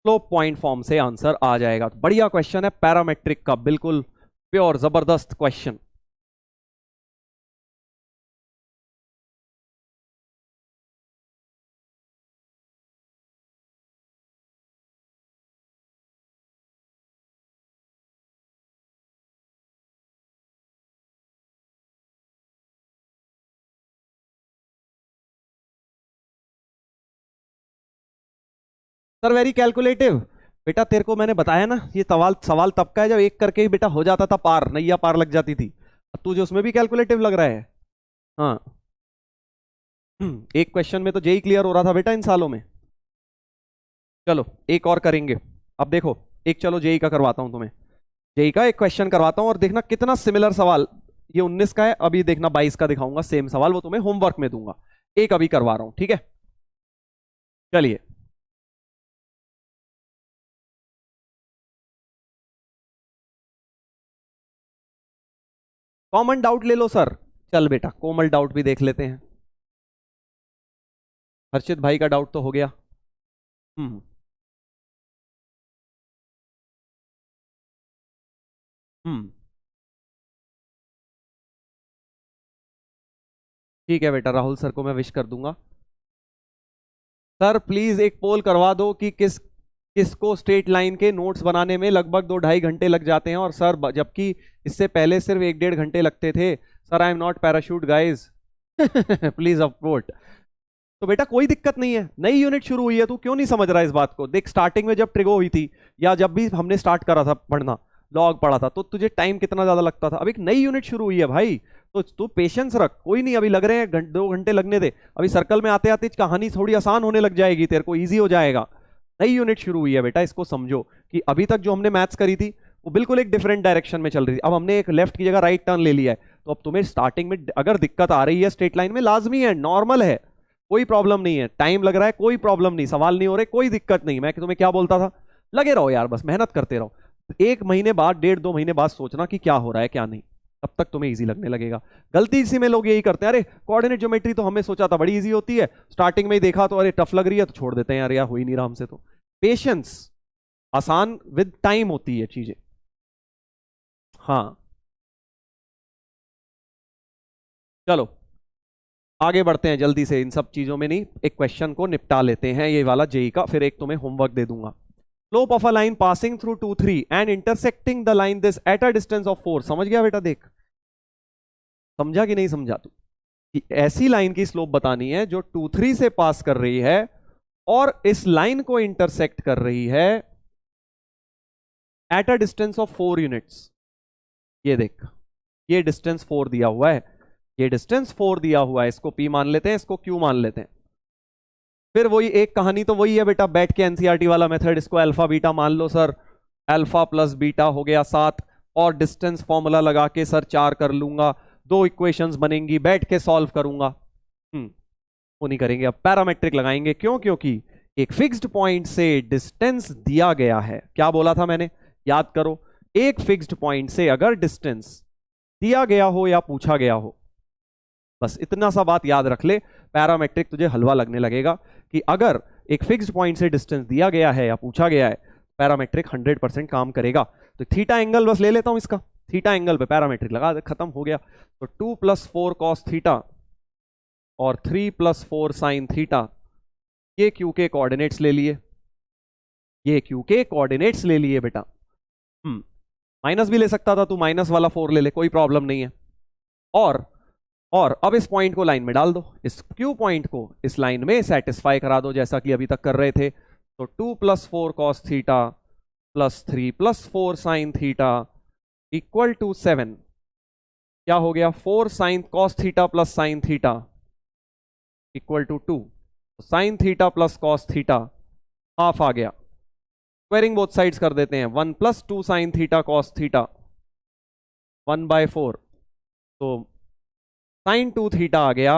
स्लोप पॉइंट फॉर्म से आंसर आ जाएगा। तो बढ़िया क्वेश्चन है पैरामेट्रिक का, बिल्कुल प्योर जबरदस्त क्वेश्चन। सर वेरी कैलकुलेटिव, बेटा तेरे को मैंने बताया ना, ये सवाल सवाल तब का है जब एक करके ही बेटा हो जाता था पार, नैया पार लग जाती थी, अब तुझे उसमें भी कैलकुलेटिव लग रहा है। हाँ एक क्वेश्चन में तो जेई क्लियर हो रहा था बेटा इन सालों में। चलो एक और करेंगे, अब देखो एक, चलो जेई का करवाता हूं तुम्हें, जेई का एक क्वेश्चन करवाता हूं, और देखना कितना सिमिलर सवाल, ये 19 का है, अभी देखना 22 का दिखाऊंगा, सेम सवाल, वो तुम्हें होमवर्क में दूंगा, एक अभी करवा रहा हूं, ठीक है। चलिए कॉमन डाउट ले लो सर, चल बेटा कोमल डाउट भी देख लेते हैं, हर्षित भाई का डाउट तो हो गया। हम्म हम्म ठीक है बेटा, राहुल सर को मैं विश कर दूंगा। सर प्लीज एक पोल करवा दो कि किसको स्ट्रेट लाइन के नोट्स बनाने में लगभग 2-2.5 घंटे लग जाते हैं, और सर जबकि इससे पहले सिर्फ 1-1.5 घंटे लगते थे। Sir I am not parachute guys, please upvote. तो बेटा कोई दिक्कत नहीं है, नई यूनिट शुरू हुई है, तू क्यों नहीं समझ रहा है इस बात को। देख स्टार्टिंग में जब ट्रिगो हुई थी, या जब भी हमने स्टार्ट करा था पढ़ना, लॉग पढ़ा था, तो तुझे टाइम कितना ज्यादा लगता था। अब एक नई यूनिट शुरू हुई है भाई, तो तू पेशेंस रख, कोई नहीं, अभी लग रहे हैं 2 घंटे लगने दे, अभी सर्कल में आते आते कहानी थोड़ी आसान होने लग जाएगी, तेरे को ईजी हो जाएगा। नई यूनिट शुरू हुई है बेटा, इसको समझो कि अभी तक जो हमने मैथ्स करी थी वो बिल्कुल एक डिफरेंट डायरेक्शन में चल रही थी, अब हमने एक लेफ्ट की जगह राइट टर्न ले लिया है, तो अब तुम्हें स्टार्टिंग में अगर दिक्कत आ रही है स्ट्रेट लाइन में, लाजमी है, नॉर्मल है, कोई प्रॉब्लम नहीं है, टाइम लग रहा है कोई प्रॉब्लम नहीं, सवाल नहीं हो रहे कोई दिक्कत नहीं। मैं तुम्हें क्या बोलता था, लगे रहो यार, बस मेहनत करते रहो, 1 महीने बाद 1.5-2 महीने बाद सोचना कि क्या हो रहा है क्या नहीं, तब तक तुम्हें इजी लगने लगेगा। गलती इसी में लोग यही करते हैं, अरे कोऑर्डिनेट ज्योमेट्री तो हमें सोचा था बड़ी इजी होती है, स्टार्टिंग में ही देखा तो अरे टफ लग रही है, तो छोड़ देते हैं यार, हो ही नहीं रहा हमसे। तो पेशेंस, आसान विद टाइम होती है चीजें। हाँ चलो आगे बढ़ते हैं जल्दी से, इन सब चीजों में नहीं, एक क्वेश्चन को निपटा लेते हैं ये वाला जेई का, फिर एक तुम्हें होमवर्क दे दूंगा। Slope of a line passing through 2 3 and intersecting the line this at a distance of 4, समझ गया बेटा, देख समझा कि नहीं समझा तू, कि ऐसी लाइन की स्लोप बतानी है जो 2 3 से पास कर रही है और इस लाइन को इंटरसेक्ट कर रही है at a distance of 4 units. ये देख, ये डिस्टेंस 4 दिया हुआ है, ये डिस्टेंस 4 दिया हुआ है, इसको P मान लेते हैं, इसको Q मान लेते हैं। फिर वही एक कहानी तो वही है बेटा, बैठ के एनसीईआरटी वाला मेथड, इसको अल्फा बीटा मान लो सर, अल्फा प्लस बीटा हो गया 7, और डिस्टेंस फॉर्मूला लगा के सर 4 कर लूंगा, 2 इक्वेशंस बनेंगी, बैठ के सॉल्व करूंगा। वो नहीं करेंगे, अब पैरामेट्रिक लगाएंगे। क्यों? क्योंकि एक फिक्स्ड पॉइंट से डिस्टेंस दिया गया है। क्या बोला था मैंने, याद करो, एक फिक्स्ड पॉइंट से अगर डिस्टेंस दिया गया हो या पूछा गया हो, बस इतना सा बात याद रख ले, पैरामेट्रिक तुझे हलवा लगने लगेगा कि अगर एक फिक्स्ड पॉइंट से डिस्टेंस दिया गया है या पूछा गया है, पैरामेट्रिक 100% काम करेगा। तो थीटा एंगल बस ले लेता हूं इसका, थीटा एंगल पे पैरामेट्रिक लगा दे, खत्म हो गया। तो 2 + 4 cos थीटा और 3 + 4 sin थीटा, ये क्यू के कोऑर्डिनेट्स ले लिए, ये क्यू के कोऑर्डिनेट्स ले लिए बेटा। माइनस भी ले सकता था तू, माइनस वाला 4 ले ले, कोई प्रॉब्लम नहीं है। और अब इस पॉइंट को लाइन में डाल दो, इस क्यू पॉइंट को इस लाइन में सेटिस्फाई करा दो जैसा कि अभी तक कर रहे थे। तो 2 + 4 cos theta plus 3 + 4 sin theta equal to 7। क्या हो गया, 4 sin cos theta plus sin theta equal to 2। sin theta plus cos theta half आ गया, स्क्वायरिंग बोथ साइड्स कर देते हैं, 1 + 2 sin थीटा cos थीटा 1/4। तो sin 2 थीटा आ गया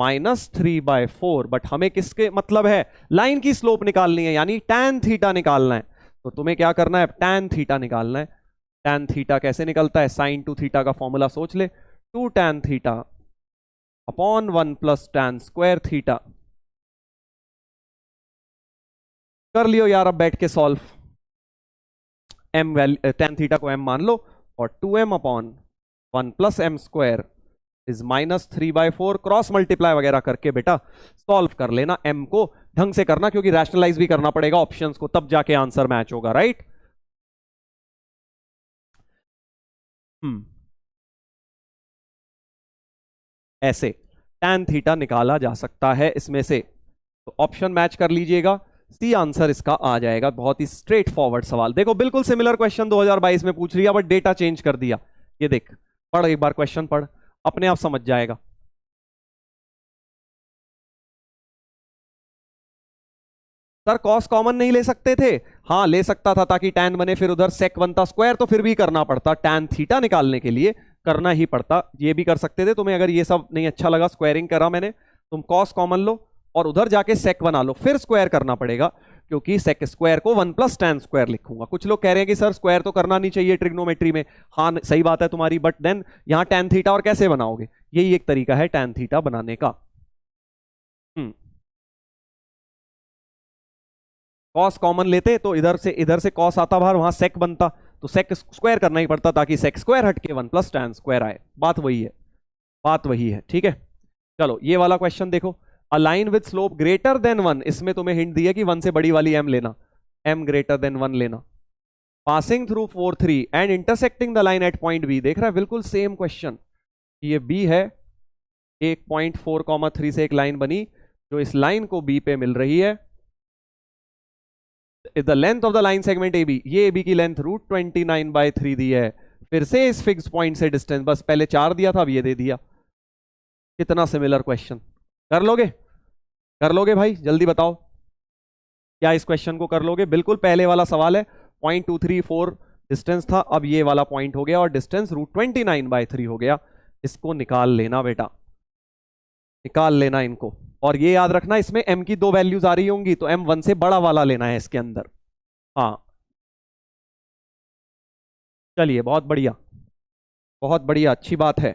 -3/4। बट हमें किसके मतलब है, लाइन की स्लोप निकालनी है, यानी tan थीटा निकालना है। तो तुम्हें क्या करना है, tan थीटा निकालना है। tan थीटा कैसे निकलता है, sin 2 थीटा का फॉर्मूला सोच ले, 2 tan theta upon 1 + tan square theta. कर लियो यार, अब बैठ के solve. m value tan theta को m मान लो, और 2m upon 1 + m square is -3/4, cross multiply वगैरह करके बेटा सॉल्व कर लेना। m को ढंग से करना, क्योंकि रैशनलाइज भी करना पड़ेगा ऑप्शंस को, तब जाके आंसर मैच होगा, राइट। ऐसे tan थीटा निकाला जा सकता है इसमें से, तो ऑप्शन मैच कर लीजिएगा, सी आंसर इसका आ जाएगा। बहुत ही स्ट्रेट फॉरवर्ड सवाल, देखो बिल्कुल सिमिलर क्वेश्चन 2022 में पूछ लिया, बट डेटा चेंज कर दिया। ये देख, पढ़ एक बार क्वेश्चन, पढ़, अपने आप समझ जाएगा। सर कॉस कॉमन नहीं ले सकते थे, हाँ ले सकता था, ताकि tan बने, फिर उधर सेक बनता, स्क्वायर तो फिर भी करना पड़ता, tan थीटा निकालने के लिए करना ही पड़ता। ये भी कर सकते थे, तुम्हें अगर ये सब नहीं अच्छा लगा, स्क्वायरिंग करा मैंने, तुम कॉस कॉमन लो और उधर जाके सेक बना लो, फिर स्क्वायर करना पड़ेगा, क्योंकि सेक स्क्वायर को 1 + tan स्क्वायर लिखूंगा। कुछ लोग कह रहे हैं कि सर स्क्वायर तो करना नहीं चाहिए ट्रिग्नोमेट्री में, हाँ सही बात है तुम्हारी, बट देन यहाँ tan थीटा और कैसे बनाओगे, यही एक तरीका है tan थीटा बनाने का। कॉस कॉमन लेते तो इधर से कॉस आता बाहर, वहां सेक बनता, तो सेक स्क्वायर करना ही पड़ता, ताकि सेक स्क्वायर हटके 1 + tan स्क्वायर आए। बात वही है, बात वही है, ठीक है। चलो ये वाला क्वेश्चन देखो, a line with slope greater than 1, इसमें तुम्हें हिंट दिया कि 1 से बड़ी वाली m लेना, m greater than 1 लेना, passing through 4 3 and intersecting the line at point b। देख रहा है, बिल्कुल सेम क्वेश्चन, ये b है, एक पॉइंट 4,3 से एक लाइन बनी, जो इस लाइन को b पे मिल रही है। The length of the line segment AB, ये AB की लेंथ √29/3 दी है। फिर से इस फिक्स पॉइंट से डिस्टेंस, बस पहले 4 दिया था, अब ये दे दिया। कितना सिमिलर क्वेश्चन, कर लोगे, कर लोगे भाई, जल्दी बताओ, क्या इस क्वेश्चन को कर लोगे। बिल्कुल पहले वाला सवाल है, 0.234 डिस्टेंस था, अब ये वाला पॉइंट हो गया और डिस्टेंस √29/3 हो गया। इसको निकाल लेना बेटा, निकाल लेना इनको, और ये याद रखना इसमें m की 2 वैल्यूज आ रही होंगी, तो m 1 से बड़ा वाला लेना है इसके अंदर। हाँ चलिए, बहुत बढ़िया, बहुत बढ़िया, अच्छी बात है।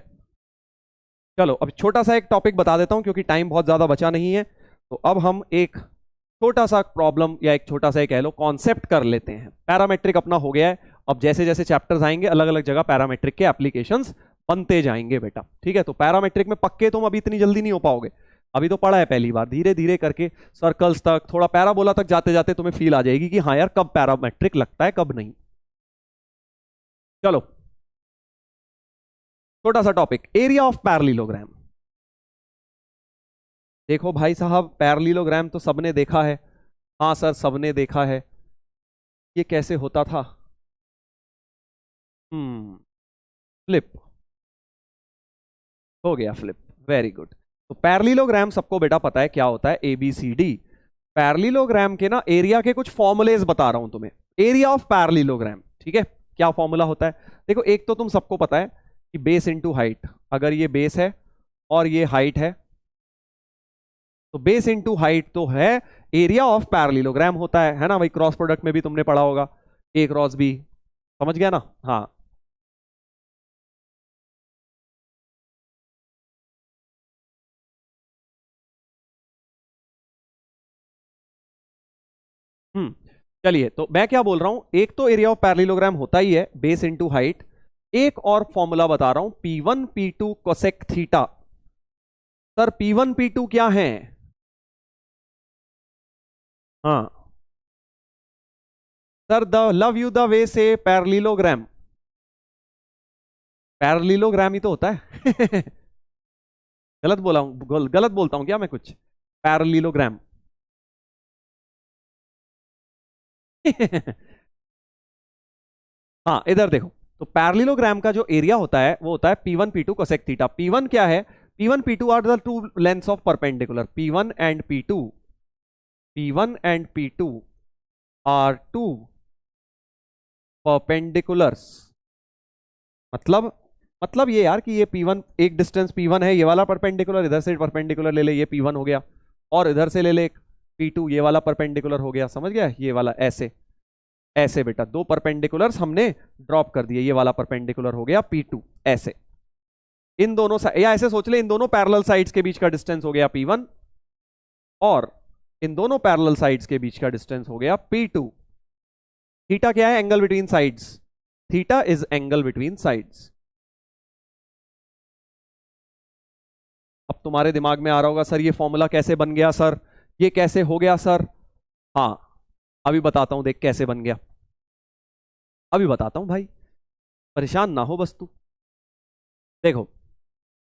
चलो अब छोटा सा एक टॉपिक बता देता हूं, क्योंकि टाइम बहुत ज्यादा बचा नहीं है। तो अब हम एक छोटा सा प्रॉब्लम, या एक छोटा सा कह लो कॉन्सेप्ट कर लेते हैं। पैरामेट्रिक अपना हो गया है, अब जैसे जैसे चैप्टर्स आएंगे अलग अलग जगह पैरामेट्रिक के एप्लीकेशंस बनते जाएंगे बेटा, ठीक है। तो पैरामेट्रिक में पक्के तुम अभी इतनी जल्दी नहीं हो पाओगे, अभी तो पढ़ा है पहली बार, धीरे धीरे करके सर्कल्स तक, थोड़ा पैराबोला तक जाते जाते तुम्हें फील आ जाएगी कि हाँ यार कब पैरामेट्रिक लगता है कब नहीं। चलो छोटा सा टॉपिक, एरिया ऑफ पैरेललोग्राम। देखो भाई साहब, पैरेललोग्राम तो सबने देखा है। हाँ सर, सबने देखा है। ये कैसे होता था? फ्लिप। हो गया फ्लिप। Very good. तो पैरेललोग्राम सबको बेटा पता है क्या होता है, ABCD। पैरेललोग्राम के ना एरिया के कुछ फॉर्मूलेज बता रहा हूं तुम्हें। एरिया ऑफ पैरेललोग्राम, ठीक है? क्या फॉर्मूला होता है? देखो, एक तो तुम सबको पता है कि बेस इंटू हाइट। अगर ये बेस है और ये हाइट है तो बेस इंटू हाइट तो है, एरिया ऑफ पैरेललोग्राम होता है ना भाई? क्रॉस प्रोडक्ट में भी तुमने पढ़ा होगा, A क्रॉस B। समझ गया ना? हाँ। हम्म चलिए, तो मैं क्या बोल रहा हूं, एक तो एरिया ऑफ पैरेललोग्राम होता ही है बेस इंटू हाइट। एक और फॉर्मूला बता रहा हूं, P1 P2 cosec theta. Sir P1 P2 क्या है? हाँ sir, the love you the way से पैरेललोग्राम। पैरेललोग्राम ही तो होता है। गलत बोला हूं? गलत बोलता हूं क्या मैं कुछ? पैरेललोग्राम। हाँ, इधर देखो। तो पैरेललोग्राम का जो एरिया होता है वो होता है P1 P2 cosec theta. P1 क्या है? P1 P2 are the two lengths of perpendicular. P1 and P2 are two perpendiculars. मतलब मतलब ये यार कि ये P1, एक डिस्टेंस P1 है, ये वाला परपेंडिकुलर, इधर से परपेंडिकुलर ले ले, ये P1 हो गया। और इधर से ले ले एक P2, ये वाला परपेंडिकुलर हो गया। समझ गया? ये वाला ऐसे ऐसे बेटा, दो परपेंडिकुलर्स हमने ड्रॉप कर दिए, ये वाला परपेंडिकुलर हो गया P2 ऐसे। इन दोनों या ऐसे सोच ले, इन दोनों पैरेलल साइड्स के बीच का डिस्टेंस हो गया P1, और इन दोनों पैरेलल साइड्स के बीच का डिस्टेंस हो गया P2। थीटा क्या है? Angle between sides. Theta is angle between sides. अब तुम्हारे दिमाग में आ रहा होगा, सर ये फॉर्मूला कैसे बन गया सर, ये कैसे हो गया सर? हाँ, अभी बताता हूं, देख कैसे बन गया। अभी बताता हूं भाई, परेशान ना हो बस तू। देखो,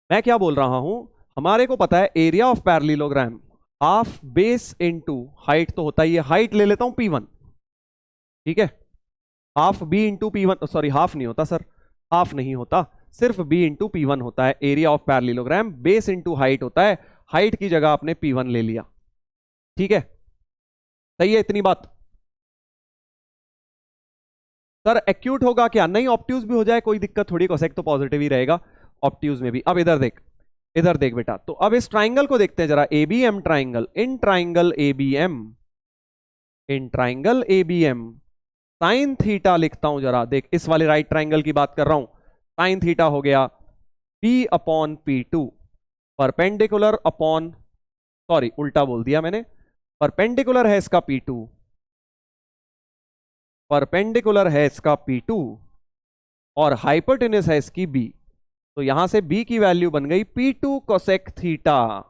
मैं क्या बोल रहा हूं, हमारे को पता है area of parallelogram half base into height तो होता ही है। हाइट ले लेता हूं P1, ठीक है? Half B into P1, sorry half नहीं होता सर, हाफ नहीं होता, सिर्फ B इंटू P1 होता है। Area of parallelogram base into height होता है। हाइट की जगह आपने P1 ले लिया, ठीक है? सही है इतनी बात? सर एक्यूट होगा क्या? नहीं, ऑप्ट्यूज भी हो जाए कोई दिक्कत थोड़ी, कोसेक तो पॉजिटिव ही रहेगा ऑप्ट्यूज में भी। अब इधर देख, इधर देख बेटा, तो अब इस ट्राइंगल को देखते हैं जरा। ABM triangle, in triangle ABM, in triangle ABM sine theta लिखता हूं जरा, देख इस वाले राइट ट्राइंगल की बात कर रहा हूं। साइन थीटा हो गया P/P2, परपेंडिकुलर अपॉन, सॉरी उल्टा बोल दिया मैंने, परपेंडिकुलर है इसका P2, परपेंडिकुलर है इसका P2, और हाइपोटेन्यूज है इसकी B। तो यहां से B की वैल्यू बन गई P2 कोसेक थीटा।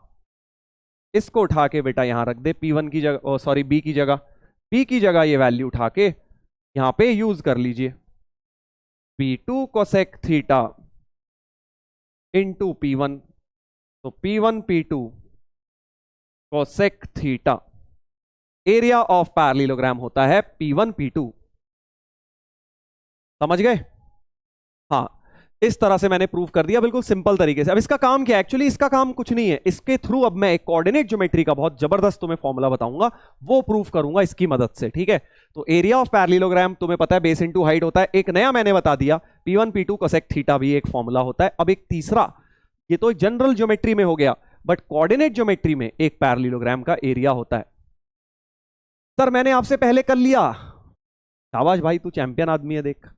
इसको उठा के बेटा यहां रख दे P1 की जगह, सॉरी B की जगह। B की जगह ये वैल्यू उठा के यहां पे यूज कर लीजिए, P2 cosec theta into P1। तो P1 P2 cosec theta, area of parallelogram होता है P1 P2। समझ गए? हाँ, इस तरह से मैंने प्रूव कर दिया, बिल्कुल सिंपल तरीके से। अब इसका काम क्या है? एक्चुअली इसका काम कुछ नहीं है, इसके थ्रू अब मैं एक कोऑर्डिनेट ज्योमेट्री का बहुत जबरदस्त तुम्हें फॉर्मूला बताऊंगा, वो प्रूव करूंगा इसकी मदद से, ठीक है? तो एरिया ऑफ पैरेललोग्राम तुम्हें पता है बेस इनटू हाइट होता है। एक नया मैंने बता दिया, P1 P2 कोसेक थीटा भी एक फॉर्मूला होता है। अब एक तीसरा, ये तो जनरल ज्योमेट्री में हो गया, बट कोऑर्डिनेट ज्योमेट्री में एक पैरेललोग्राम का एरिया होता है। सर मैंने आपसे पहले कर लिया, शाबाश भाई, तू चैंपियन आदमी है, देख।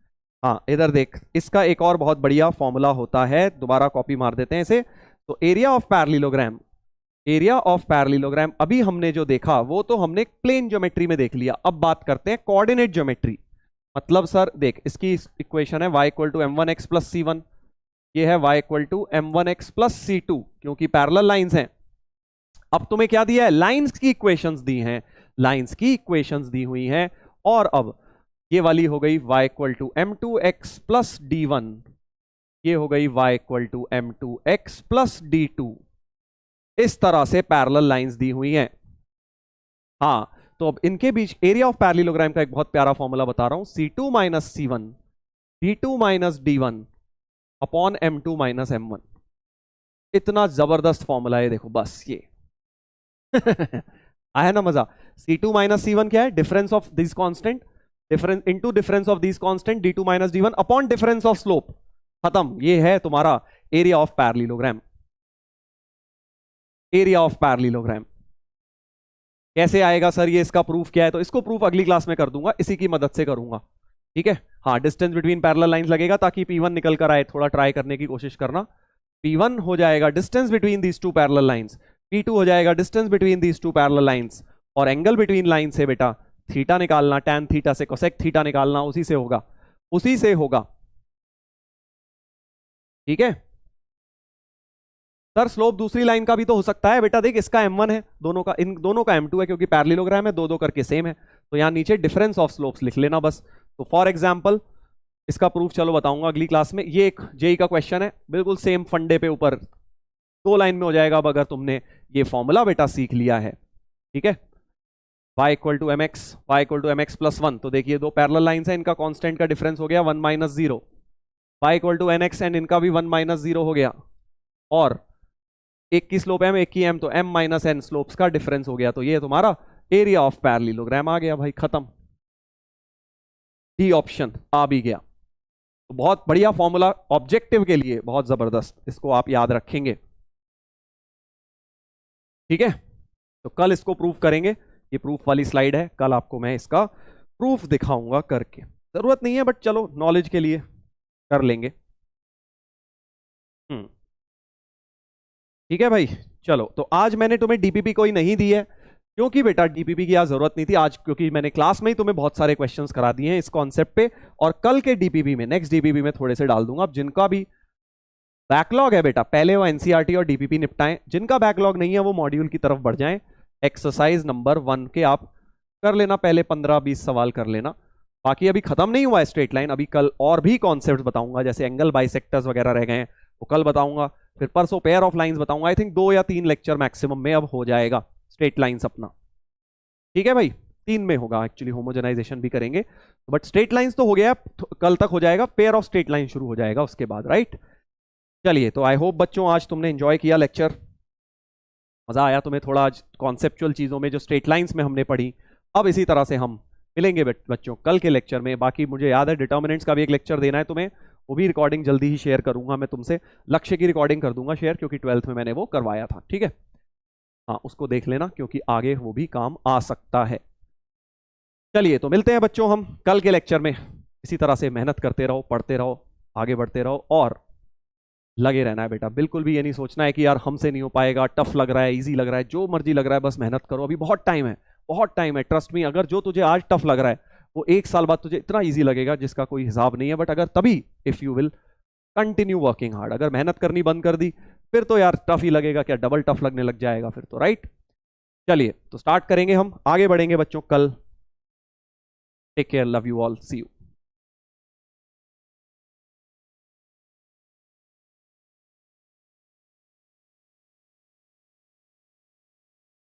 हाँ इधर देख, इसका एक और बहुत बढ़िया फॉर्मूला होता है, दोबारा कॉपी मार देते हैं इसे। तो area of parallelogram, area of parallelogram अभी हमने जो देखा वो तो हमने प्लेन ज्योमेट्री में देख लिया। अब बात करते हैं कोऑर्डिनेट ज्योमेट्री। मतलब सर देख, इसकी इक्वेशन है y=m1x+c1, ये है y=m1x+c2, क्योंकि पैरेलल लाइंस हैं। अब तुम्हें क्या दिया है? लाइंस की इक्वेशंस दी हैं, लाइंस की इक्वेशंस दी हुई हैं। और अब ये वाली हो गई y=m2x+d1, ये हो गई y=m2x+d2। इस तरह से पैरेलल लाइंस दी हुई हैं। हाँ, तो अब इनके बीच एरिया ऑफ पैरेललोग्राम का एक बहुत प्यारा फॉर्मूला बता रहा हूं, C2 minus C1 D2 minus D1 upon M2 minus M1। इतना जबरदस्त फॉर्मूला है, देखो बस ये आया ना मजा। C2 माइनस C1 क्या है? Difference of this constant, difference into difference of this constant D2 minus D1 upon difference of slope. खत्म, ये है तुम्हारा area of parallelogram. Area of parallelogram कैसे आएगा सर, ये इसका प्रूफ क्या है? तो इसको प्रूफ अगली क्लास में कर दूंगा, इसी की मदद से करूंगा, ठीक है। हाँ, डिस्टेंस बिटवीन पैरेलल लाइंस लगेगा ताकि P1 निकल कर आए, थोड़ा ट्राई करने की कोशिश करना। P1 हो जाएगा distance between these two parallel lines, P2 हो जाएगा distance between these two parallel lines, और एंगल बिटवीन लाइन से बेटा थीटा निकालना, tan थीटा से कोसेक थीटा निकालना, उसी से होगा, उसी से होगा, ठीक है। सर स्लोप दूसरी लाइन का भी तो हो सकता है बेटा, देख इसका M1 है, दोनों का, इन दोनों का M2 है, क्योंकि पैरेललोग्राम है, दो दो करके सेम है, तो यहां नीचे डिफरेंस ऑफ स्लोप्स लिख लेना बस। तो फॉर एग्जांपल इसका प्रूफ चलो बताऊंगा अगली क्लास में। ये एक जेई का क्वेश्चन है, बिल्कुल सेम फंडे पे ऊपर, दो लाइन में हो जाएगा अब अगर तुमने ये फॉर्मूला बेटा सीख लिया है, ठीक है। y equal to m x plus 1, तो देखिए दो पैरेलल लाइंस हैं, इनका कांस्टेंट का डिफरेंस हो गया 1 minus 0, y equal to n x and इनका भी 1 माइनस 0 हो गया, और एक की स्लोप m एक की m, तो m माइनस n स्लोप्स का डिफरेंस हो गया, तो ये तुम्हारा एरिया ऑफ पैरेललोग्राम आ गया भाई, खत्म। डी ऑप्शन आ भी गया, तो बहुत बढ़िया फॉर्मूला, ऑब्जेक्टिव के लिए बहुत जबरदस्त, इसको आप याद रखेंगे, ठीक है। तो कल इसको प्रूफ करेंगे, ये प्रूफ वाली स्लाइड है, कल आपको मैं इसका प्रूफ दिखाऊंगा करके, जरूरत नहीं है बट चलो नॉलेज के लिए कर लेंगे। ठीक है भाई, चलो। तो आज मैंने तुम्हें डीपीपी कोई नहीं दी है, क्योंकि बेटा डीपीपी की आज जरूरत नहीं थी आज, क्योंकि मैंने क्लास में ही तुम्हें बहुत सारे क्वेश्चंस करा दिए हैं इस कॉन्सेप्ट पे, और कल के डीपीपी में, नेक्स्ट डीपीपी में थोड़े से डाल दूंगा। अब जिनका भी बैकलॉग है बेटा, पहले वो एनसीईआरटी और डीपीपी निपटाएं, जिनका बैकलॉग नहीं है वो मॉड्यूल की तरफ बढ़ जाएं। एक्सरसाइज नंबर 1 के आप कर लेना, पहले 15-20 सवाल कर लेना, बाकी अभी खत्म नहीं हुआ है स्ट्रेट लाइन, अभी कल और भी कॉन्सेप्ट बताऊंगा, जैसे एंगल बाइसेक्टर्स वगैरह रह गए हैं वो कल बताऊंगा, फिर परसों पेयर ऑफ लाइंस बताऊंगा। आई थिंक 2 या 3 लेक्चर मैक्सिमम में अब हो जाएगा स्ट्रेट लाइंस अपना, ठीक है भाई। 3 में होगा एक्चुअली, होमोजेनाइजेशन भी करेंगे, बट स्ट्रेट लाइंस तो हो गया, कल तक हो जाएगा, पेयर ऑफ स्ट्रेट लाइन शुरू हो जाएगा उसके बाद, राइट। चलिए, तो आई होप बच्चों आज तुमने एंजॉय किया लेक्चर, मजा आया तुम्हें थोड़ा आज कॉन्सेप्चुअल चीजों में जो स्ट्रेट लाइंस में हमने पढ़ी। अब इसी तरह से हम मिलेंगे बच्चों कल के लेक्चर में। बाकी मुझे याद है डिटर्मिनेंट्स का भी एक लेक्चर देना है तुम्हें, वो भी रिकॉर्डिंग जल्दी ही शेयर करूंगा मैं तुमसे, लक्ष्य की रिकॉर्डिंग कर दूंगा शेयर, क्योंकि 12th में मैंने वो करवाया था, ठीक है। हाँ, उसको देख लेना, क्योंकि आगे वो भी काम आ सकता है। चलिए, तो मिलते हैं बच्चों हम कल के लेक्चर में। इसी तरह से मेहनत करते रहो, पढ़ते रहो, आगे बढ़ते रहो, और लगे रहना है बेटा। बिल्कुल भी ये नहीं सोचना है कि यार हमसे नहीं हो पाएगा, टफ लग रहा है, इजी लग रहा है, जो मर्जी लग रहा है, बस मेहनत करो, अभी बहुत टाइम है, बहुत टाइम है। ट्रस्ट मी, अगर जो तुझे आज टफ लग रहा है वो 1 साल बाद तुझे इतना इजी लगेगा जिसका कोई हिसाब नहीं है। बट अगर तभी, if you will continue working hard, अगर मेहनत करनी बंद कर दी फिर तो यार टफ ही लगेगा, क्या डबल टफ लगने लग जाएगा फिर तो, राइट। चलिए, तो स्टार्ट करेंगे हम, आगे बढ़ेंगे बच्चों कल। Take care, love you all, see you.